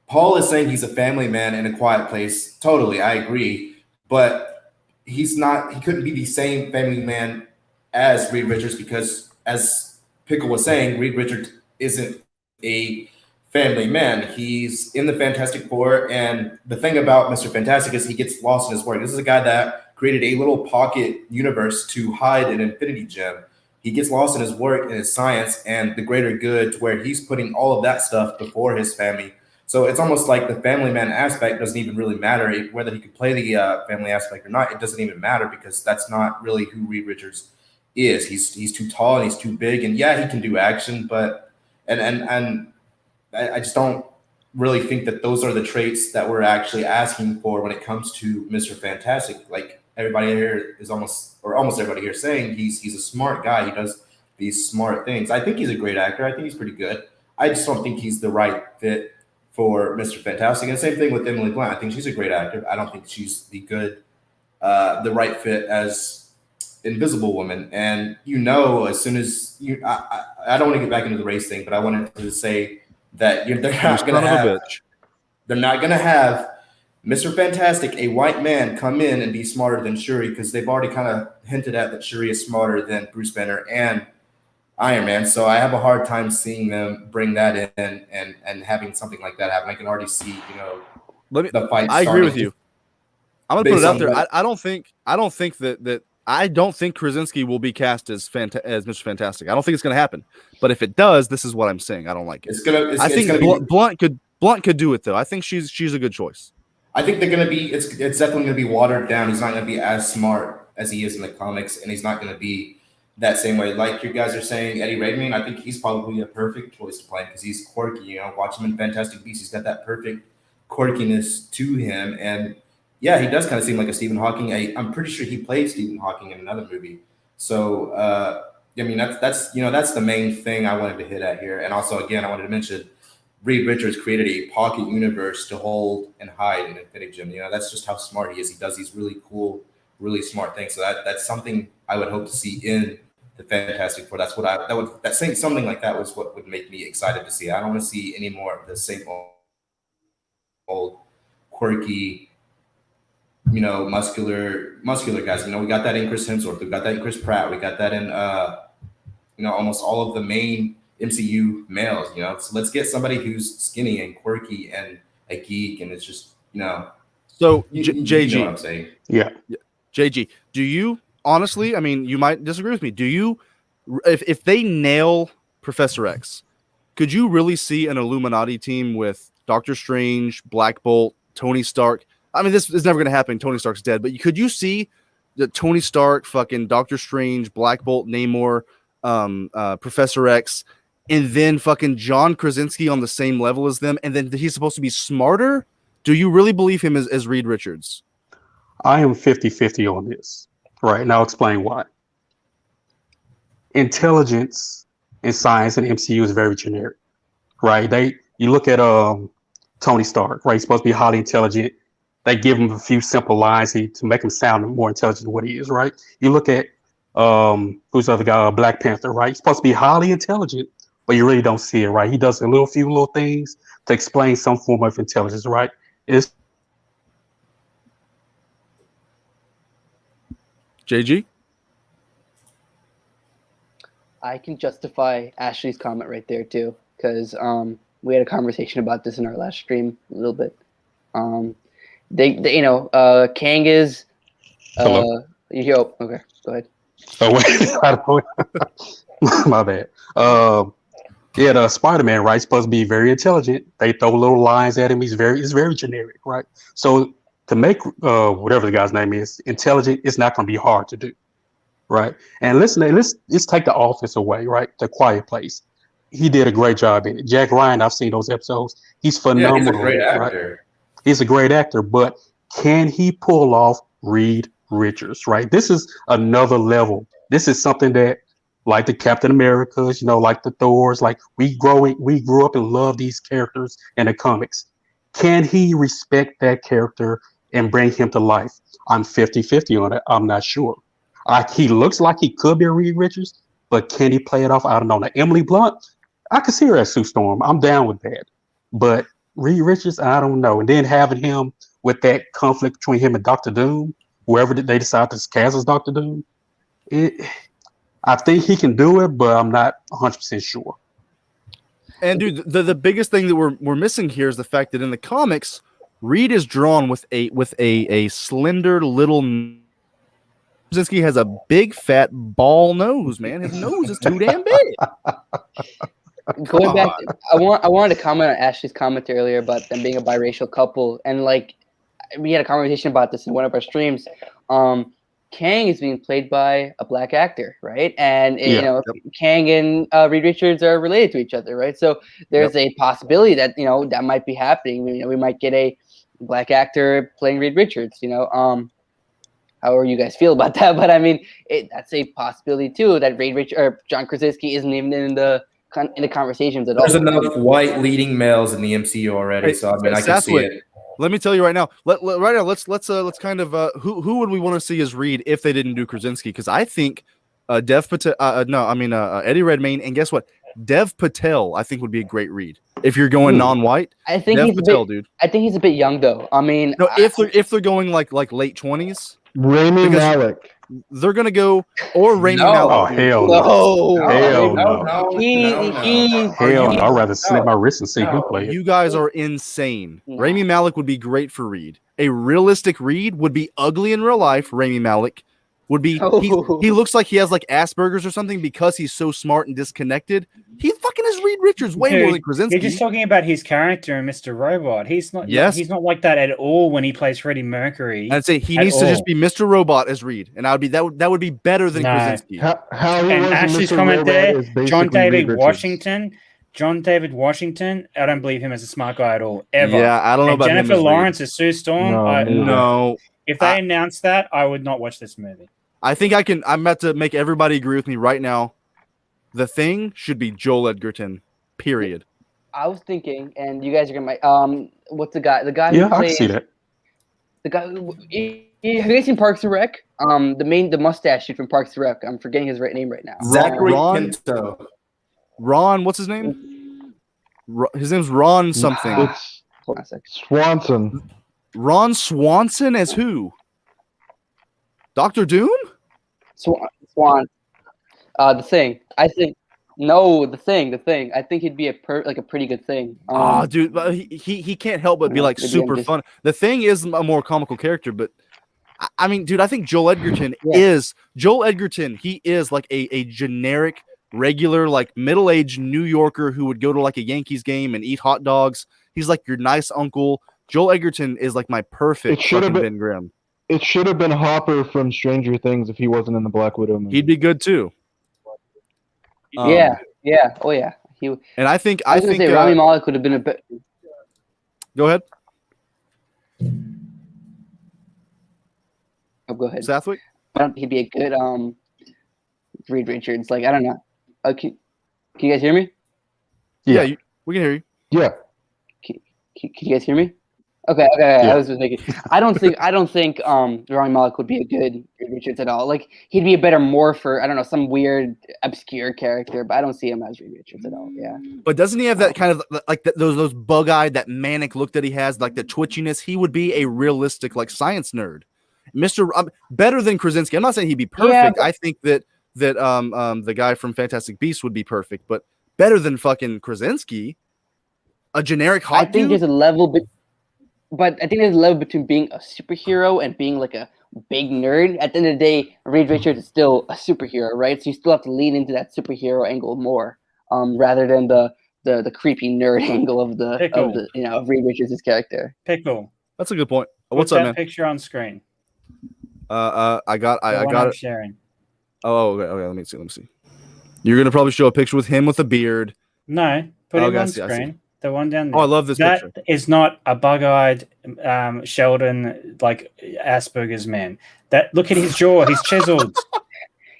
Paul is saying he's a family man in A Quiet Place. Totally, I agree. But he's not. He couldn't be the same family man as Reed Richards because, as Pickle was saying, Reed Richards isn't a family man. He's in the Fantastic Four, and the thing about Mr. Fantastic is he gets lost in his work. This is a guy that created a little pocket universe to hide an infinity gem. He gets lost in his work and his science and the greater good, to where he's putting all of that stuff before his family. So it's almost like the family man aspect doesn't even really matter. Whether he could play the family aspect or not, it doesn't even matter, because that's not really who Reed Richards is. He's too tall and he's too big, and yeah, he can do action, but and I just don't really think that those are the traits that we're actually asking for when it comes to Mr. Fantastic. Like everybody here is almost everybody here saying he's a smart guy. He does these smart things. I think he's a great actor. I think he's pretty good. I just don't think he's the right fit for Mr. Fantastic. And same thing with Emily Blunt. I think she's a great actor. I don't think she's the right fit as Invisible Woman. And as soon as I don't want to get back into the race thing, but I wanted to say that they're not going to have Mr. Fantastic, a white man, come in and be smarter than Shuri, because they've already kind of hinted at that Shuri is smarter than Bruce Banner and Iron Man. So I have a hard time seeing them bring that in and having something like that happen. I can already see, the fight. I agree with you. I'm gonna put it out there. I don't think Krasinski will be cast as Mr. Fantastic. I don't think it's gonna happen. But if it does, this is what I'm saying. I don't like it. I think Blunt could do it though. I think she's a good choice. I think they're gonna be. It's definitely gonna be watered down. He's not gonna be as smart as he is in the comics, and he's not gonna be that same way. Like you guys are saying, Eddie Redmayne. I think he's probably a perfect choice to play because he's quirky. You know, watch him in Fantastic Beasts. He's got that perfect quirkiness to him, and yeah, he does kind of seem like a Stephen Hawking. I'm pretty sure he played Stephen Hawking in another movie. So I mean, that's the main thing I wanted to hit at here. And also, again, I wanted to mention Reed Richards created a pocket universe to hold and hide in Infinity Gem. You know, that's just how smart he is. He does these really cool, really smart things. So that's something I would hope to see in the Fantastic Four. Saying something like that was what would make me excited to see. I don't want to see any more of the same old quirky, you know, muscular guys. You know, we got that in Chris Hemsworth. We got that in Chris Pratt. We got that in almost all of the main MCU males. You know, so let's get somebody who's skinny and quirky and a geek, and it's just, you know. So JG, you know what I'm saying? Yeah. JG, do you honestly? I mean, you might disagree with me. Do you? If they nail Professor X, could you really see an Illuminati team with Doctor Strange, Black Bolt, Tony Stark? I mean, this is never going to happen. Tony Stark's dead. But could you see that Tony Stark, fucking Doctor Strange, Black Bolt, Namor, Professor X, and then fucking John Krasinski on the same level as them, and then he's supposed to be smarter? Do you really believe him as Reed Richards? I am 50-50 on this. Right, and I'll explain why. Intelligence in science and MCU is very generic. Right? You look at Tony Stark, right? He's supposed to be highly intelligent. They give him a few simple lines to make him sound more intelligent than what he is, right? You look at who's the other guy, Black Panther, right? He's supposed to be highly intelligent, but you really don't see it, right? He does a few little things to explain some form of intelligence, right? It's JG? I can justify Ashley's comment right there too, because we had a conversation about this in our last stream a little bit. Kang is. Okay, go ahead. Oh wait, I don't know. My bad. The Spider-Man, right? Supposed to be very intelligent. They throw little lines at him. It's very generic, right? So to make whatever the guy's name is intelligent, it's not going to be hard to do, right? And let's take The Office away, right? The Quiet Place. He did a great job in it. Jack Ryan, I've seen those episodes. He's phenomenal. Yeah, he's a great actor. Right? He's a great actor, but can he pull off Reed Richards, right? This is another level. This is something that, like the Captain Americas, like the Thors, like we grew up and loved these characters in the comics. Can he respect that character and bring him to life? I'm 50-50 on it. I'm not sure. He looks like he could be a Reed Richards, but can he play it off? I don't know. Now, Emily Blunt, I could see her as Sue Storm. I'm down with that. But Reed Richards, I don't know. And then having him with that conflict between him and Dr. Doom, whoever they decide to cast as Dr. Doom, I think he can do it, but I'm not 100% sure. And dude, the biggest thing that we're missing here is the fact that in the comics, Reed is drawn with a slender little. Krasinski has a big fat ball nose, man. His nose is too damn big. Going back, I wanted to comment on Ashley's comment earlier about them being a biracial couple, and like we had a conversation about this in one of our streams. Kang is being played by a black actor, right? And Kang and Reed Richards are related to each other, right? So there's a possibility that that might be happening. We might get a black actor playing Reed Richards. However you guys feel about that, but I mean, that's a possibility too. That Reed Richards or John Krasinski isn't even in the conversations at all. There's enough white leading males in the MCU already, so I mean, I can see it. Let me tell you right now. Let's kind of who would we want to see as Reed if they didn't do Krasinski? Because I think Dev Patel. Eddie Redmayne, and guess what? Dev Patel, I think would be a great Reed if you're going non-white. I think Dev Patel, dude. I think he's a bit young though. I mean, no, if they're going like late 20s. Rami Malek. they're gonna go or Rami No. Malek. Oh hell no! No, Hell no, no! he Hell no! I'd rather snip my wrist and see who No. played. You guys are insane. No. Rami Malek would be great for Reed. A realistic Reed would be ugly in real life. Rami Malek would be. He looks like he has like Asperger's or something because he's so smart and disconnected. He fucking is Reed Richards way more than Krasinski. You're just talking about his character in Mr. Robot. He's not. Yes. He's not like that at all when he plays Freddie Mercury. I'd say he needs to just be Mr. Robot as Reed, and that would be better than Krasinski. How he And was in Ashley's Mr. comment Robot there, is basically John David Reed Richards. Washington. John David Washington, I don't believe him as a smart guy at all, ever. Yeah, I don't know And about him Jennifer as Reed. Lawrence as Sue Storm. No, No, If they announced that, I would not watch this movie. I think I can. I'm about to make everybody agree with me right now. The Thing should be Joel Edgerton. Period. I was thinking, and you guys are gonna what's the guy? The guy who Yeah, I plays see that. the guy. Have you guys seen Parks and Rec? The mustache dude from Parks and Rec. I'm forgetting his name right now. Zachary Ron? Quinto. Ron, what's his name? His name's Ron something. It's Hold on a second. Swanson. Ron Swanson as who? Doctor Doom? Swan. The Thing. I think. No, the thing. I think he'd be a pretty good Thing. Oh, dude, but he can't help but be like maybe I'm super just- fun. The Thing is a more comical character, but I mean, dude, I think Joel Edgerton Yeah. is Joel Edgerton. He is like a generic, regular, like middle-aged New Yorker who would go to like a Yankees game and eat hot dogs. He's like your nice uncle. Joel Edgerton is like my perfect It should have fucking been- Ben Grimm. It should have been Hopper from Stranger Things if he wasn't in the Black Widow movie. He'd be good too. Yeah. Oh yeah. He. And I think I was gonna say Rami Malek would have been a bit. go ahead, Oh, go ahead. Sathwick. I don't think he'd be a good Reed Richards. Like I don't know. Can you guys hear me? Yeah, we can hear you. Yeah. Can you guys hear me? Okay. Yeah. I was just making. I don't think Rami Malek would be a good Reed Richards at all. Like he'd be a better morpher. I don't know, some weird obscure character, but I don't see him as Reed Richards at all. Yeah. But doesn't he have that kind of like those bug-eyed, that manic look that he has, like the twitchiness? He would be a realistic like science nerd, better than Krasinski. I'm not saying he'd be perfect. Yeah, but- I think that the guy from Fantastic Beasts would be perfect, but better than fucking Krasinski. A generic hot I think dude? there's a level, but I think there's a level between being a superhero and being like a big nerd. At the end of the day, Reed Richards is still a superhero, right? So you still have to lean into that superhero angle more, rather than the creepy nerd angle of of Reed Richards' character. Pickle. That's a good point. Put What's up, that man? picture on screen. I got I'm it. sharing. Oh, okay. Let me see. You're gonna probably show a picture with him with a beard. No, put Okay, it I on see. screen. The one down there. Oh, I love this That picture. is not a bug-eyed Sheldon, like Asperger's man. That look at his jaw. He's chiseled.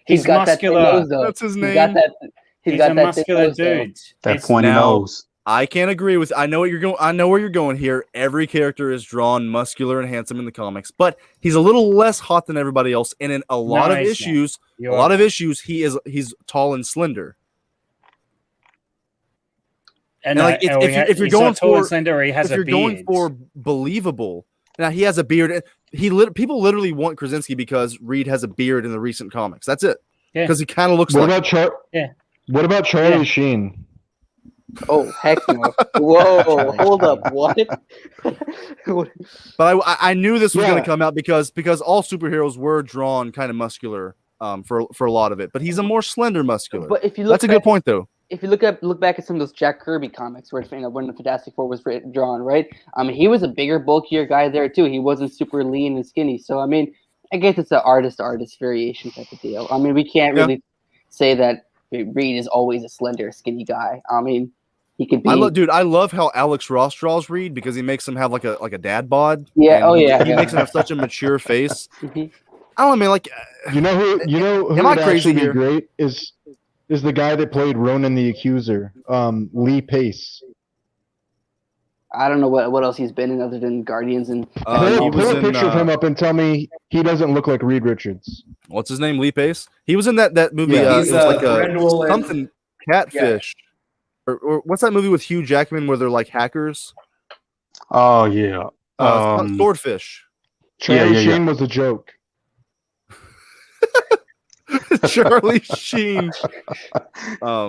He's got that thin muscular. nose, though. That's his He's name. got that. He's got a that muscular thin nose, though. dude. That It's- pointy now- nose. I can't agree with. I know what you're going. I know where you're going here. Every character is drawn muscular and handsome in the comics, but he's a little less hot than everybody else. And in a lot of he's not. issues, he's tall and slender. And like, if you're going for slender, he has if you're a beard. going for believable, now he has a beard. People literally want Krasinski because Reed has a beard in the recent comics. That's it. Yeah. Because he kind of looks What like. about Charlie Yeah. Sheen? Oh heck no! Whoa, hold up, what? But I knew this was Yeah. going to come out because all superheroes were drawn kind of muscular for a lot of it. But he's a more slender muscular. But if you look, That's a good point though. If you look back at some of those Jack Kirby comics where when the Fantastic Four was drawn, right? He was a bigger, bulkier guy there too. He wasn't super lean and skinny. So I mean, I guess it's an artist variation type of deal. I mean, we can't really say that Reed is always a slender, skinny guy. I mean, he could be. I love how Alex Ross draws Reed because he makes him have like a dad bod. Yeah. and Oh yeah. He makes him have such a mature face. Mhm. I don't know, man. Like, You know who Am I would crazy actually be here? great is the guy that played Ronan the Accuser, Lee Pace. I don't know what else he's been in other than Guardians and. he Pull was a in, picture of him up and tell me he doesn't look like Reed Richards. what's his name? Lee Pace. He was in that movie. Yeah. It He's, was like Brendel and- something Catfish, or what's that movie with Hugh Jackman where they're like hackers? Oh yeah. Swordfish. Charlie yeah. Sheen was a joke. Charlie Sheen.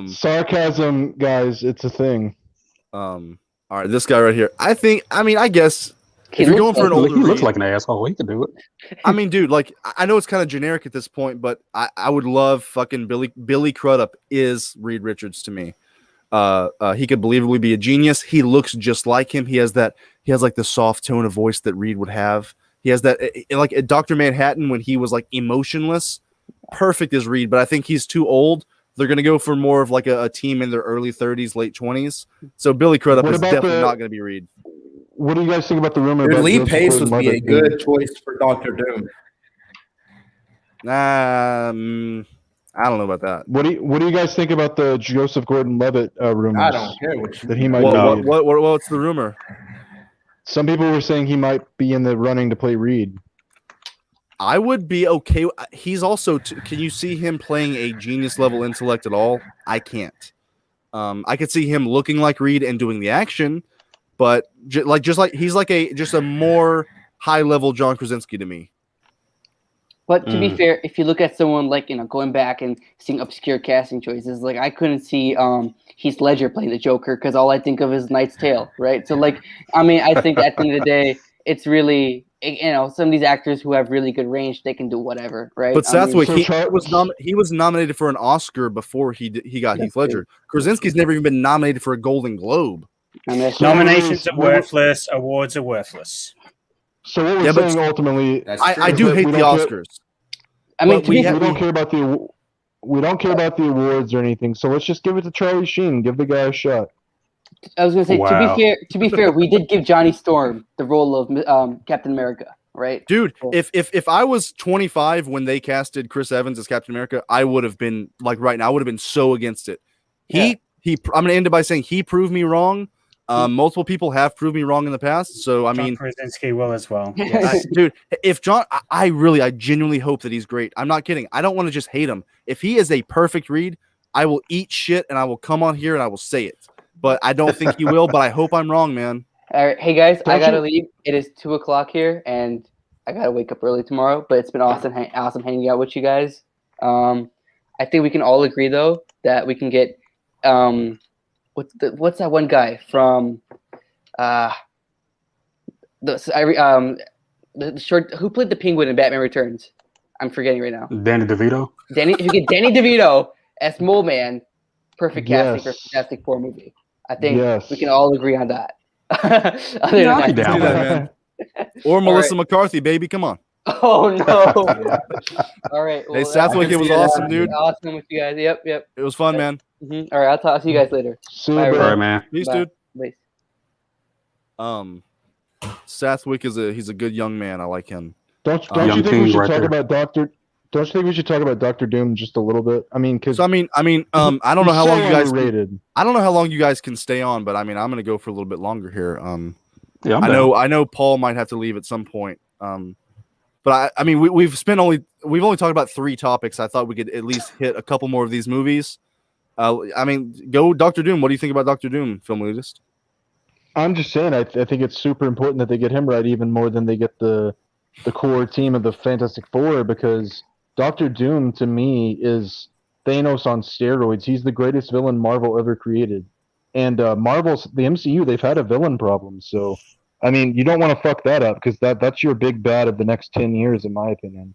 Sarcasm, guys, it's a thing. All right, this guy right here. I guess if you're going for an older he looks read, like an asshole. He can do it. I mean, dude, like I know it's kind of generic at this point, but I would love fucking Billy Crudup is Reed Richards to me. He could believably be a genius. He looks just like him. He has like the soft tone of voice that Reed would have. He has that like Dr. Manhattan when he was like emotionless, perfect as Reed, but I think he's too old. They're going to go for more of like a team in their early 30s, late 20s. So Billy Crudup is definitely not going to be Reed. What do you guys think about the rumor? About Lee Pace would be a good choice for Doctor Doom. I don't know about that. What do you guys think about the Joseph Gordon-Levitt rumors? I don't care that he might. What's the rumor? Some people were saying he might be in the running to play Reed. I would be okay. He's also. Can you see him playing a genius level intellect at all? I can't. I could see him looking like Reed and doing the action, but he's like a more high level John Krasinski to me. But to be fair, if you look at someone like going back and seeing obscure casting choices, like I couldn't see Heath Ledger playing the Joker because all I think of is Knight's Tale, right? So like, I mean, I think at the end of the day, it's really some of these actors who have really good range, they can do whatever, right? But Southwick, he was nominated for an Oscar before he got Heath Ledger. Krasinski's never even been nominated for a Golden Globe. Nominations are worthless. Awards are worthless. So what we're saying ultimately, I do hate the Oscars. I mean, we don't care about the awards or anything. So let's just give it to Charlie Sheen. Give the guy a shot. I was going to say, to be fair, we did give Johnny Storm the role of Captain America, right? Dude, if I was 25 when they casted Chris Evans as Captain America, I would have been like right now. I would have been so against it. I'm going to end it by saying he proved me wrong. Multiple people have proved me wrong in the past, so I mean, Krasinski will as well. Dude, if John, I genuinely hope that he's great. I'm not kidding. I don't want to just hate him. If he is a perfect Reed, I will eat shit and I will come on here and I will say it. But I don't think he will. But I hope I'm wrong, man. All right, hey guys, I gotta leave. It is 2:00 here, and I gotta wake up early tomorrow. But it's been awesome hanging out with you guys. I think we can all agree though that we can get what's that one guy from the short who played the Penguin in Batman Returns? I'm forgetting right now. Danny DeVito. If you get Danny DeVito as Mole Man, perfect casting for Fantastic Four movie. I think we can all agree on that. Or Melissa McCarthy, baby, come on. Oh no! All right. Well, hey, Southwick, it was awesome, dude. Awesome with you guys. Yep. It was fun, man. Mm-hmm. All right, I'll talk to you guys later. Bye, all right, man. Peace, dude. Southwick he's a good young man. I like him. Don't you think we should talk about Doctor? Don't you think we should talk about Doctor Doom just a little bit? I mean, because I don't know how long you guys. I don't know how long you guys can stay on, but I mean, I'm gonna go for a little bit longer here. I know Paul might have to leave at some point. But I mean, we've only talked about 3 topics. I thought we could at least hit a couple more of these movies. I mean, go Doctor Doom. What do you think about Doctor Doom, Film Elitist? I'm just saying, I think it's super important that they get him right even more than they get the core team of the Fantastic Four, because Doctor Doom, to me, is Thanos on steroids. He's the greatest villain Marvel ever created. And the MCU, they've had a villain problem. So, I mean, you don't want to fuck that up, because that's your big bad of the next 10 years, in my opinion.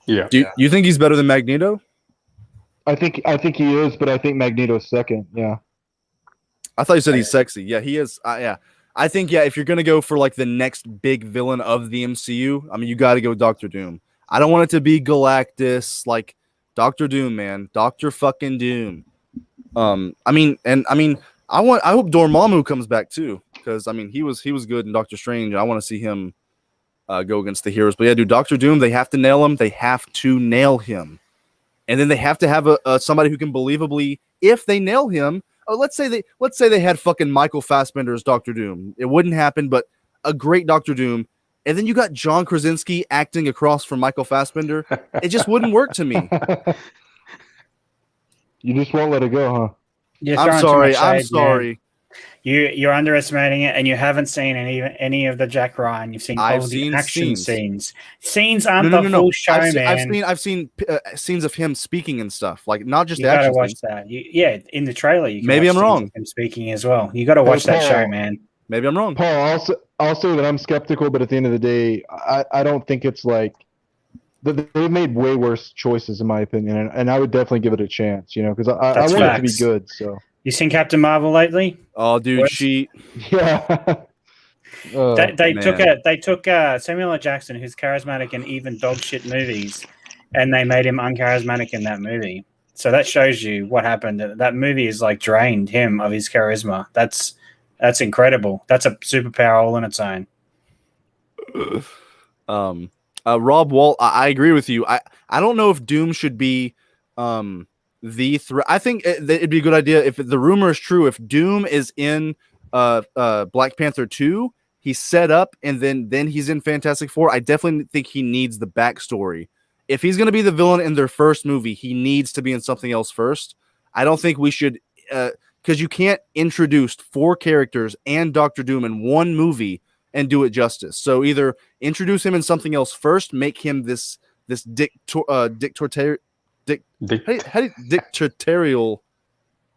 Yeah. Do you think he's better than Magneto? I think he is, but I think Magneto's second. Yeah. I thought you said he's sexy. Yeah, he is. Yeah. I think, if you're going to go for like the next big villain of the MCU, I mean, you got to go Doctor Doom. I don't want it to be Galactus, like Doctor Doom, man. Doctor fucking Doom. I hope Dormammu comes back too, because I mean he was good in Doctor Strange. I want to see him go against the heroes. But yeah, dude, Doctor Doom, they have to nail him. They have to nail him, and then they have to have somebody who can believably, if they nail him. Let's say they had fucking Michael Fassbender as Doctor Doom. It wouldn't happen, but a great Doctor Doom. And then you got John Krasinski acting across from Michael Fassbender. It just wouldn't work to me. You just won't let it go, huh? I'm sorry. You're underestimating it, and you haven't seen any of the Jack Ryan. You've seen all the action scenes. Scenes aren't the full show, man. I've seen scenes of him speaking and stuff, like not just you action. You gotta watch that. In the trailer, you can maybe watch I'm wrong. Him speaking as well. You got to watch that show, man. Maybe I'm wrong. Paul, I'll say that I'm skeptical, but at the end of the day, I don't think it's like they've made way worse choices in my opinion, and I would definitely give it a chance, because I want it to be good. So you seen Captain Marvel lately? Oh, dude, yeah. They took Samuel L. Jackson, who's charismatic in even dog shit movies, and they made him uncharismatic in that movie. So that shows you what happened. That movie is like drained him of his charisma. That's incredible. That's a superpower all on its own. Rob Walt, I agree with you. I don't know if Doom should be the threat. I think it'd be a good idea if the rumor is true. If Doom is in Black Panther 2, he's set up, and then he's in Fantastic Four. I definitely think he needs the backstory. If he's going to be the villain in their first movie, he needs to be in something else first. I don't think we should, because you can't introduce 4 characters and Doctor Doom in one movie and do it justice. So either introduce him in something else first, make him this dictatorial.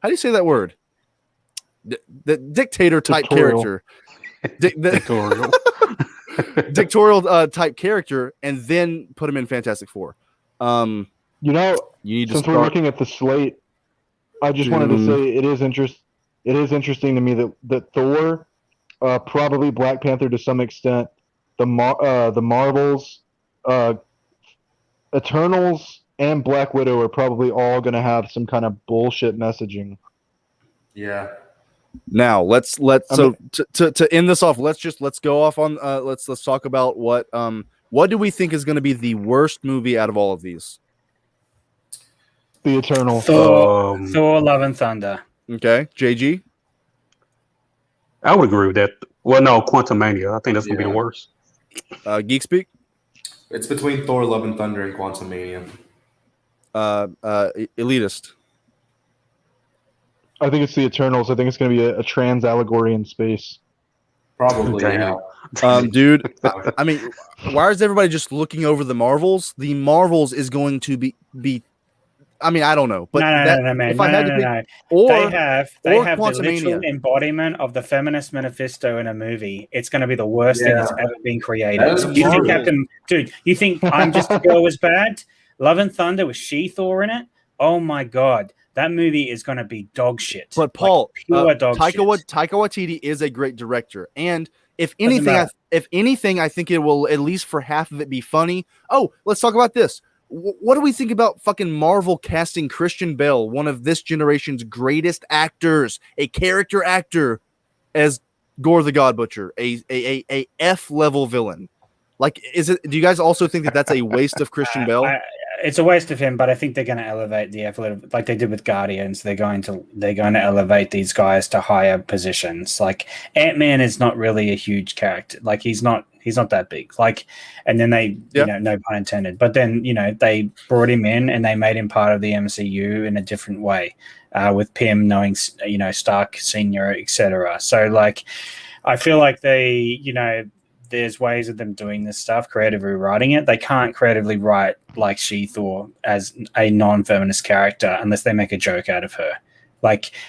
How do you say that word? The dictator type character. Dictatorial type character, and then put him in Fantastic Four. You need to since we're looking at the slate, I just wanted to say it is interesting to me that Thor, probably Black Panther to some extent, the Marvels, Eternals, and Black Widow are probably all going to have some kind of bullshit messaging. Yeah. Now let's to end this off. Let's go off on let's talk about what do we think is going to be the worst movie out of all of these? The Eternal. Thor Love and Thunder. Okay, JG. I would agree with that. Well, no, Quantumania. I think that's gonna be the worst. GeekSpeak. It's between Thor Love and Thunder and Quantumania. Elitist. I think it's the Eternals. I think it's going to be a trans allegory in space. Probably, yeah. Dude, I mean, why is everybody just looking over the Marvels? The Marvels is going to be. I mean, I don't know, but no, man. They have the literal embodiment of the feminist manifesto in a movie. It's going to be the worst thing that's ever been created. You think I'm Just a Girl was bad? Love and Thunder with She-Thor in it? Oh my god. That movie is going to be dog shit. But Paul, pure dog shit. Taika Waititi is a great director, and if anything, I think it will at least for half of it be funny. Oh, let's talk about this. What do we think about fucking Marvel casting Christian Bale, one of this generation's greatest actors, a character actor, as Gore the God Butcher, a F level villain? Like, do you guys also think that that's a waste of Christian Bale? It's a waste of him, but I think they're going to elevate the effort like they did with Guardians. They're going to elevate these guys to higher positions. Like Ant-Man is not really a huge character. Like he's not that big. Like, and then they, no pun intended. But then they brought him in and they made him part of the MCU in a different way, with Pym knowing Stark Senior, etc. So like, I feel like there's ways of them doing this stuff, creatively writing it. They can't creatively write like She-Thor as a non-feminist character unless they make a joke out of her.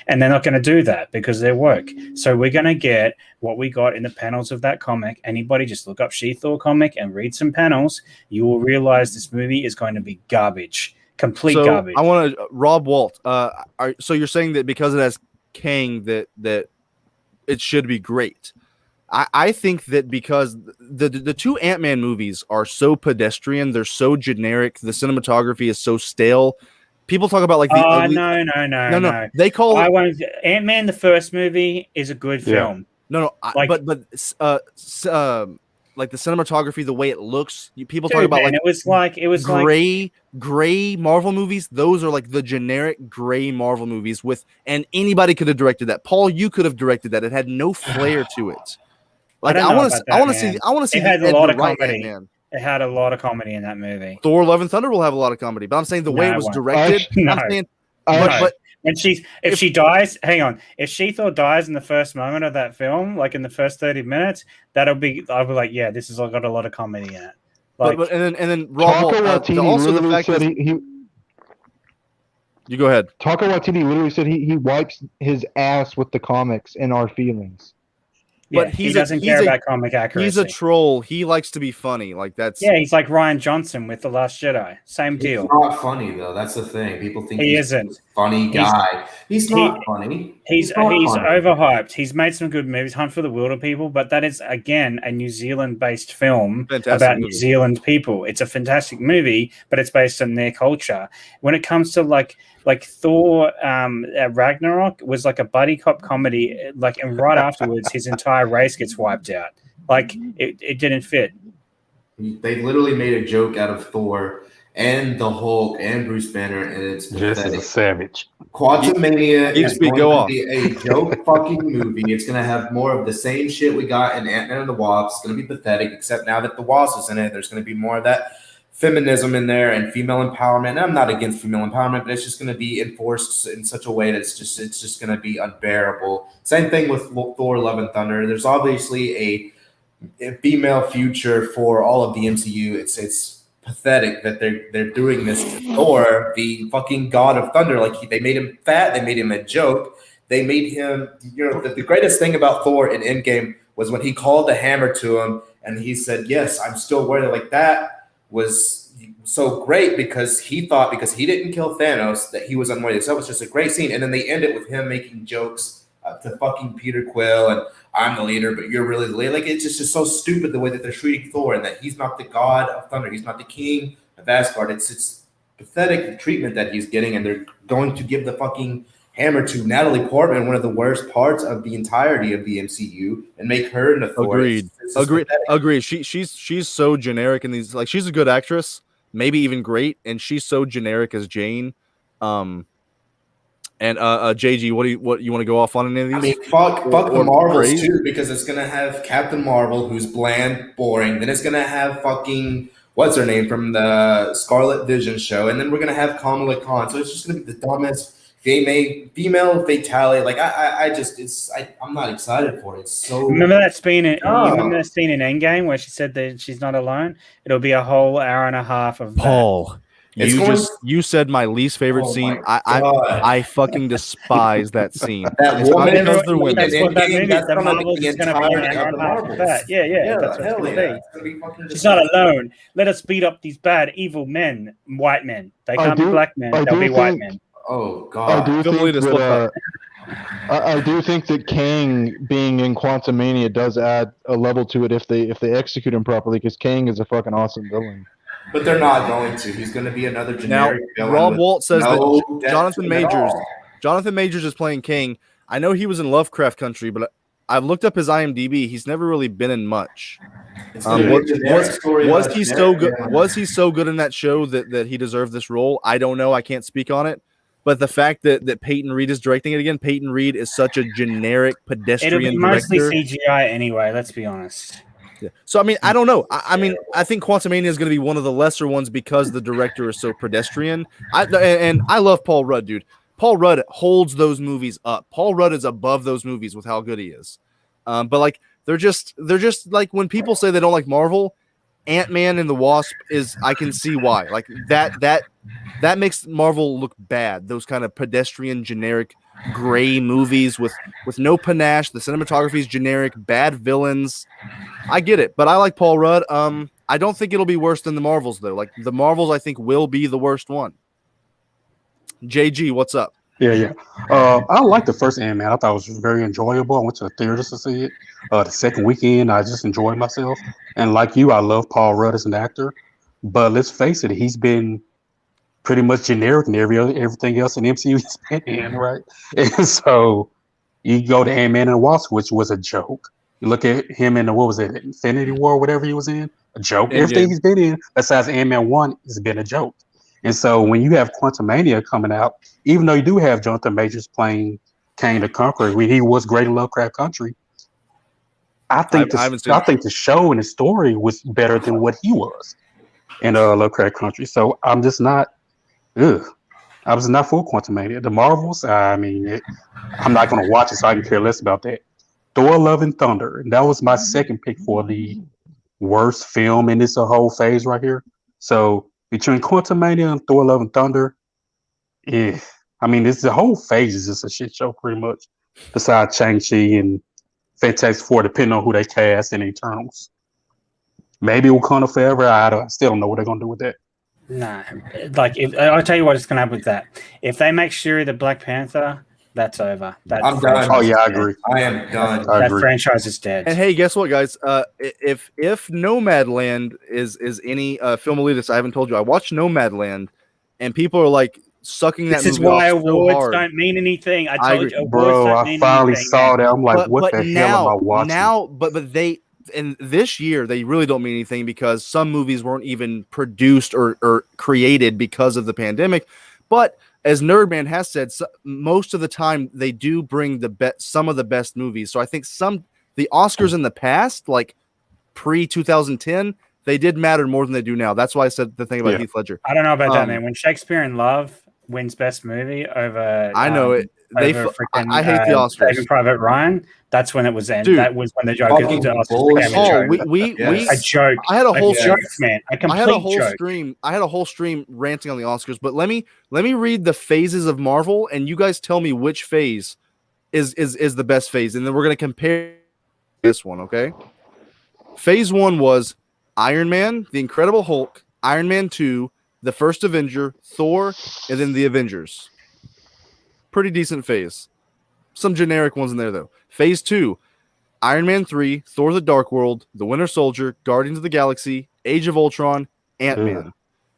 And they're not going to do that because they're woke. So we're going to get what we got in the panels of that comic. Anybody just look up She-Thor comic and read some panels. You will realize this movie is going to be garbage, complete garbage. I want to Rob Walt. So you're saying that because it has Kang that it should be great. I think that because the two Ant-Man movies are so pedestrian, they're so generic, the cinematography is so stale. People talk about no. They call Ant-Man the first movie is a good film. But like the cinematography, the way it looks, people talk about it was gray Marvel movies. Those are like the generic gray Marvel movies and anybody could have directed that. Paul, you could have directed that. It had no flair to it. Like I want to see. It had a lot of comedy. It had a lot of comedy in that movie. Thor: Love and Thunder will have a lot of comedy, but I'm saying the way it was directed. And if she dies, hang on. If She-Thor dies in the first moment of that film, like in the first 30 minutes, I'll be like, yeah, this has got a lot of comedy in it. Like, but and then Rob also the fact said is, you go ahead. Taika Waititi literally said he wipes his ass with the comics and our feelings. But he doesn't care about comic accuracy. He's a troll. He likes to be funny. Like that's he's like Rian Johnson with The Last Jedi. Same deal. He's not funny though. That's the thing. People think he isn't a funny guy. He's not funny. He's overhyped. He's made some good movies, Hunt for the Wilder People, but that is again a New Zealand-based film about New Zealand people. It's a fantastic movie, but it's based on their culture. When it comes to like Thor, Ragnarok was like a buddy cop comedy, and right afterwards his entire race gets wiped out. Like it didn't fit. They literally made a joke out of Thor and the Hulk and Bruce Banner, and it's just a savage. Quantumania is going to be a joke fucking movie. It's going to have more of the same shit we got in Ant-Man and the Wasp. It's going to be pathetic, except now that the Wasp is in it, there's going to be more of that feminism in there and female empowerment. And I'm not against female empowerment, but it's just going to be enforced in such a way that it's just going to be unbearable. Same thing with Thor: Love and Thunder. There's obviously a female future for all of the MCU. It's pathetic that they're doing this to Thor, the fucking god of thunder. Like they made him fat, they made him a joke, they made him. The greatest thing about Thor in Endgame was when he called the hammer to him and he said, "Yes, I'm still worthy." Like that was so great because he thought because he didn't kill Thanos that he was unworthy. So it was just a great scene, and then they end it with him making jokes to fucking Peter Quill and I'm the leader, but you're really the leader. Like it's just so stupid the way that they're treating Thor and that he's not the god of thunder. He's not the king of Asgard. It's pathetic the treatment that he's getting, and they're going to give the fucking hammer to Natalie Portman, one of the worst parts of the entirety of the MCU, and make her into Thor. Agreed. She's so generic in these. Like she's a good actress, maybe even great, and she's so generic as Jane. And JG, what you want to go off on any of these? I mean, fuck the Marvels too, because it's gonna have Captain Marvel, who's bland, boring. Then it's gonna have fucking what's her name from the Scarlet Vision show, and then we're gonna have Kamala Khan. So it's just gonna be the dumbest female fatality. Like I'm not excited for it. It's so remember that scene in Endgame where she said that she's not alone. It'll be a whole hour and a half of Paul. You said my least favorite scene. I fucking despise that scene. That woman because they're women. That's what that movie. The Marvels is going to be an hour and a half of that. Yeah. That's what it's going to be. She's not alone. Let us beat up these bad, evil men, white men. They can't be black men. They'll be white men. Oh God! I do think that Kang being in Quantumania does add a level to it if they execute him properly, because Kang is a fucking awesome villain. But they're not going to. He's going to be another generic villain. Rob Walt says that Jonathan Majors is playing King. I know he was in Lovecraft Country, but I've looked up his IMDb. He's never really been in much. Was he so good? Was he so good in that show that he deserved this role? I don't know. I can't speak on it. But the fact that Peyton Reed is directing it again, Peyton Reed is such a generic pedestrian director. It'll be mostly CGI anyway. Let's be honest. Yeah. So I mean, I don't know. I mean, I think Quantumania is going to be one of the lesser ones because the director is so pedestrian. And I love Paul Rudd, dude. Paul Rudd holds those movies up. Paul Rudd is above those movies with how good he is. But like they're just like when people say they don't like Marvel, Ant-Man and the Wasp is I can see why. Like that makes Marvel look bad. Those kind of pedestrian, generic, gray movies with no panache. The cinematography is generic, bad villains. I get it, but I like Paul Rudd. I don't think it'll be worse than the Marvels though. Like the Marvels, I think will be the worst one. JG, what's up? Yeah. I like the first Ant-Man. I thought it was very enjoyable. I went to the theaters to see it. The second weekend, I just enjoyed myself. And like you, I love Paul Rudd as an actor. But let's face it, he's been pretty much generic in everything else in MCU he's been in, right? And so you go to Ant-Man and the Wasp, which was a joke. You look at him in what was it, Infinity War, whatever he was in, a joke. Everything he's been in, besides Ant-Man 1, has been a joke. And so when you have Quantumania coming out, even though you do have Jonathan Majors playing Kang the Conqueror, he was great in Lovecraft Country. I think the show and the story was better than what he was in Lovecraft Country. So I'm just not. Ugh. I was not for Quantumania. The Marvels, I mean, I'm not going to watch it, so I can care less about that. Thor: Love and Thunder, and that was my second pick for the worst film in this whole phase right here. So between Quantumania and Thor: Love and Thunder, yeah, I mean, the whole phase is just a shit show, pretty much. Besides Shang Chi and Fantastic Four, depending on who they cast in Eternals. Maybe Wakanda Forever. I still don't know what they're gonna do with that. Nah, like I'll tell you what is going to happen with that. If they make Shuri the Black Panther, that's over. I'm done. Oh yeah, I agree. I am done. I That agree. franchise is dead. And hey, guess what, guys? If Nomadland is any film elitist, I haven't told you. I watched Nomadland, and people are like sucking that This is movie why off so awards hard. don't mean anything. I I told agree. you, awards Bro, don't I mean finally anything, saw man. that. I'm like, what the hell am I watching? Now, but they and this year they really don't mean anything because some movies weren't even produced or created because of the pandemic. But as Nerdman has said, most of the time they do bring some of the best movies. So I think the Oscars in the past, like pre 2010, they did matter more than they do now. That's why I said the thing about Heath Ledger. I don't know about that, man. When Shakespeare in Love wins Best Movie over, I know it. I hate the Oscars. Saving Private Ryan. That's when it was end. Dude, that was when the Joker. I joked. I had a whole joke, man. I had a whole stream ranting on the Oscars. But let me read the phases of Marvel, and you guys tell me which phase is the best phase, and then we're gonna compare this one. Okay. Phase 1 was Iron Man, The Incredible Hulk, Iron Man 2, The First Avenger, Thor, and then The Avengers. Pretty decent phase. Some generic ones in there, though. Phase 2, Iron Man 3, Thor: The Dark World, The Winter Soldier, Guardians of the Galaxy, Age of Ultron, Ant-Man.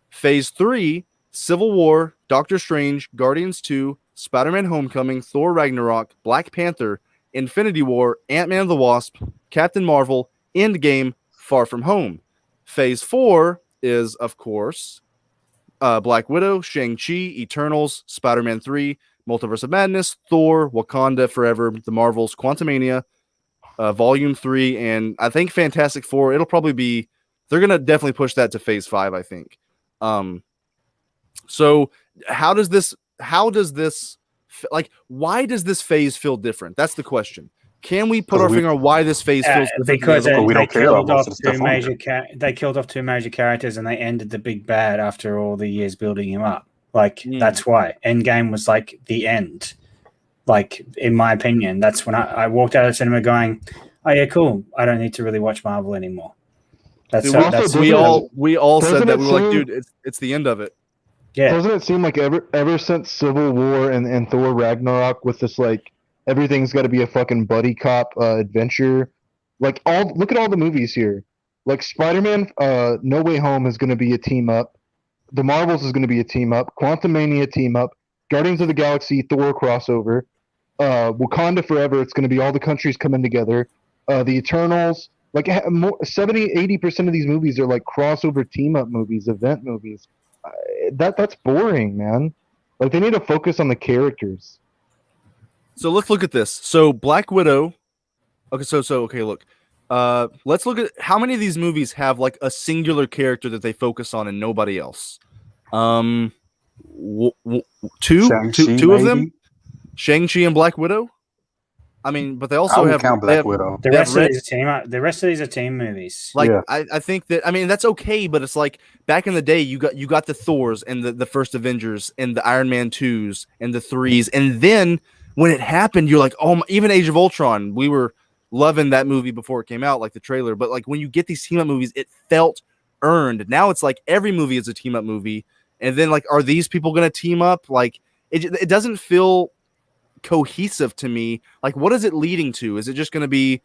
Phase 3, Civil War, Doctor Strange, Guardians 2, Spider-Man: Homecoming, Thor: Ragnarok, Black Panther, Infinity War, Ant-Man and the Wasp, Captain Marvel, Endgame, Far From Home. Phase 4 is, of course, Black Widow, Shang Chi, Eternals, Spider-Man 3, Multiverse of Madness, Thor, Wakanda Forever, The Marvels, Quantumania, Volume 3, and I think Fantastic Four. It'll probably be, they're going to definitely push that to Phase 5, I think. So how does this, like, why does this phase feel different? That's the question. Can we put our finger on why this phase feels different? Because they killed off two major characters and they ended the big bad after all the years building him up. Like, that's why. Endgame was like the end. Like, in my opinion, that's when I walked out of the cinema going, oh yeah, cool. I don't need to really watch Marvel anymore. We all said that. We were like, dude, it's the end of it. Yeah. Doesn't it seem like ever since Civil War and Thor Ragnarok with this, like, everything's got to be a fucking buddy cop adventure. Like, look at all the movies here. Like, Spider-Man No Way Home is going to be a team up. The Marvels is going to be a team up. Quantumania team up. Guardians of the Galaxy Thor crossover. Wakanda Forever, it's going to be all the countries coming together. The Eternals. Like, 70-80% of these movies are like crossover team up movies, event movies. That's boring, man. Like, they need to focus on the characters. So let's look at this. So Black Widow. Okay, okay, look. Let's look at how many of these movies have like a singular character that they focus on and nobody else. Two of them. Shang-Chi and Black Widow. I mean, but they also have Black Widow. The rest of these are team up. The rest of these are team movies. Like, yeah. I think that, I mean, that's okay, but it's like back in the day, you got the Thors and the first Avengers and the Iron Man 2s and the 3s, and then when it happened, you're like, oh, even Age of Ultron, we were loving that movie before it came out, like the trailer. But like when you get these team up movies, it felt earned. Now it's like every movie is a team up movie, and then like, are these people going to team up? Like it doesn't feel cohesive to me. Like, what is it leading to? Is it just going to be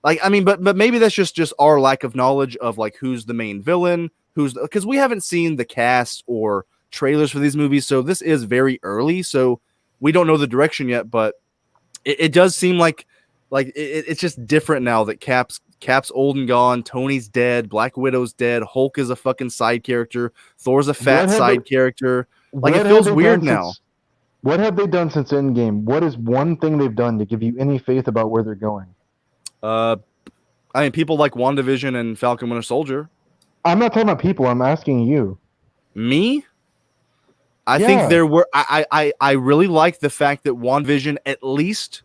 like, I mean, but maybe that's just our lack of knowledge of like who's the main villain, because we haven't seen the cast or trailers for these movies, so this is very early, so we don't know the direction yet. But it does seem like it's just different now that Cap's old and gone, Tony's dead, Black Widow's dead, Hulk is a fucking side character, Thor's a fat side character. Like, it feels weird now. What have they done since Endgame? What is one thing they've done to give you any faith about where they're going? I mean, people like WandaVision and Falcon Winter Soldier. I'm not talking about people. I'm asking you. Me? I think there were. I really like the fact that WandaVision at least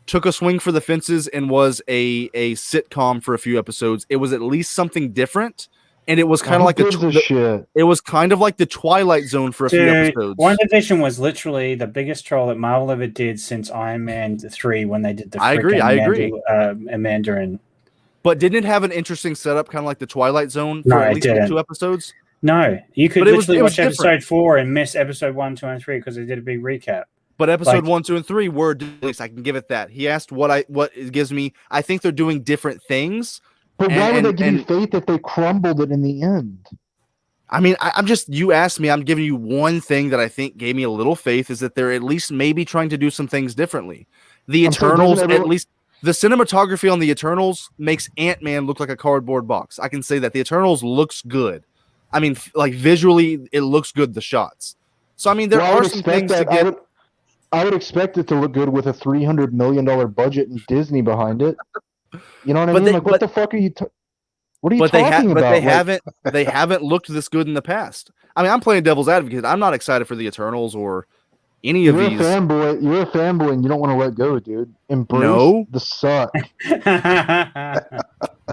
took a swing for the fences and was a sitcom for a few episodes. It was at least something different, and it was kind of like it was kind of like the Twilight Zone for a few episodes. WandaVision was literally the biggest troll that Marvel ever did since Iron Man 3 when they did the I agree. Mandarin. But didn't it have an interesting setup, kind of like the Twilight Zone for at least like 2 episodes? No, you could literally watch episode 4 and miss episode 1, 2, and 3 because they did a big recap. But episode 1, 2, and 3 were at least I can give it that. He asked what it gives me. I think they're doing different things. But why would they give you faith if they crumbled it in the end? I mean, I'm just, you asked me, I'm giving you one thing that I think gave me a little faith is that they're at least maybe trying to do some things differently. The Eternals, at least the cinematography on the Eternals makes Ant-Man look like a cardboard box. I can say that the Eternals looks good. I mean, like visually, it looks good, the shots. So, I mean, there are some things to get. I would expect it to look good with a $300 million budget and Disney behind it. You know what I mean? Like, what the fuck are you what are you talking about? They haven't looked this good in the past. I mean, I'm playing devil's advocate. I'm not excited for the Eternals or any of these. You're a fanboy and you don't want to let go, dude. Embrace the suck.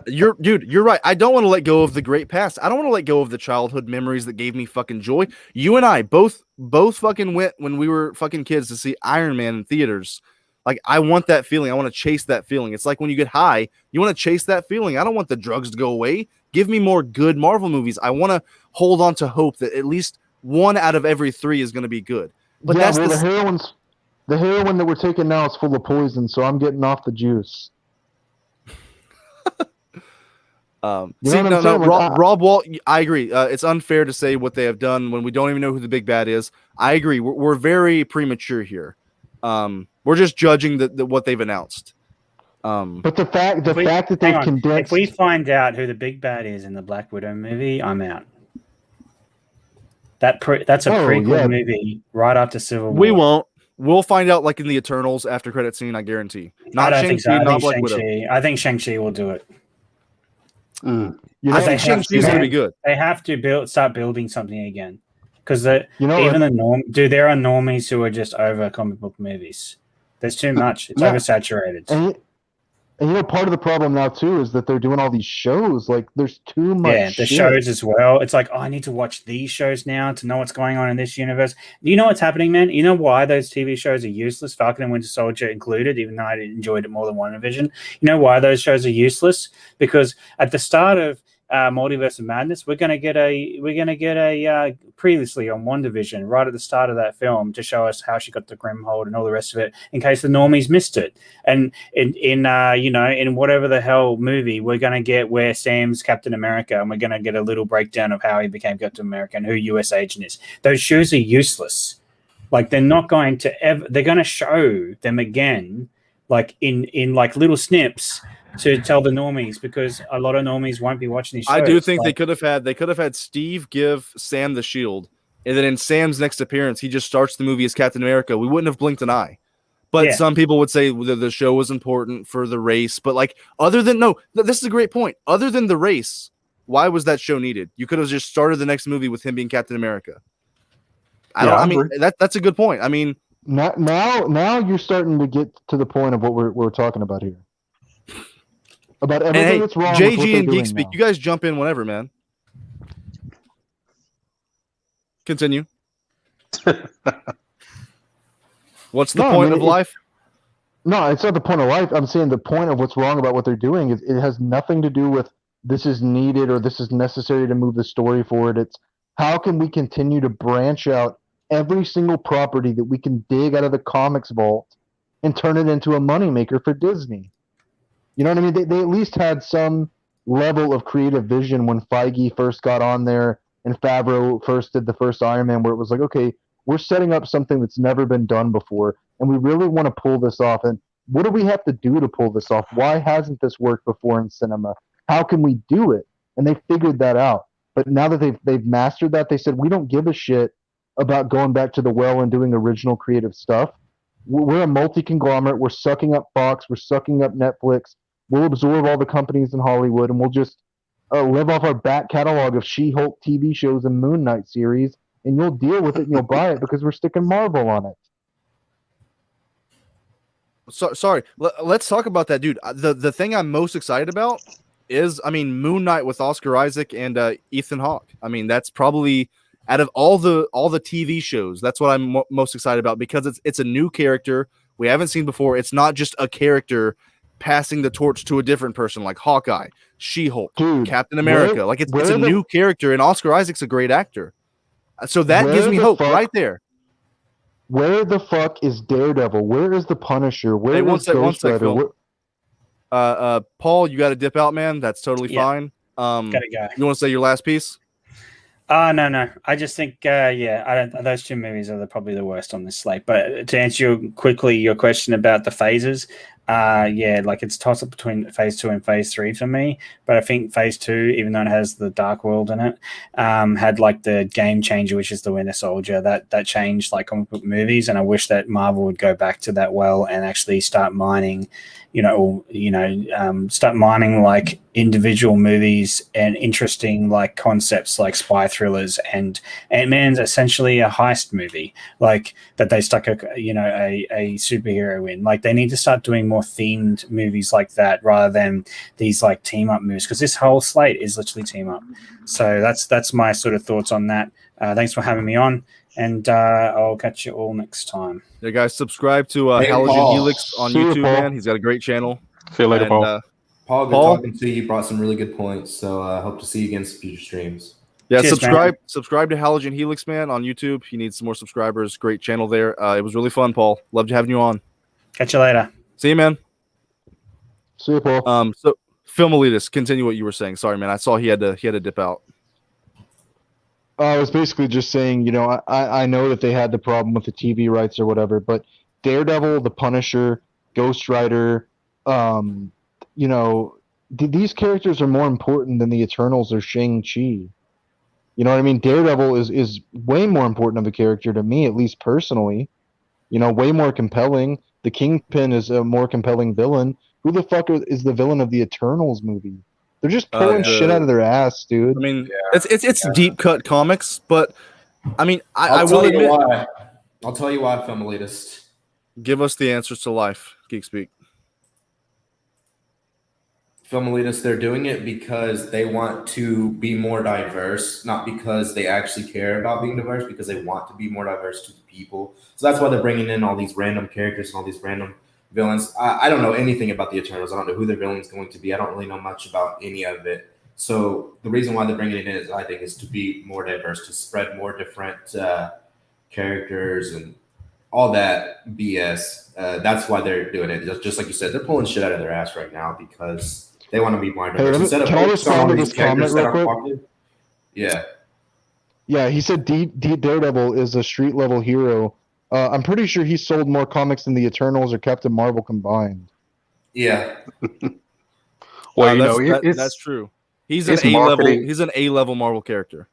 You're right. I don't want to let go of the great past. I don't want to let go of the childhood memories that gave me fucking joy. You and I both fucking went when we were fucking kids to see Iron Man in theaters. Like, I want that feeling. I want to chase that feeling. It's like when you get high, you want to chase that feeling. I don't want the drugs to go away. Give me more good Marvel movies. I want to hold on to hope that at least 1 out of every 3 is going to be good. But the heroin that we're taking now is full of poison, so I'm getting off the juice. Rob Walt, I agree. It's unfair to say what they have done when we don't even know who the big bad is. I agree. We're very premature here. We're just judging what they've announced. But the fact that they've condensed. If we find out who the big bad is in the Black Widow movie, I'm out. That's a prequel movie right after Civil War. We won't. We'll find out like in the Eternals after credit scene. I guarantee. Not Shang-Chi, not Black Widow. I think Shang-Chi will do it. I think Shang-Chi's going to be good. They have to start building something again, because there are normies who are just over comic book movies. There's too much. It's oversaturated. And part of the problem now too is that they're doing all these shows. Like, there's too much. Yeah, the shows as well. It's like, I need to watch these shows now to know what's going on in this universe. Do you know what's happening, man? You know why those TV shows are useless? Falcon and Winter Soldier included, even though I enjoyed it more than WandaVision. You know why those shows are useless? Because at the start of Multiverse of Madness, we're gonna get a previously on WandaVision right at the start of that film to show us how she got the Grimhold and all the rest of it, in case the normies missed it. And in whatever the hell movie, we're gonna get where Sam's Captain America, and we're gonna get a little breakdown of how he became Captain America and who US Agent is. Those shows are useless. Like, they're not going to ever. They're gonna show them again, like in like little snips, to tell the normies, because a lot of normies won't be watching these shows. I do think they could have had Steve give Sam the shield, and then in Sam's next appearance, he just starts the movie as Captain America. We wouldn't have blinked an eye. But some people would say the show was important for the race. But like, this is a great point. Other than the race, why was that show needed? You could have just started the next movie with him being Captain America. That's a good point. I mean, now you're starting to get to the point of what we're talking about here. About everything that's wrong. JG and GeekSpeak, you guys jump in whenever, man. Continue. What's the point of life? No, it's not the point of life. I'm saying the point of what's wrong about what they're doing is it has nothing to do with this is needed or this is necessary to move the story forward. It's how can we continue to branch out every single property that we can dig out of the comics vault and turn it into a moneymaker for Disney. You know what I mean? They at least had some level of creative vision when Feige first got on there and Favreau first did the first Iron Man, where it was like, okay, we're setting up something that's never been done before, and we really want to pull this off. And what do we have to do to pull this off? Why hasn't this worked before in cinema? How can we do it? And they figured that out. But now that they've mastered that, they said, we don't give a shit about going back to the well and doing original creative stuff. We're a multi-conglomerate. We're sucking up Fox. We're sucking up Netflix. We'll absorb all the companies in Hollywood, and we'll just live off our back catalog of She-Hulk TV shows and Moon Knight series and you'll deal with it and you'll buy it because we're sticking Marvel on it. Sorry, let's talk about that, dude. The thing I'm most excited about is, I mean, Moon Knight with Oscar Isaac and Ethan Hawke. I mean, that's probably out of all the TV shows, that's what I'm most excited about, because it's a new character we haven't seen before. It's not just a character passing the torch to a different person like Hawkeye, She-Hulk, Captain America. Like it's a new character, and Oscar Isaac's a great actor. So that gives me hope right there. Where the fuck is Daredevil? Where is the Punisher? Where is Ghost Rider? Paul, you got to dip out, man. That's totally fine. Gotta go. You want to say your last piece? No. I just think, those two movies are probably the worst on this slate. But to answer your question about the phases, like it's toss up between phase 2 and phase 3 for me. But I think phase 2, even though it has the Dark World in it, had like the game changer, which is the Winter Soldier. That changed like comic book movies, and I wish that Marvel would go back to that well and actually start mining, start mining like individual movies and interesting like concepts like spy thrillers, and Ant-Man's essentially a heist movie, like that they stuck a superhero in. Like they need to start doing more themed movies like that rather than these like team up movies, because this whole slate is literally team up. So that's my sort of thoughts on that. Thanks for having me on, and I'll catch you all next time. Yeah, guys, subscribe to HalogenHelix on YouTube, man. He's got a great channel. See you later, Paul. Paul, good talking to you. You brought some really good points, so I hope to see you again in future streams. Yeah, cheers, subscribe to HalogenHelix, man, on YouTube. He needs some more subscribers. Great channel there. It was really fun, Paul. Loved having you on. Catch you later. See you, man. See you, Paul. So Film Elitist, continue what you were saying. Sorry, man. I saw he had to dip out. I was basically just saying, I know that they had the problem with the TV rights or whatever, but Daredevil, the Punisher, Ghost Rider, these characters are more important than the Eternals or Shang Chi. You know what I mean? Daredevil is way more important of a character to me, at least personally. Way more compelling. The Kingpin is a more compelling villain. Who the fuck is the villain of the Eternals movie? They're just pulling shit out of their ass, dude. I mean, it's deep cut comics, but I mean, I will admit. Why. I'll tell you why, Film Elitist. Give us the answers to life, GeekSpeak. Film Elitist, they're doing it because they want to be more diverse, not because they actually care about being diverse, because they want to be more diverse to the people. So that's why they're bringing in all these random characters and all these random villains. I don't know anything about the Eternals. I don't know who their villain is going to be. I don't really know much about any of it. So the reason why they're bringing it in is, I think, is to be more diverse, to spread more different characters and all that BS. That's why they're doing it. Just like you said, they're pulling shit out of their ass right now because they want to be more diverse. Instead of focusing on these characters that are popular. Yeah. Yeah, he said Daredevil is a street level hero. I'm pretty sure he sold more comics than the Eternals or Captain Marvel combined. Yeah. Well, that's true. He's an A-level. He's an A-level Marvel character.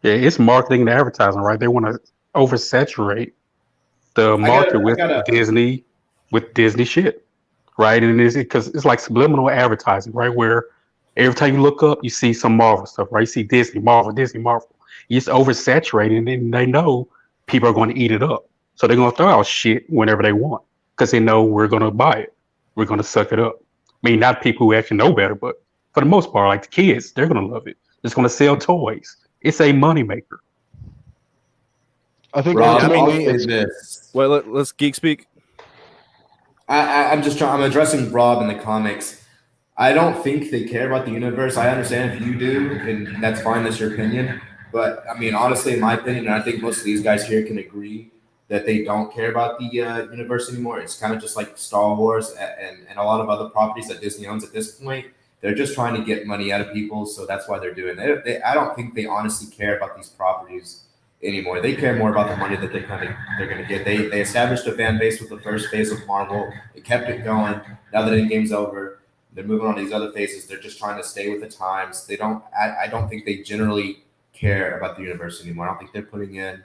Yeah, it's marketing and advertising, right? They want to oversaturate the market with Disney shit, right? And it's because it's like subliminal advertising, right? Where every time you look up, you see some Marvel stuff, right? You see Disney, Marvel. It's oversaturated, and they know people are going to eat it up. So they're going to throw out shit whenever they want because they know we're going to buy it. We're going to suck it up. I mean, not people who actually know better, but for the most part, like the kids, they're going to love it. It's going to sell toys. It's a moneymaker. I think Rob, let's GeekSpeak. I'm addressing Rob in the comics. I don't think they care about the universe. I understand if you do, and that's fine. That's your opinion. But I mean, honestly, in my opinion, and I think most of these guys here can agree that they don't care about the universe anymore. It's kind of just like Star Wars and a lot of other properties that Disney owns at this point. They're just trying to get money out of people, so that's why they're doing it. I don't think they honestly care about these properties anymore. They care more about the money that they're going to get. They established a fan base with the first phase of Marvel. They kept it going. Now that Endgame's over, they're moving on to these other phases. They're just trying to stay with the times. I don't think they generally care about the universe anymore. I don't think they're putting in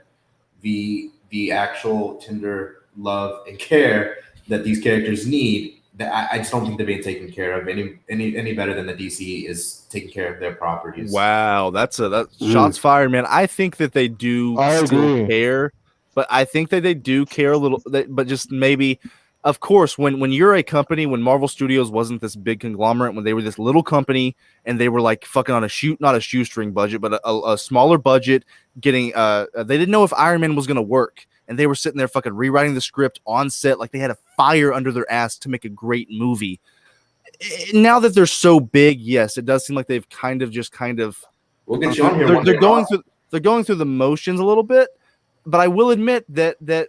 the actual tender love and care that these characters need. I just don't think they're being taken care of any better than the DC is taking care of their properties. Wow, that's shots fired, man. I think that they do still care, but I think that they do care a little, but just maybe. Of course, when you're a company, when Marvel Studios wasn't this big conglomerate, when they were this little company and they were like fucking on not a shoestring budget, but a smaller budget, getting they didn't know if Iron Man was gonna work, and they were sitting there fucking rewriting the script on set like they had a fire under their ass to make a great movie. Now that they're so big, yes, it does seem like they've kind of we'll get you on here. They're going through the motions a little bit, but I will admit that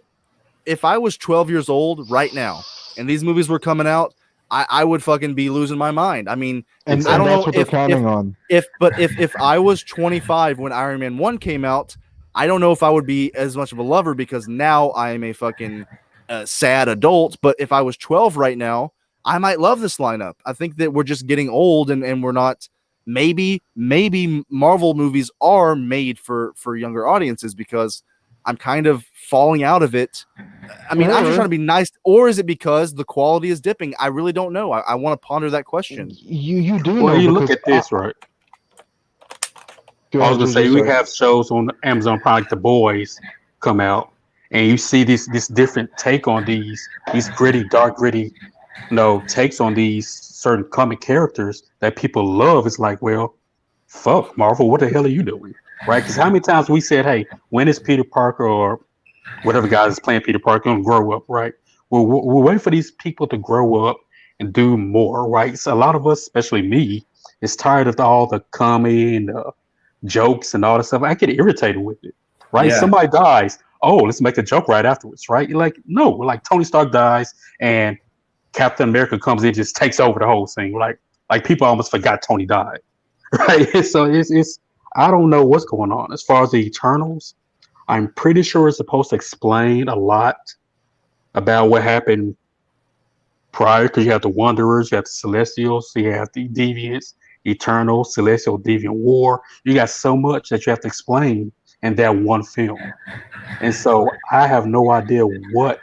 if I was 12 years old right now and these movies were coming out, I would fucking be losing my mind. I mean, and I don't that's know what they're counting on. If I was 25 when Iron Man 1 came out, I don't know if I would be as much of a lover because now I am a fucking sad adult. But if I was 12 right now, I might love this lineup. I think that we're just getting old and we're not. Maybe Marvel movies are made for younger audiences because I'm kind of falling out of it. I mean, I'm just trying to be nice, or is it because the quality is dipping? I really don't know. I want to ponder that question. You do. Well, know you look at this, right? I was gonna say we have shows on Amazon Prime, like The Boys, come out, and you see this different take on these gritty, dark, gritty, takes on these certain comic characters that people love. It's like, well, fuck Marvel, what the hell are you doing? Right? Because how many times we said, hey, when is Peter Parker or whatever guy is playing Peter Parker going to grow up, right? We're waiting for these people to grow up and do more, right? So a lot of us, especially me, is tired of all the comedy and the jokes and all that stuff. I get irritated with it, right? Yeah. Somebody dies. Oh, let's make a joke right afterwards, right? You're like, no, like Tony Stark dies and Captain America comes in and just takes over the whole thing. Like people almost forgot Tony died, right? So it's I don't know what's going on. As far as the Eternals, I'm pretty sure it's supposed to explain a lot about what happened prior, because you have the Wanderers, you have the Celestials, you have the Deviants, Eternal, Celestial, Deviant War. You got so much that you have to explain in that one film. And so I have no idea what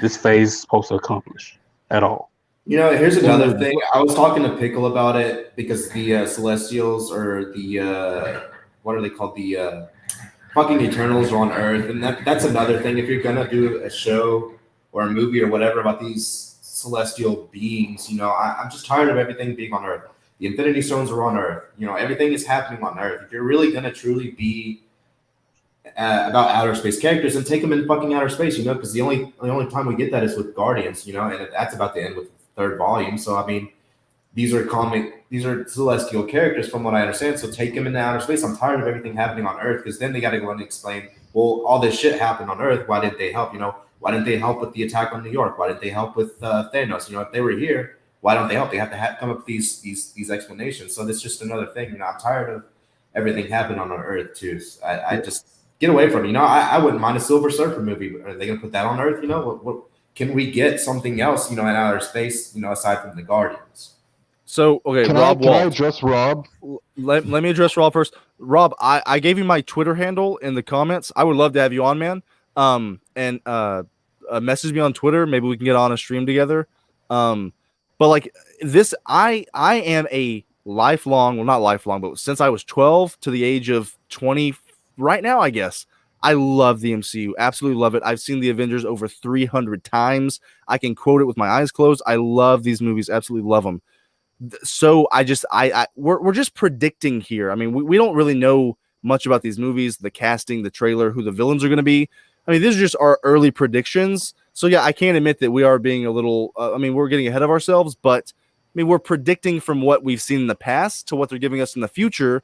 this phase is supposed to accomplish at all. Here's another thing. I was talking to Pickle about it because the Celestials or the what are they called? The fucking Eternals are on Earth, and that's another thing. If you're gonna do a show or a movie or whatever about these celestial beings, I'm just tired of everything being on Earth. The Infinity Stones are on Earth. Everything is happening on Earth. If you're really gonna truly be about outer space characters, then take them in fucking outer space. Because the only time we get that is with Guardians. And that's about to end with third volume. So I mean, these are celestial characters from what I understand. So take them into outer space. I'm tired of everything happening on Earth because then they got to go and explain, well, all this shit happened on Earth. Why didn't they help? Why didn't they help with the attack on New York? Why didn't they help with Thanos? If they were here, why don't they help? They have to come up with these explanations. So that's just another thing. I'm tired of everything happening on Earth too. So I just get away from it. I wouldn't mind a Silver Surfer movie. But are they going to put that on Earth? What can we get something else, in outer space, aside from the Guardians? So, okay, Can I address Rob? Let me address Rob first. Rob, I gave you my Twitter handle in the comments. I would love to have you on, man. And message me on Twitter. Maybe we can get on a stream together. But like this, I am a lifelong, well, not lifelong, but since I was 12 to the age of 20 right now, I guess. I love the MCU. Absolutely love it. I've seen the Avengers over 300 times. I can quote it with my eyes closed. I love these movies. Absolutely love them. So we're just predicting here. I mean, we don't really know much about these movies, the casting, the trailer, who the villains are going to be. I mean, these are just our early predictions. So yeah, I can't admit that we are being a little, we're getting ahead of ourselves, but I mean, we're predicting from what we've seen in the past to what they're giving us in the future.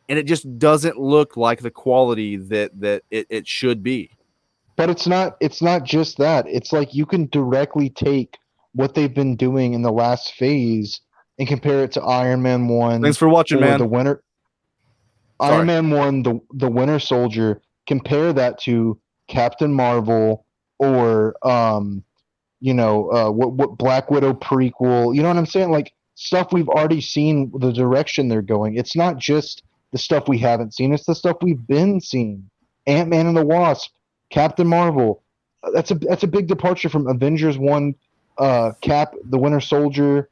And it just doesn't look like the quality that it should be. But it's not just that. It's like you can directly take what they've been doing in the last phase and compare it to Iron Man 1. Thanks for watching, man. Iron Man 1, the Winter Soldier. Compare that to Captain Marvel or what Black Widow prequel. You know what I'm saying? Like stuff we've already seen the direction they're going. It's not just the stuff we haven't seen. It's the stuff we've been seeing. Ant-Man and the Wasp, Captain Marvel. That's a big departure from Avengers 1 Cap, the Winter Soldier,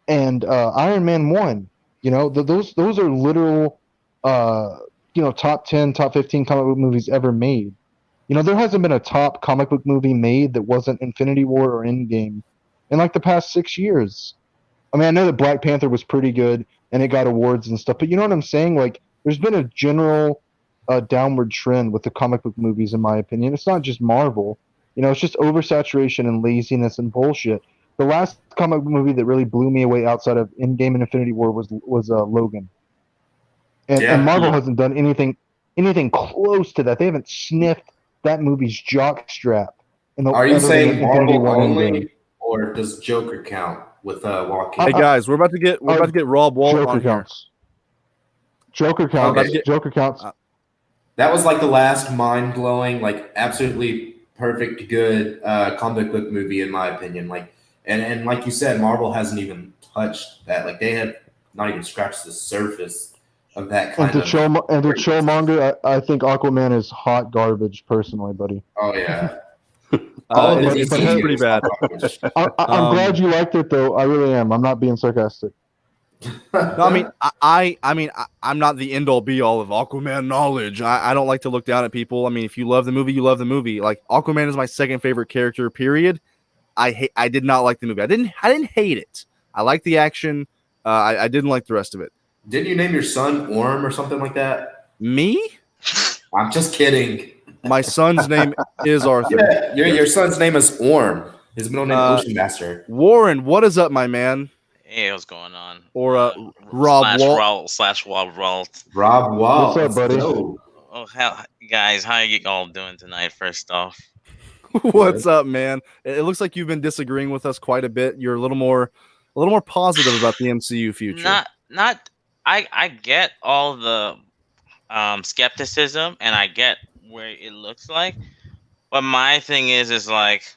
and Iron Man 1. Those are literal, top 10, top 15 comic book movies ever made. There hasn't been a top comic book movie made that wasn't Infinity War or Endgame in like the past 6 years. I mean, I know that Black Panther was pretty good and it got awards and stuff, but you know what I'm saying? Like, there's been a general downward trend with the comic book movies, in my opinion. It's not just Marvel. It's just oversaturation and laziness and bullshit. The last comic book movie that really blew me away outside of Endgame and Infinity War was Logan. And Marvel hasn't done anything close to that. They haven't sniffed that movie's jockstrap. Are you saying Marvel only, or does Joker count with Joaquin? Hey guys, we're about to get Rob Walt Joker on counts. Joker counts. Okay. Joker counts. That was like the last mind-blowing, like absolutely perfect, good comic book movie in my opinion. Like, and like you said, Marvel hasn't even touched that. Like, they have not even scratched the surface of that kind of. And to Killmonger, I think Aquaman is hot garbage, personally, buddy. Oh yeah. It's pretty bad. I'm glad you liked it, though. I really am. I'm not being sarcastic. No, I'm not the end all be all of Aquaman knowledge. I don't like to look down at people. I mean, if you love the movie, you love the movie. Like, Aquaman is my second favorite character. Period. I did not like the movie. I didn't hate it. I liked the action. I didn't like the rest of it. Didn't you name your son Orm or something like that? Me? I'm just kidding. My son's name is Arthur. Yeah, your son's name is Orm. His middle name is Ocean Master. Warren, what is up, my man? Hey, what's going on? Or Rob Walt. Rob Walt. Rob Walt. What's up, buddy? Oh, hell, guys, how are you all doing tonight? First off, what's up, man? It looks like you've been disagreeing with us quite a bit. You're a little more positive about the MCU future. I get all the skepticism, and I get where it looks like, but my thing is like,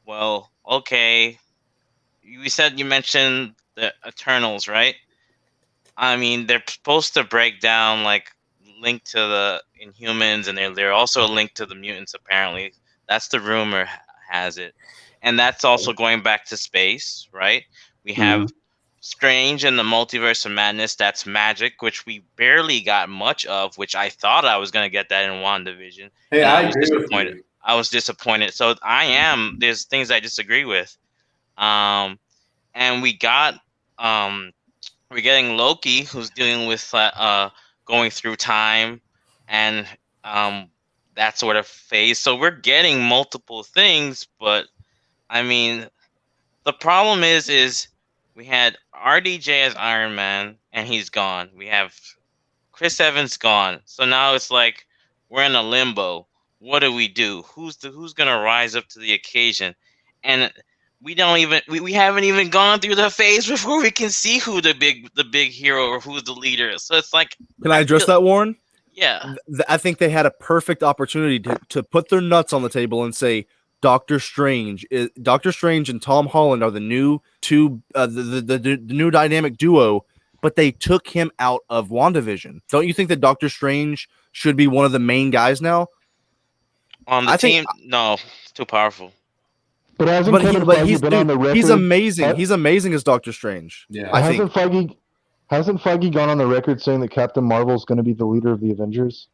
well, okay. You mentioned the Eternals, right? I mean, they're supposed to break down, like, link to the Inhumans, and they're also linked to the mutants, apparently. That's the rumor has it. And that's also going back to space, right? We have Strange and the Multiverse of Madness. That's magic, which we barely got much of, which I thought I was going to get that in WandaVision. Hey, I was disappointed. I was disappointed. So there's things I disagree with. And we got we're getting Loki, who's dealing with going through time and that sort of phase. So we're getting multiple things, but I mean, the problem is we had RDJ as Iron Man and he's gone. We have Chris Evans gone. So now it's like we're in a limbo. What do we do? Who's gonna rise up to the occasion? And we haven't even gone through the phase before we can see who the big hero or who's the leader. So it's like, can I address that, Warren? Yeah. I think they had a perfect opportunity to put their nuts on the table and say Doctor Strange and Tom Holland are the new the new dynamic duo, but they took him out of WandaVision. Don't you think that Doctor Strange should be one of the main guys now? On the team? No, it's too powerful. But he's been on the record. He's amazing. He's amazing as Doctor Strange. Yeah. Hasn't Feige gone on the record saying that Captain Marvel is going to be the leader of the Avengers?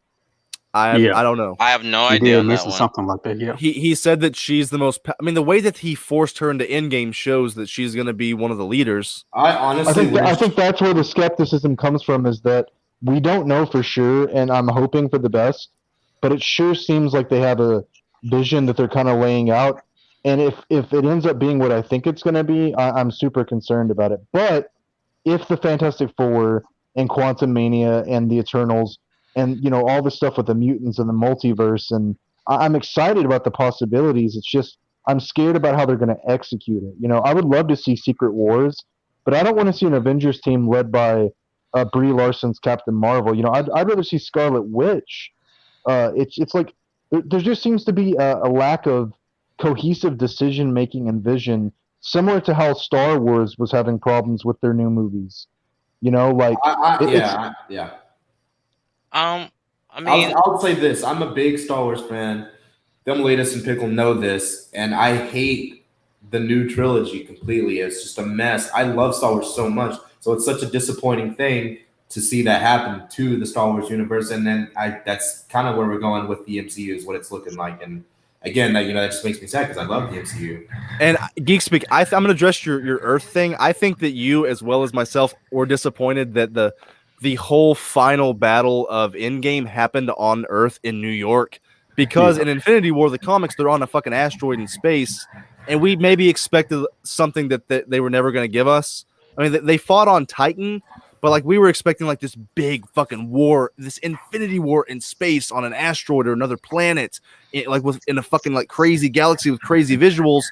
I don't know. I have no idea on that one. Something like that. Yeah. He said that she's the most. I mean, the way that he forced her into Endgame shows that she's going to be one of the leaders. I think that's where the skepticism comes from, is that we don't know for sure, and I'm hoping for the best, but it sure seems like they have a vision that they're kind of laying out. And if it ends up being what I think it's going to be, I'm super concerned about it. But if the Fantastic Four and Quantumania and the Eternals and, all the stuff with the mutants and the multiverse, and I'm excited about the possibilities. It's just I'm scared about how they're going to execute it. I would love to see Secret Wars, but I don't want to see an Avengers team led by Brie Larson's Captain Marvel. I'd rather see Scarlet Witch. It's like there just seems to be a lack of cohesive decision making and vision, similar to how Star Wars was having problems with their new movies. Yeah. I mean, I'll say this: I'm a big Star Wars fan. Them latest and pickle know this, and I hate the new trilogy completely. It's just a mess. I love Star Wars so much, so it's such a disappointing thing to see that happen to the Star Wars universe. And then that's kind of where we're going with the MCU is what it's looking like. And again, that just makes me sad because I love the MCU. And GeekSpeak, I'm going to address your Earth thing. I think that you, as well as myself, were disappointed that the whole final battle of Endgame happened on Earth in New York, because in Infinity War, the comics, they're on a fucking asteroid in space, and we maybe expected something that they were never going to give us. I mean, they fought on Titan, but like we were expecting like this big fucking war, this Infinity War in space on an asteroid or another planet, in a fucking like crazy galaxy with crazy visuals,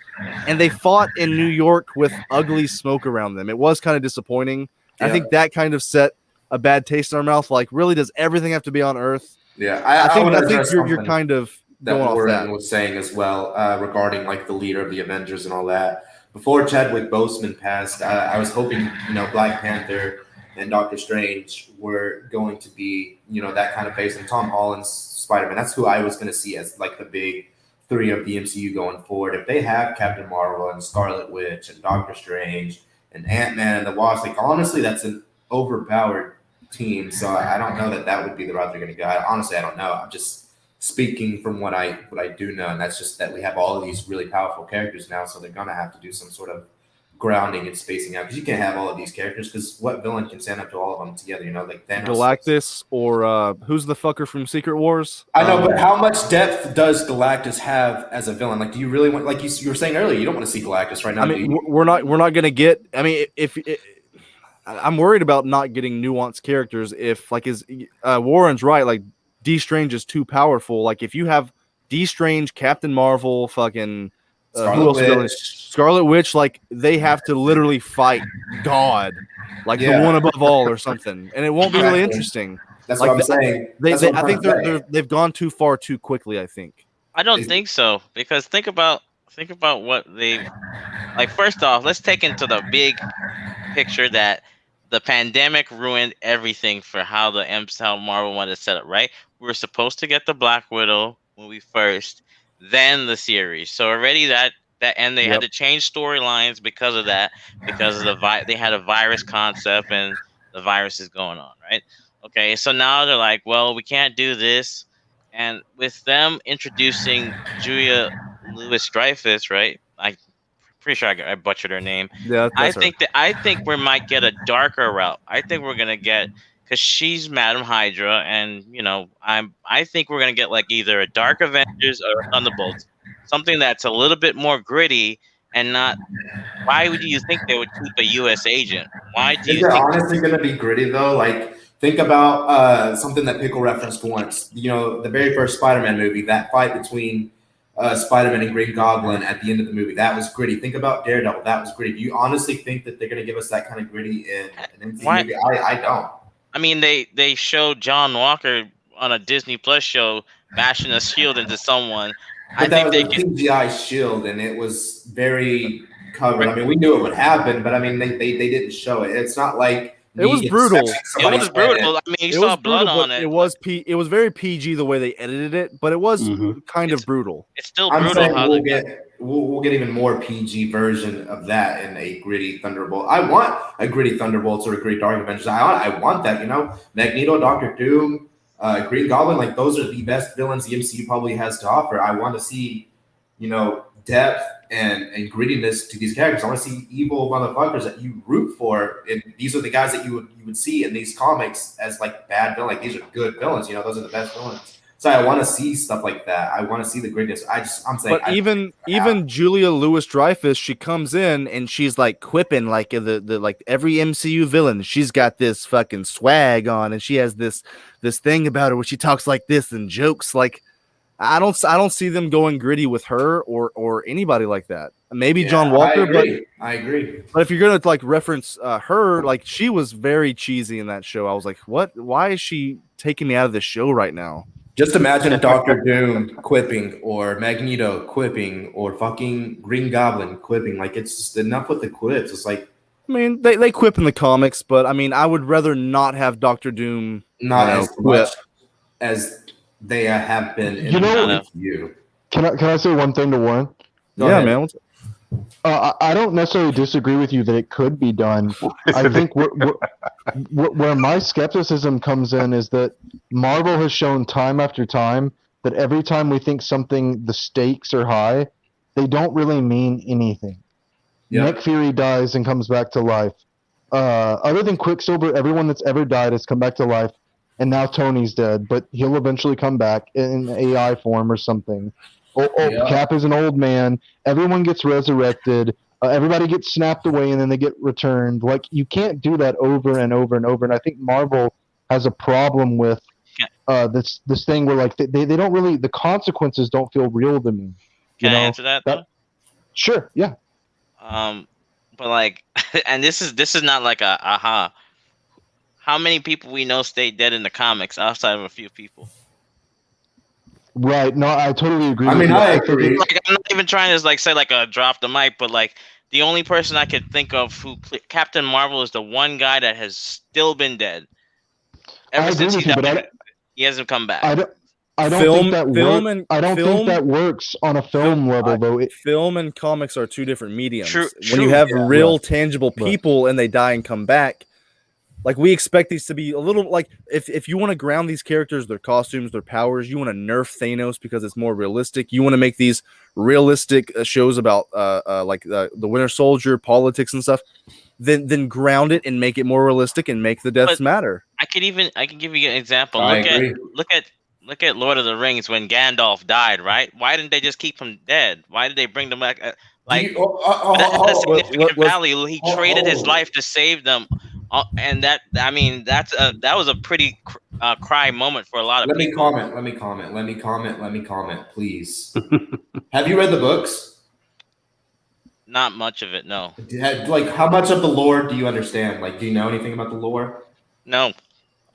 and they fought in New York with ugly smoke around them. It was kind of disappointing. Yeah. I think that kind of set a bad taste in our mouth. Like, really, does everything have to be on Earth? Yeah, I think you're kind of that Warren was saying as well regarding like the leader of the Avengers and all that. Before Chadwick Boseman passed, I was hoping Black Panther and Doctor Strange were going to be that kind of face, and Tom Holland's Spider-Man. That's who I was going to see as like the big three of the MCU going forward. If they have Captain Marvel and Scarlet Witch and Doctor Strange and Ant-Man and the Wasp, like honestly, that's an overpowered team. So I don't know that would be the route they're going to go. Honestly, I don't know. I'm just speaking from what I do know, and that's just that we have all of these really powerful characters now, so they're going to have to do some sort of grounding and spacing out, because you can't have all of these characters, because what villain can stand up to all of them together? Like Thanos, Galactus, or who's the fucker from Secret Wars? I know, but how much depth does Galactus have as a villain? Like, do you really want, like you were saying earlier, you don't want to see Galactus right now? I mean, we're not going to get. I mean, I'm worried about not getting nuanced characters. If like Warren's right, like D Strange is too powerful. Like if you have D Strange, Captain Marvel, fucking Scarlet Witch, like they have to literally fight God, like the one above all or something, and it won't be really interesting. That's like, what I'm saying. I think they've gone too far too quickly. I think. I don't think so, because think about what they like. First off, let's take into the big picture that the pandemic ruined everything for how Marvel wanted to set up. Right, we were supposed to get the Black Widow movie first, then the series. So already that and they had to change storylines because of that, because of they had a virus concept and the virus is going on, right? Okay, so now they're like, well, we can't do this, and with them introducing Julia Louis-Dreyfus, right? I'm pretty sure I butchered her name. Yeah, I think we might get a darker route. I think we're gonna get, because she's Madam Hydra, and I think we're gonna get like either a Dark Avengers or Thunderbolts, something that's a little bit more gritty and not. Why would you think they would keep a U.S. agent? Why do you think? Is it honestly gonna be gritty though? Like, think about something that Pickle referenced once. The very first Spider-Man movie, that fight between Spider-Man and Green Goblin at the end of the movie, that was gritty. Think about Daredevil, that was gritty. Do you honestly think that they're gonna give us that kind of gritty in an MCU movie? I don't. I mean, they showed John Walker on a Disney Plus show bashing a shield into someone. But that was a CGI shield, and it was very covered. I mean, we knew it would happen, but I mean, they didn't show it. It's not like it was brutal. It was brutal. I mean, you saw blood on it. It was very PG the way they edited it, but it was kind of brutal. It's still brutal. We'll get even more PG version of that in a gritty Thunderbolt. I want a gritty Thunderbolts or a gritty Dark Avengers. I want that. Magneto, Doctor Doom, Green Goblin. Like, those are the best villains the MCU probably has to offer. I want to see, depth and grittiness to these characters. I want to see evil motherfuckers that you root for, and these are the guys that you would see in these comics as like bad villains. Like, these are good villains. Those are the best villains. So I want to see stuff like that. I want to see the grittiness. I'm saying. But even Julia Louis-Dreyfus, she comes in and she's like quipping like the like every MCU villain. She's got this fucking swag on, and she has this thing about her where she talks like this and jokes like. I don't see them going gritty with her or anybody like that. Maybe John Walker, I agree. But if you're gonna like reference her, like she was very cheesy in that show. I was like, what? Why is she taking me out of this show right now? Just imagine Doctor Doom quipping, or Magneto quipping, or fucking Green Goblin quipping. Like, it's just enough with the quips. It's like, I mean, they quip in the comics, but I mean, I would rather not have Doctor Doom not as much as they have been in the MCU. Can I say one thing to Warren? Yeah, man. I don't necessarily disagree with you that it could be done. I think where my skepticism comes in is that Marvel has shown time after time that every time we think the stakes are high, they don't really mean anything. Yeah. Nick Fury dies and comes back to life. Other than Quicksilver, everyone that's ever died has come back to life, and now Tony's dead, but he'll eventually come back in AI form or something. Cap is an old man. Everyone gets resurrected. Everybody gets snapped away, and then they get returned. Like, you can't do that over and over and over. And I think Marvel has a problem with this thing where like they don't really, the consequences don't feel real to me. Can I answer that? Sure. Yeah. But like, and this is not like a aha. How many people we know stay dead in the comics outside of a few people? Right. No, I totally agree. I mean, I agree. Like, I'm not even trying to like say like a drop the mic, but like the only person I could think of who Captain Marvel is the one guy that has still been dead ever since he died. He hasn't come back. I don't think that works on a film level, though. Film and comics are two different mediums. True, when you have real, tangible people and they die and come back, like, we expect these to be a little like, if you want to ground these characters, their costumes, their powers, you want to nerf Thanos because it's more realistic. You want to make these realistic shows about like the Winter Soldier, politics and stuff. Then ground it and make it more realistic and make the deaths matter. I can give you an example. Look at Lord of the Rings when Gandalf died, right? Why didn't they just keep him dead? Why did they bring them back? Like, that's a significant value. He traded his life to save them, and that was a pretty cry moment for a lot of people. Let me comment, please. Have you read the books? Not much of it, no. Like, how much of the lore do you understand? Like, do you know anything about the lore? No.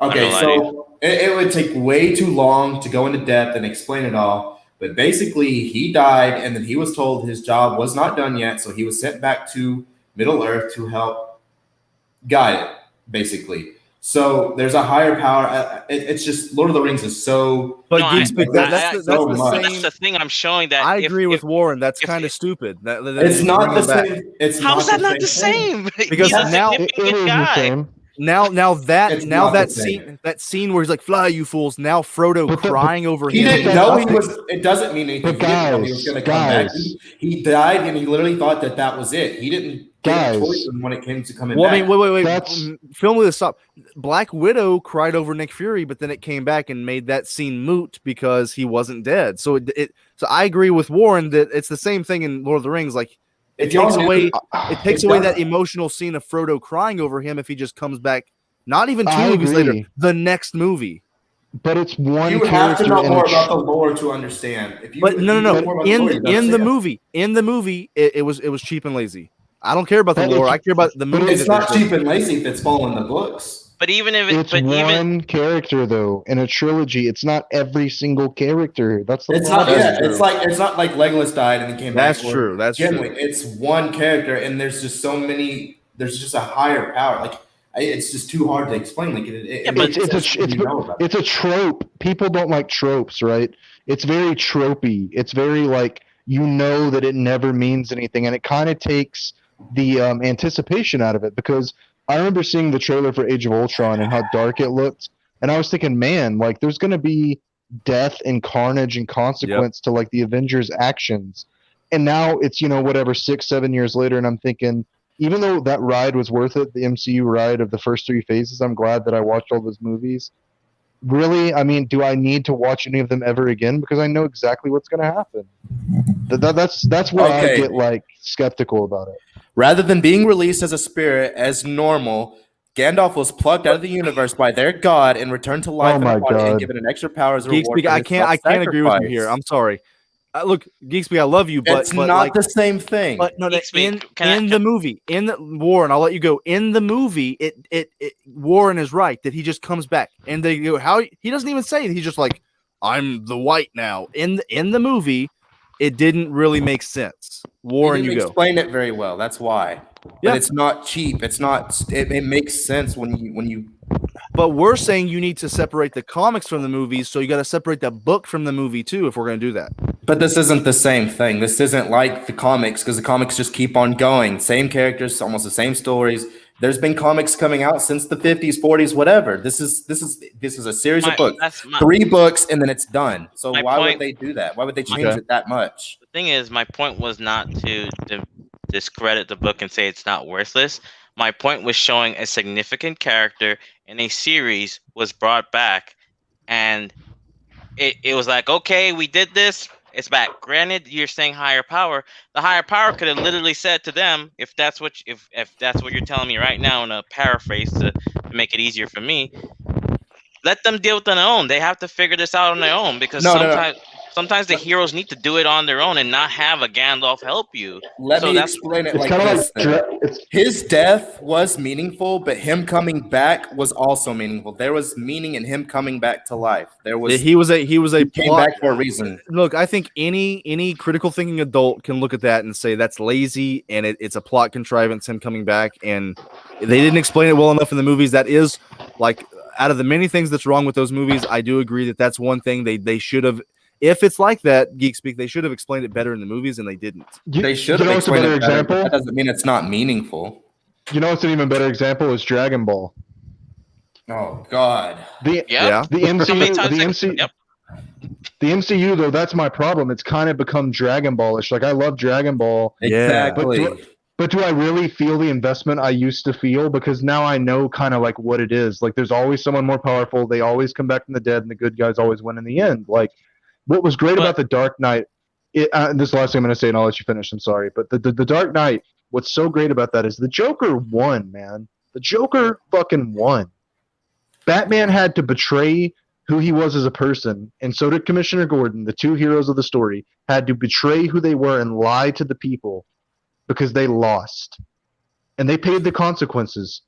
Okay, so it would take way too long to go into depth and explain it all. But basically, he died, and then he was told his job was not done yet, so he was sent back to Middle Earth to help guide it, basically. So there's a higher power. It's just Lord of the Rings is so. But that's the thing I'm showing that. I agree with Warren. That's kind of stupid. It's not the same. How is that not the same? Because now it is the same. Now that scene where he's like, "Fly, you fools!" Now Frodo crying over him. He didn't know he was. It doesn't mean anything. He didn't know he was going to come back. He died, and he literally thought that was it. He didn't get a choice when it came to coming back. I mean, wait. Film with this up. Black Widow cried over Nick Fury, but then it came back and made that scene moot because he wasn't dead. So so I agree with Warren that it's the same thing in Lord of the Rings. Like, it takes away that emotional scene of Frodo crying over him if he just comes back. Not even 2 movies later, the next movie. But it's one. You have to know more about the lore to understand. No. In the movie, it was cheap and lazy. I don't care about the lore. I care about the movie. It's not cheap and lazy if it's following the books. But even if it's one character though in a trilogy, it's not every single character. That's the problem. It's not like Legolas died and he came back. That's true. It's one character, and there's just so many. There's just a higher power. Like, it's just too hard to explain. Like, it's a trope. People don't like tropes, right? It's very tropey. It's very like, that it never means anything, and it kind of takes the anticipation out of it, because I remember seeing the trailer for Age of Ultron and how dark it looked, and I was thinking, man, like, there's going to be death and carnage and consequence to like the Avengers' actions. And now it's 6-7 years later, and I'm thinking, even though that ride was worth it, the MCU ride of the first 3 phases, I'm glad that I watched all those movies. Really, I mean, do I need to watch any of them ever again? Because I know exactly what's going to happen. That's where I get like skeptical about it. Rather than being released as a spirit as normal, Gandalf was plucked out of the universe by their god and returned to life in a body and given an extra power as a reward. I can't agree with you here. I'm sorry. Look, GeekSpeak, I love you, but it's not like, the same thing. But no, in the movie, Warren, I'll let you go. In the movie, Warren is right that he just comes back, and they go, how he doesn't even say it. He's just like, I'm the white now. In the movie, it didn't really make sense. Warren, you go. Explain it very well. That's why. Yeah. But it's not cheap. It's not. It makes sense when you. But we're saying you need to separate the comics from the movies, so you got to separate the book from the movie too if we're going to do that. But this isn't the same thing. This isn't like the comics, because the comics just keep on going. Same characters, almost the same stories. There's been comics coming out since the 50s, 40s, whatever. This is a series of books. 3 books and then it's done. So why would they do that? Why would they change it that much? The thing is, my point was not to discredit the book and say it's not worthless. My point was showing a significant character in a series was brought back, and it was like, okay, we did this, it's back. Granted, you're saying higher power. The higher power could have literally said to them, if that's what you're telling me right now in a paraphrase to make it easier for me, let them deal with it on their own. They have to figure this out on their own, because sometimes the heroes need to do it on their own and not have a Gandalf help you. Let me explain it like this. His death was meaningful, but him coming back was also meaningful. There was meaning in him coming back to life. He was a came back for a reason. Look, I think any critical thinking adult can look at that and say that's lazy and it's a plot contrivance, him coming back, and they didn't explain it well enough in the movies. That is, like, out of the many things that's wrong with those movies, I do agree that that's one thing they should have. If it's like that, GeekSpeak, they should have explained it better in the movies, and they didn't. They should have explained it better, but that doesn't mean it's not meaningful. You know what's an even better example is Dragon Ball. Oh God. The MCU though, that's my problem. It's kind of become Dragon Ball-ish. Like, I love Dragon Ball. Exactly. But do I really feel the investment I used to feel? Because now I know kind of like what it is. Like, there's always someone more powerful. They always come back from the dead, and the good guys always win in the end. Like, what was great about The Dark Knight, this is the last thing I'm going to say, and I'll let you finish, I'm sorry, but the Dark Knight, what's so great about that is the Joker won, man. The Joker fucking won. Batman had to betray who he was as a person, and so did Commissioner Gordon. The 2 heroes of the story had to betray who they were and lie to the people because they lost. And they paid the consequences.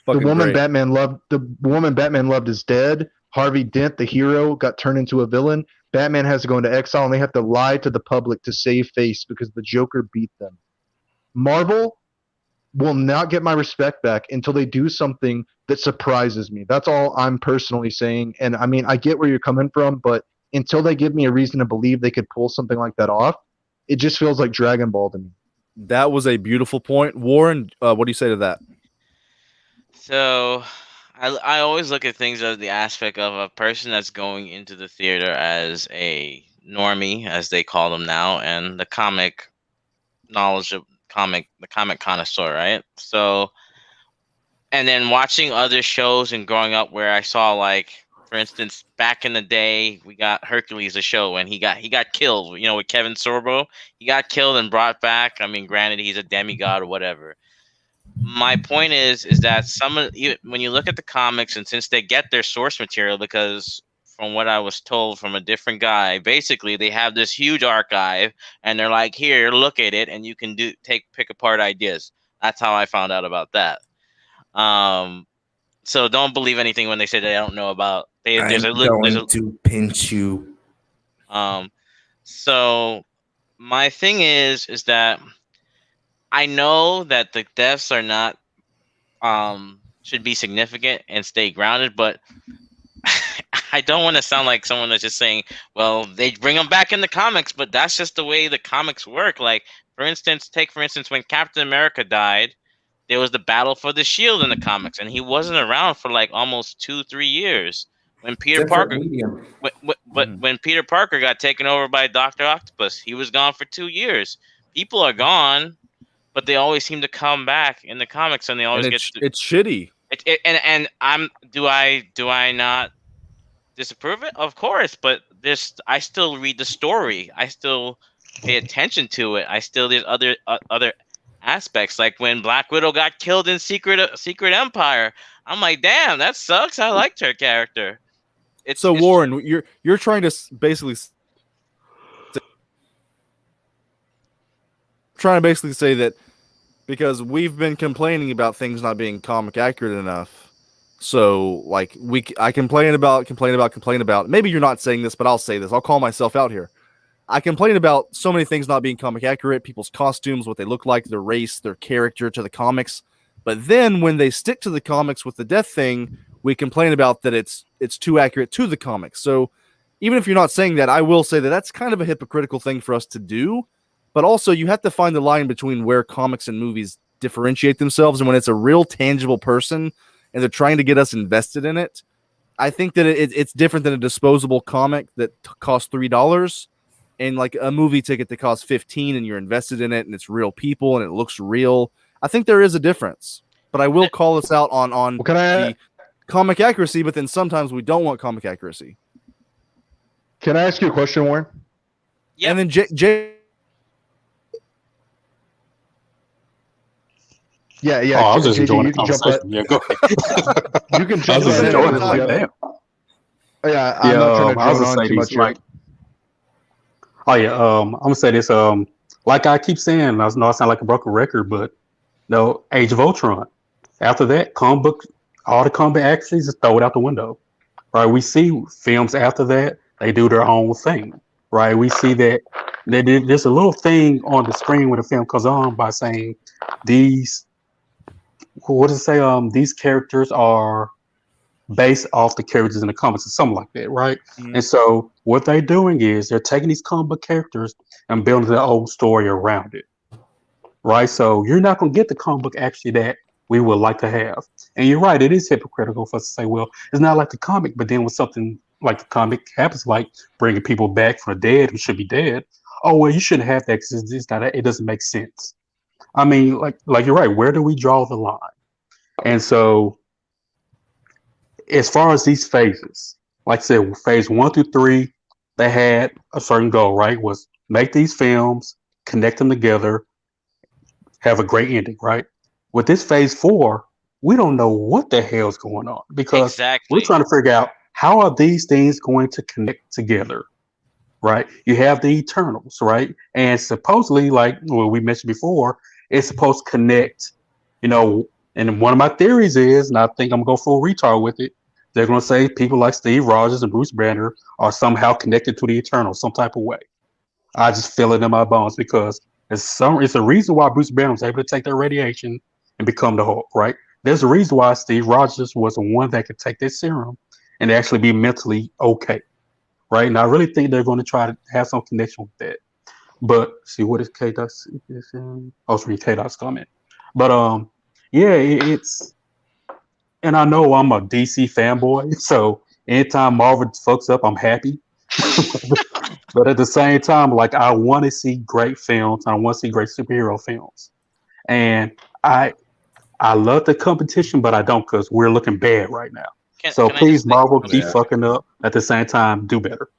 The woman Batman loved is dead. Harvey Dent, the hero, got turned into a villain. Batman has to go into exile, and they have to lie to the public to save face because the Joker beat them. Marvel will not get my respect back until they do something that surprises me. That's all I'm personally saying. And I mean, I get where you're coming from, but until they give me a reason to believe they could pull something like that off, it just feels like Dragon Ball to me. That was a beautiful point. Warren, what do you say to that? So I always look at things as the aspect of a person that's going into the theater as a normie, as they call them now, and the comic knowledge of the comic connoisseur, right? So, and then watching other shows and growing up where I saw, like, for instance, back in the day, we got Hercules, a show, and he got killed, you know, with Kevin Sorbo. He got killed and brought back. I mean, granted, he's a demigod or whatever. My point is that when you look at the comics, and since they get their source material, because from what I was told from a different guy, basically they have this huge archive, and they're like, here, look at it, and you can pick apart ideas. That's how I found out about that. So don't believe anything when they say they don't know about. There's to pinch you. So my thing is that I know that the deaths are not should be significant and stay grounded, but I don't want to sound like someone that's just saying, well, they bring them back in the comics, but that's just the way the comics work. Like, for instance, when Captain America died, there was the battle for the shield in the comics, and he wasn't around for like almost 2-3 years. When Peter Parker, when Peter Parker got taken over by Dr. Octopus, he was gone for 2 years. People are gone, but they always seem to come back in the comics, and they always it's shitty. Do I not disapprove it? Of course, but I still read the story. I still pay attention to it. There's other aspects, like when Black Widow got killed in Secret Empire. I'm like, damn, that sucks. I liked her character. Warren, you're trying to basically say that because we've been complaining about things not being comic accurate enough. So, like, I complain about. Maybe you're not saying this, but I'll say this. I'll call myself out here. I complain about so many things not being comic accurate, people's costumes, what they look like, their race, their character to the comics. But then when they stick to the comics with the death thing, we complain about that it's too accurate to the comics. So even if you're not saying that, I will say that that's kind of a hypocritical thing for us to do. But also, you have to find the line between where comics and movies differentiate themselves, and when it's a real tangible person and they're trying to get us invested in it. I think that it's different than a disposable comic that costs $3 and like a movie ticket that costs $15 and you're invested in it and it's real people and it looks real. I think there is a difference, but I will call this out on the comic accuracy, but then sometimes we don't want comic accuracy. Can I ask you a question, Warren? Yeah. And then Jay. Yeah. Oh, I was just enjoying the conversation. Yeah, go ahead. You can jump in. Enjoying it. Like, damn. Yeah, I'm not trying to drone on too much. Like, I'm gonna say this. Like I keep saying, I know I sound like a broken record, but no, Age of Ultron. After that, all the comic accuracy just throw it out the window. Right? We see films after that, they do their own thing. Right? We see that there's a little thing on the screen when the film comes on by saying these. What does it say? These characters are based off the characters in the comics or something like that, right? Mm-hmm. And so what they're doing is they're taking these comic book characters and building their own story around it, right? So you're not going to get the comic book actually that we would like to have. And you're right, it is hypocritical for us to say, well, it's not like the comic, but then when something like the comic happens, like bringing people back from the dead who should be dead, oh, well, you shouldn't have that because it doesn't make sense. I mean, like you're right. Where do we draw the line? And so, as far as these phases, like I said, phase 1 through 3, they had a certain goal, right? Was make these films, connect them together, have a great ending, right? With this phase 4, we don't know what the hell's going on because we're trying to figure out how are these things going to connect together, right? You have the Eternals, right? And supposedly, like we mentioned before, it's supposed to connect, and one of my theories is, and I think I'm going to go full retard with it, they're going to say people like Steve Rogers and Bruce Banner are somehow connected to the Eternals some type of way. I just feel it in my bones because it's a reason why Bruce Banner was able to take their radiation and become the Hulk, right? There's a reason why Steve Rogers was the one that could take that serum and actually be mentally okay, right? And I really think they're going to try to have some connection with that. But see, what is K-Dot's? It's reading K-Dot's comment. But it's, and I know I'm a DC fanboy, so anytime Marvel fucks up, I'm happy. But at the same time, like I want to see great films, I want to see great superhero films, and I love the competition, but I don't because we're looking bad right now. So please, Marvel, keep fucking up. At the same time, do better.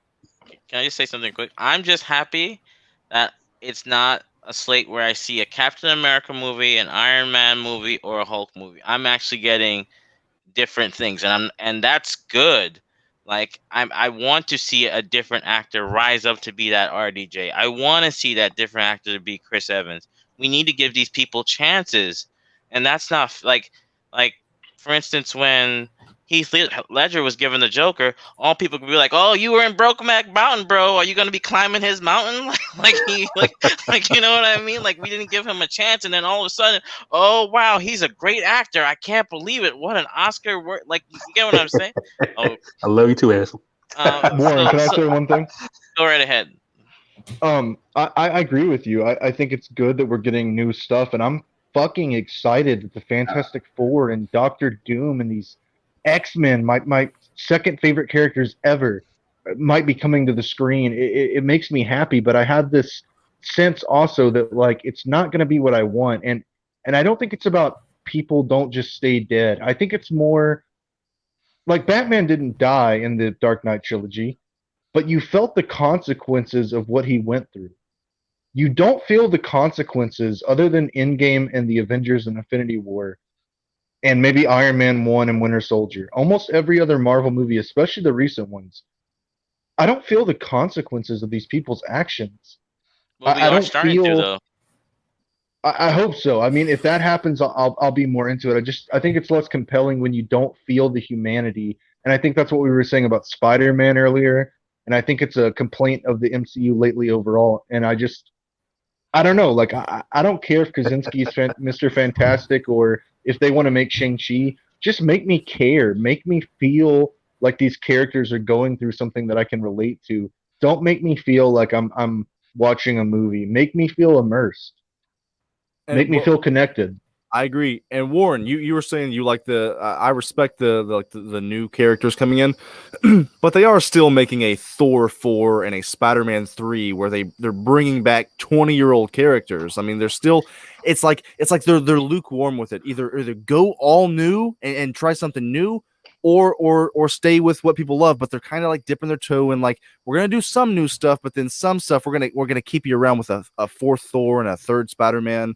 Can I just say something quick? I'm just happy that it's not a slate where I see a Captain America movie, an Iron Man movie, or a Hulk movie. I'm actually getting different things, and that's good. Like I want to see a different actor rise up to be that RDJ. I want to see that different actor to be Chris Evans. We need to give these people chances, and that's not like for instance when Heath Ledger was given the Joker, all people could be like, "Oh, you were in Brokeback Mountain, bro. Are you gonna be climbing his mountain?" like you know what I mean? Like we didn't give him a chance, and then all of a sudden, oh wow, he's a great actor. I can't believe it. What an Oscar! Like you get what I'm saying? Oh, I love you too, asshole. Warren, can I say one thing? Go right ahead. I agree with you. I think it's good that we're getting new stuff, and I'm fucking excited that the Fantastic Four and Doctor Doom and these X-Men, my second favorite characters ever, might be coming to the screen. It makes me happy, but I have this sense also that like it's not going to be what I want, and I don't think it's about people don't just stay dead. I think it's more like Batman didn't die in the Dark Knight trilogy, but you felt the consequences of what he went through. You don't feel the consequences other than Endgame and the Avengers and Infinity War and maybe Iron Man 1 and Winter Soldier. Almost every other Marvel movie, especially the recent ones, I don't feel the consequences of these people's actions. Well, we are starting to, though. I hope so. I mean, if that happens, I'll be more into it. I think it's less compelling when you don't feel the humanity, and I think that's what we were saying about Spider-Man earlier. And I think it's a complaint of the MCU lately overall. And I don't know. Like I don't care if Krasinski is Mr. Fantastic or if they want to make Shang Chi. just make me care, make me feel like these characters are going through something that I can relate to. Don't make me feel like I'm watching a movie. Make me feel immersed. Make me feel connected. I agree. And Warren, you were saying you like I respect the new characters coming in, but they are still making a Thor 4 and a Spider-Man 3 where they're bringing back 20-year-old characters. I mean, they're still it's like they're lukewarm with it. Either go all new and try something new, or stay with what people love, but they're kind of like dipping their toe in, like, we're gonna do some new stuff, but then some stuff we're gonna keep you around with a fourth Thor and a third Spider-Man.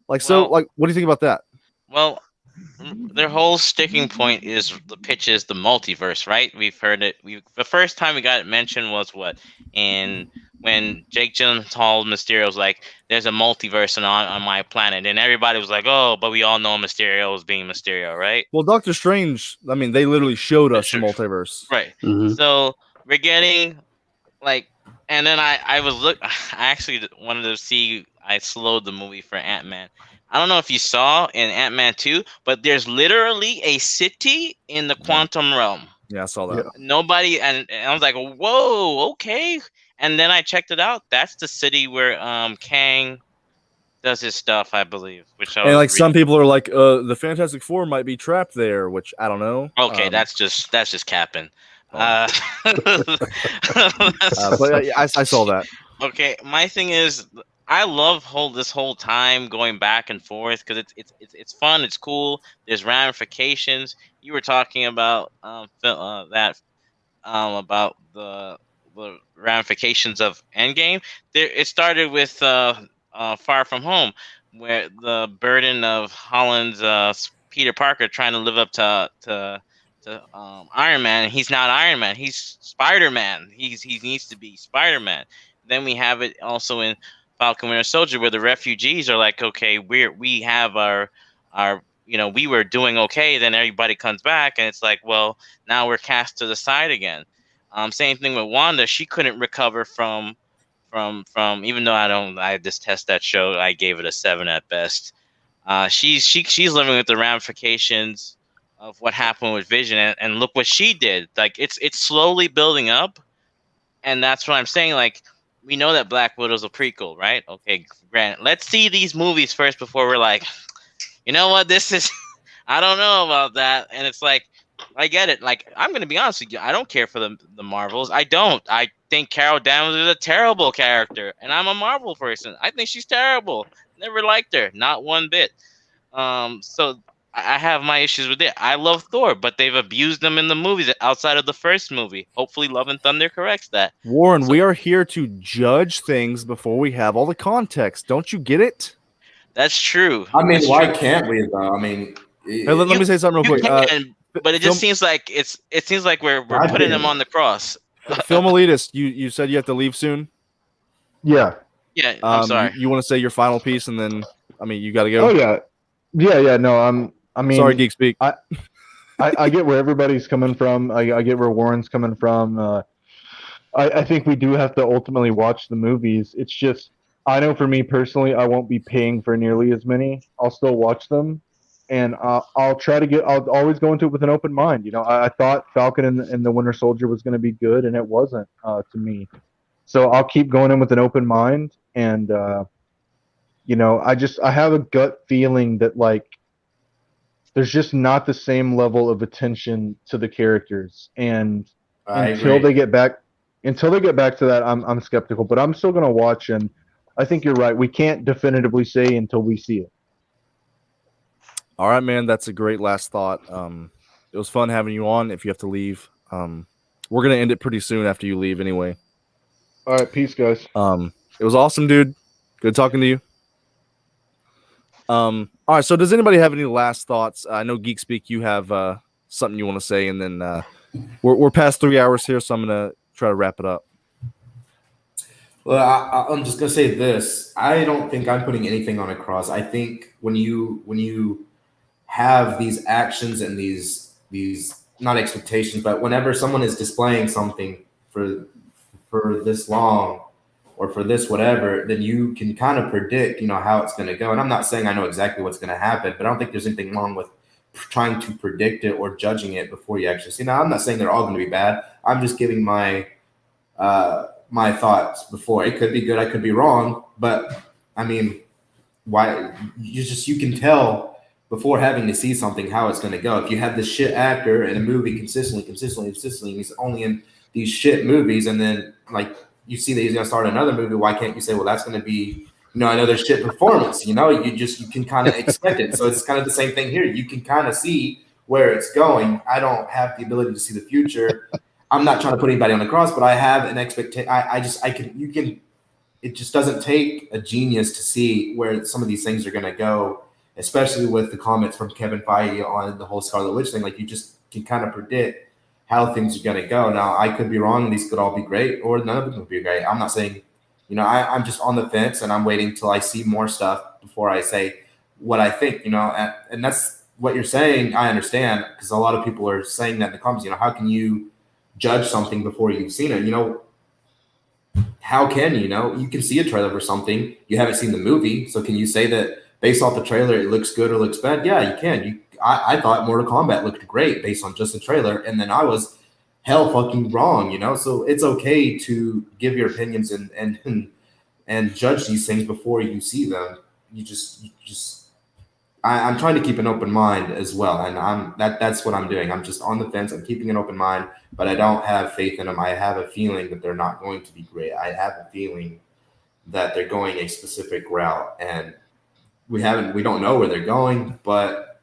What do you think about that? Well, their whole sticking point is the pitch is the multiverse, right? We've heard it. The first time we got it mentioned was when Jake Gyllenhaal Mysterio was like, "There's a multiverse on my planet," and everybody was like, "Oh, but we all know Mysterio is being Mysterio, right?" Well, Doctor Strange, I mean, they literally showed us the multiverse, right? Mm-hmm. So we're getting and then I actually wanted to see. I slowed the movie for Ant-Man. I don't know if you saw in Ant-Man 2, but there's literally a city in the quantum realm. Yeah, I saw that. Nobody, and I was like, whoa, okay. And then I checked it out. That's the city where Kang does his stuff, I believe. Some people are like, the Fantastic Four might be trapped there, which I don't know. Okay, that's just capping. But I saw that. Okay, my thing is, I love this whole time going back and forth because it's fun, it's cool. There's ramifications. You were talking about about the ramifications of Endgame. It started with Far From Home, where the burden of Holland's Peter Parker trying to live up to Iron Man. He's not Iron Man. He's Spider-Man. He needs to be Spider-Man. Then we have it also in Falcon Winter Soldier, where the refugees are like, okay, we have our we were doing okay, then everybody comes back, and it's like, well, now we're cast to the side again. Same thing with Wanda. She couldn't recover from even though I detest that show. I gave it a 7 at best. She's living with the ramifications of what happened with Vision, and look what she did. Like, it's slowly building up, and that's what I'm saying. Like, we know that Black Widow's a prequel, right? Okay, granted. Let's see these movies first before we're like, you know what, this is, I don't know about that. And it's like, I get it. Like, I'm going to be honest with you. I don't care for the Marvels. I don't. I think Carol Danvers is a terrible character, and I'm a Marvel person. I think she's terrible. Never liked her. Not one bit. So I have my issues with it. I love Thor, but they've abused them in the movies outside of the first movie. Hopefully Love and Thunder corrects that. Warren, we are here to judge things before we have all the context. Don't you get it? That's true. I mean, That's why true. Can't we, though? I mean... Hey, let me say something real quick. But it just seems like we're putting them on the cross. Film Elitist, you said you have to leave soon? Yeah. Yeah, I'm sorry. You want to say your final piece, and then, I mean, you got to go? Oh, yeah. Yeah, no, I mean... Sorry, GeekSpeak. I get where everybody's coming from. I get where Warren's coming from. I think we do have to ultimately watch the movies. It's just, I know for me personally, I won't be paying for nearly as many. I'll still watch them. And I'll try to I'll always go into it with an open mind. You know, I thought Falcon and the Winter Soldier was going to be good, and it wasn't to me. So I'll keep going in with an open mind. And, you know, I have a gut feeling that, like, there's just not the same level of attention to the characters. And until they get back to that, I'm skeptical. But I'm still going to watch, and I think you're right. We can't definitively say until we see it. All right, man. That's a great last thought. It was fun having you on. If you have to leave, we're going to end it pretty soon after you leave anyway. All right. Peace, guys. It was awesome, dude. Good talking to you. All right. So does anybody have any last thoughts? I know GeekSpeak, you have something you want to say, and then we're past 3 hours here, so I'm going to try to wrap it up. Well, I'm just going to say this. I don't think I'm putting anything on a cross. I think when you have these actions and these not expectations, but whenever someone is displaying something for this long or for this whatever, then you can kind of predict, how it's going to go. And I'm not saying I know exactly what's going to happen, but I don't think there's anything wrong with trying to predict it or judging it before you actually see. Now, I'm not saying they're all going to be bad. I'm just giving my my thoughts before. It could be good, I could be wrong, but I mean, why you can tell before having to see something how it's going to go. If you have this shit actor in a movie consistently, and he's only in these shit movies, and then like you see that he's going to start another movie, why can't you say, well, that's going to be another shit performance? You can kind of expect it. So it's kind of the same thing here. You can kind of see where it's going. I don't have the ability to see the future. I'm not trying to put anybody on the cross, but I have an expectation. It just doesn't take a genius to see where some of these things are going to go, especially with the comments from Kevin Feige on the whole Scarlet Witch thing. Like, you just can kind of predict how things are going to go. Now, I could be wrong. These could all be great, or none of them could be great. I'm not saying, I'm just on the fence, and I'm waiting till I see more stuff before I say what I think, and that's what you're saying. I understand, because a lot of people are saying that in the comments, how can you judge something before you've seen it? How can you can see a trailer for something, you haven't seen the movie, so can you say that based off the trailer it looks good or looks bad? Yeah, you can. I thought Mortal Kombat looked great based on just the trailer, and then I was hell fucking wrong. So it's okay to give your opinions and judge these things before you see them. I'm trying to keep an open mind as well, and that's what I'm doing. I'm just on the fence. I'm keeping an open mind, but I don't have faith in them. I have a feeling that they're not going to be great. I have a feeling that they're going a specific route, and we don't know where they're going. But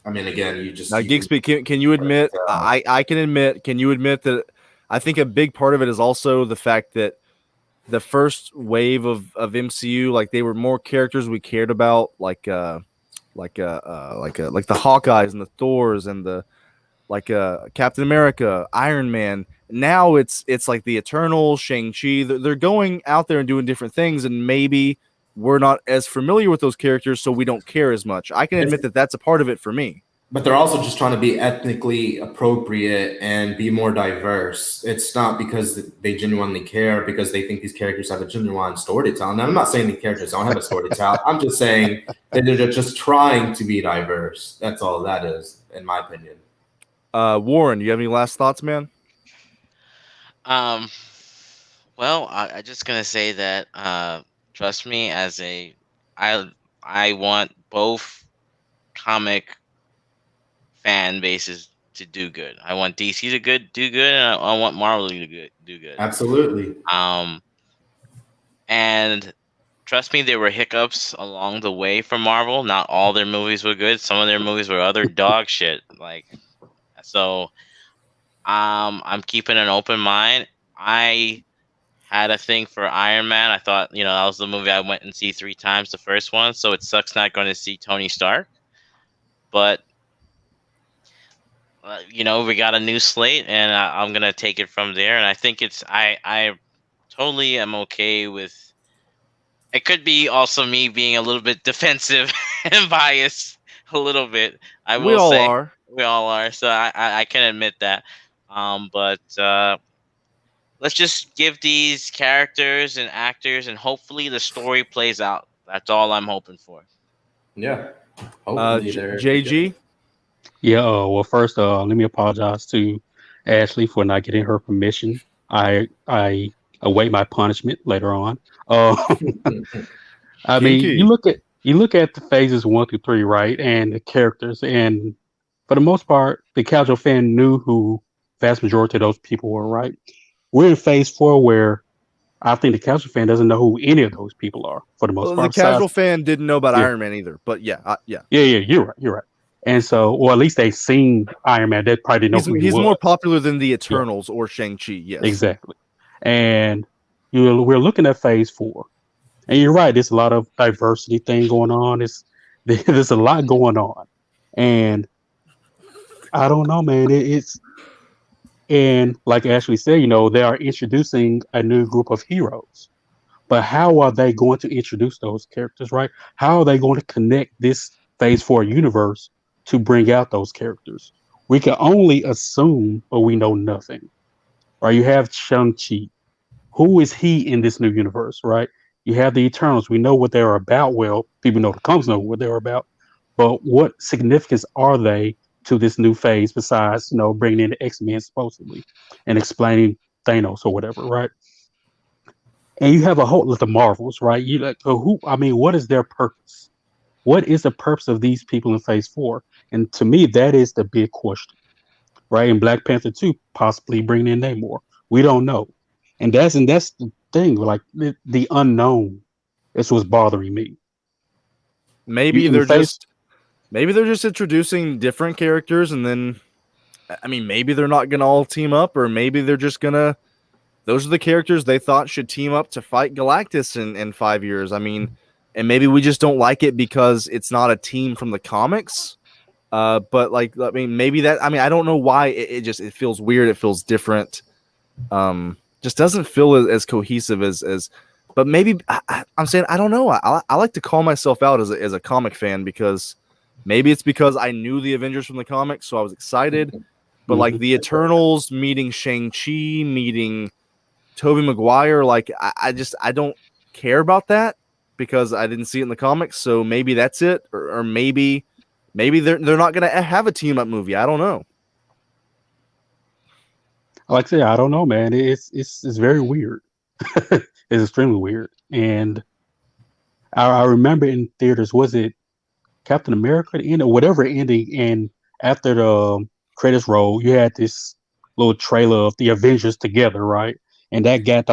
I mean, again, GeekSpeak, can you admit? I can admit. Can you admit that? I think a big part of it is also the fact that the first wave of MCU, like, they were more characters we cared about, like the Hawkeyes and the Thors and the Captain America, Iron Man. Now it's like the Eternals, Shang Chi. They're going out there and doing different things, and maybe we're not as familiar with those characters, so we don't care as much. I can admit that that's a part of it for me. But they're also just trying to be ethnically appropriate and be more diverse. It's not because they genuinely care, because they think these characters have a genuine story to tell. Now, I'm not saying the characters don't have a story to tell. I'm just saying that they're just trying to be diverse. That's all that is, in my opinion. Warren, do you have any last thoughts, man? Well, I just gonna say that trust me, I want both comic fan bases to do good. I want DC to do good, and I want Marvel to do good. Absolutely. And trust me, there were hiccups along the way for Marvel. Not all their movies were good. Some of their movies were other dog shit. So I'm keeping an open mind. I had a thing for Iron Man. I thought, that was the movie I went and see 3 times, the first one. So it sucks not going to see Tony Stark. But, we got a new slate, and I'm going to take it from there. And I think I totally am okay with, it could be also me being a little bit defensive and biased a little bit. We all are. So I can admit that. But let's just give these characters and actors, and hopefully the story plays out. That's all I'm hoping for. Yeah. JG? Yeah, well, first, let me apologize to Ashley for not getting her permission. I await my punishment later on. I mean, you look at the phases 1 through 3, right, and the characters, and for the most part, the casual fan knew who vast majority of those people were, right? We're in phase 4 where I think the casual fan doesn't know who any of those people are for the most part. The casual fan didn't know about Iron Man either, but yeah. You're right. And so, or at least they've seen Iron Man. They probably know who he was. He's more popular than the Eternals or Shang Chi. Yes, exactly. And we're looking at phase 4, and you're right. There's a lot of diversity thing going on. There's a lot going on, and I don't know, man. And like Ashley said, they are introducing a new group of heroes. But how are they going to introduce those characters, right? How are they going to connect this phase 4 universe to bring out those characters? We can only assume, but we know nothing. Right? You have Shang Chi. Who is he in this new universe, right? You have the Eternals. We know what they're about. Well, people know the comics know what they're about. but what significance are they to this new phase besides, bringing in the X-Men supposedly and explaining Thanos or whatever, right? And you have a whole lot of Marvels, right? You like what is their purpose? What is the purpose of these people in phase 4? And to me, that is the big question, right? And Black Panther 2 possibly bringing in Namor. We don't know. And that's the thing, like the unknown is what's bothering me. Maybe they're just introducing different characters, and then maybe they're not gonna all team up, or maybe they're just gonna. Those are the characters they thought should team up to fight Galactus in 5 years. And maybe we just don't like it because it's not a team from the comics. But maybe that. I don't know why it feels weird. It feels different. Just doesn't feel as cohesive as. But maybe I'm saying I don't know. I like to call myself out as a comic fan because maybe it's because I knew the Avengers from the comics, so I was excited. But like the Eternals meeting Shang-Chi, meeting Tobey Maguire, I don't care about that because I didn't see it in the comics. So maybe that's it, or maybe they're not gonna have a team up movie. I don't know. Like I say, I don't know, man. It's very weird. It's extremely weird. And I remember in theaters, was it Captain America the end or whatever ending? And after the credits roll, you had this little trailer of the Avengers together, right? And that got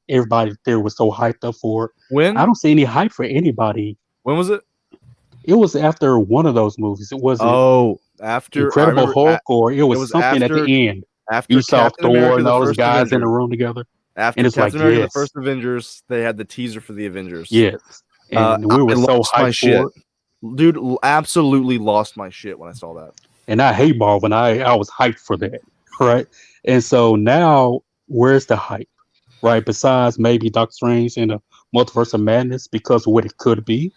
everybody there was so hyped up for it. When? I don't see any hype for anybody. When was it? It was after one of those movies. It wasn't after Incredible Hulk, or it was something at the end. After you saw Captain Thor America, and all those guys in the room together. After and it's Captain like, America, yes. the first Avengers, they had the teaser for the Avengers. Yes. And we were so hyped for it. Dude, absolutely lost my shit when I saw that. And I hate Marvel, and I was hyped for that, right? And so now, where's the hype, right? Besides maybe Doctor Strange and the Multiverse of Madness because of what it could be,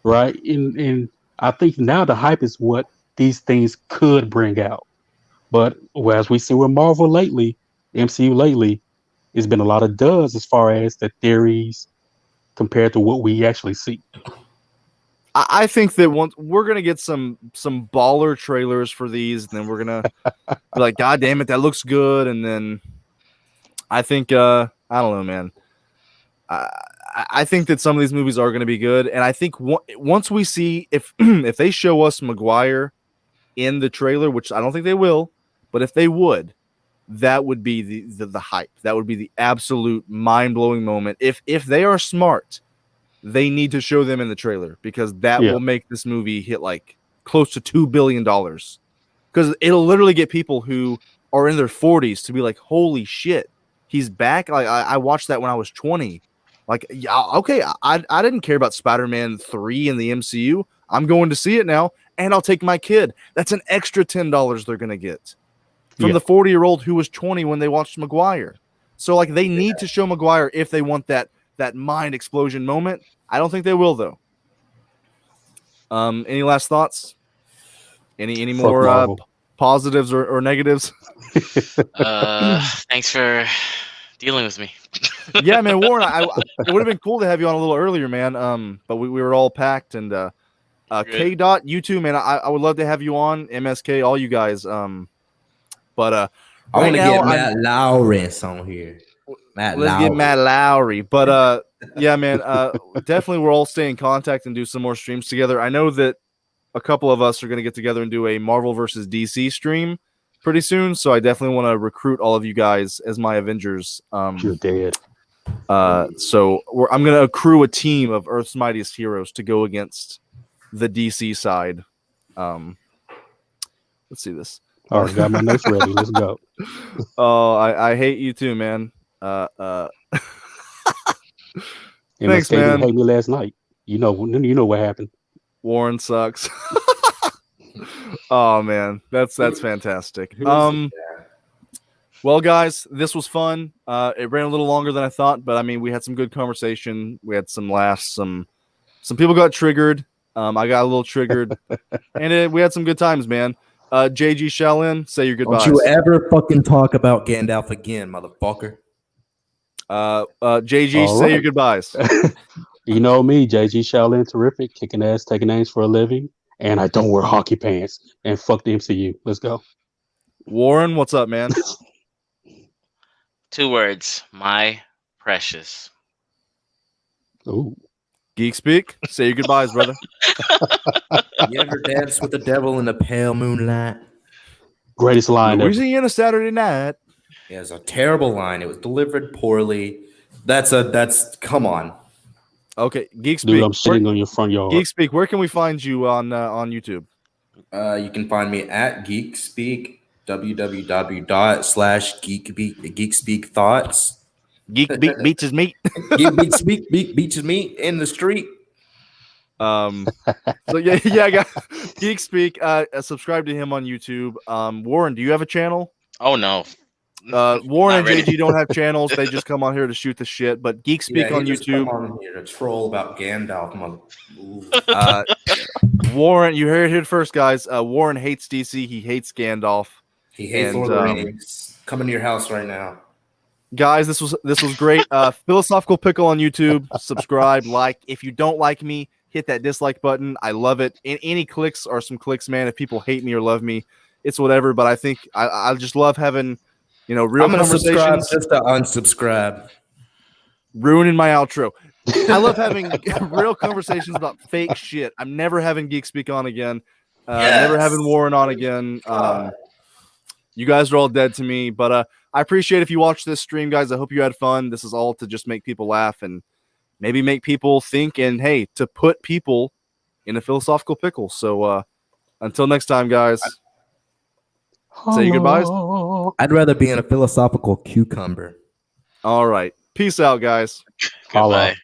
right? And I think now the hype is what these things could bring out. But as we see with Marvel lately, MCU lately, it's been a lot of duds as far as the theories compared to what we actually see. I think that once we're gonna get some baller trailers for these, and then we're gonna be like, God damn it, that looks good. And then I think I don't know, man. I think that some of these movies are gonna be good, and I think once we see if they show us Maguire in the trailer, which I don't think they will, but if they would, that would be the hype. That would be the absolute mind-blowing moment. If they are smart, they need to show them in the trailer because that will make this movie hit like close to $2 billion. Because it'll literally get people who are in their 40s to be like, holy shit, he's back. Like I watched that when I was 20. Like, yeah, okay, I didn't care about Spider-Man 3 in the MCU. I'm going to see it now, and I'll take my kid. That's an extra $10 they're going to get from the 40-year-old who was 20 when they watched Maguire. So, like, they need to show Maguire if they want that mind explosion moment. I don't think they will, though. Any last thoughts? Any more positives or negatives? Thanks for dealing with me. Yeah, man, Warren, it would have been cool to have you on a little earlier, man. But we were all packed, and K. Dot, you too, man. I would love to have you on. MSK, all you guys. But I want to get Matt Lawrence on here. Get Matt Lowry. But yeah, man, definitely we'll all stay in contact and do some more streams together. I know that a couple of us are going to get together and do a Marvel versus DC stream pretty soon, so I definitely want to recruit all of you guys as my Avengers. You're dead. So I'm going to accrue a team of Earth's Mightiest Heroes to go against the DC side. Let's see this. All right, got my notes ready. Let's go. Oh, I hate you too, man. Thanks, man. You hate me last night. You know what happened. Warren sucks. Oh man, that's fantastic. Well, guys, this was fun. It ran a little longer than I thought, but I mean, we had some good conversation. We had some laughs. Some people got triggered. I got a little triggered, and we had some good times, man. JG Shaolin, say your goodbyes. Don't you ever fucking talk about Gandalf again, motherfucker. JG, say your goodbyes. You know me, JG Shaolin, terrific, kicking ass, taking names for a living. and I don't wear hockey pants. And fuck the MCU. Let's go. Warren, what's up, man? 2 words. My precious. Ooh. GeekSpeak, say your goodbyes, brother. You ever dance with the devil in the pale moonlight? Greatest line ever. Louisiana Saturday night. Yeah, it's a terrible line. It was delivered poorly. That's come on. Okay, GeekSpeak. Dude, I'm sitting on your front yard. GeekSpeak, where can we find you on YouTube? You can find me at GeekSpeak, www./GeekSpeak Geek beat beaches meat. Geek beaches meat in the street. So yeah, I got GeekSpeak. Subscribe to him on YouTube. Warren, do you have a channel? Oh no. Warren and really. JG don't have channels. They just come on here to shoot the shit. But GeekSpeak on YouTube. Come on here to troll about Gandalf. Warren, you heard it first, guys. Warren hates DC. He hates Gandalf. He hates Lord of the Rings. Coming to your house right now. Guys, this was great. Philosophical Pickle on YouTube. Subscribe, like. If you don't like me, hit that dislike button. I love it. Any clicks are some clicks, man. If people hate me or love me, it's whatever. But I think I just love having, real I'm gonna conversations. subscribe just to unsubscribe. Ruining my outro. I love having real conversations about fake shit. I'm never having GeekSpeak on again. Never having Warren on again. You guys are all dead to me, but I appreciate if you watch this stream, guys. I hope you had fun. This is all to just make people laugh and maybe make people think, and hey, to put people in a philosophical pickle. So until next time, guys, say your goodbyes. I'd rather be in a philosophical cucumber. All right. Peace out, guys. Goodbye.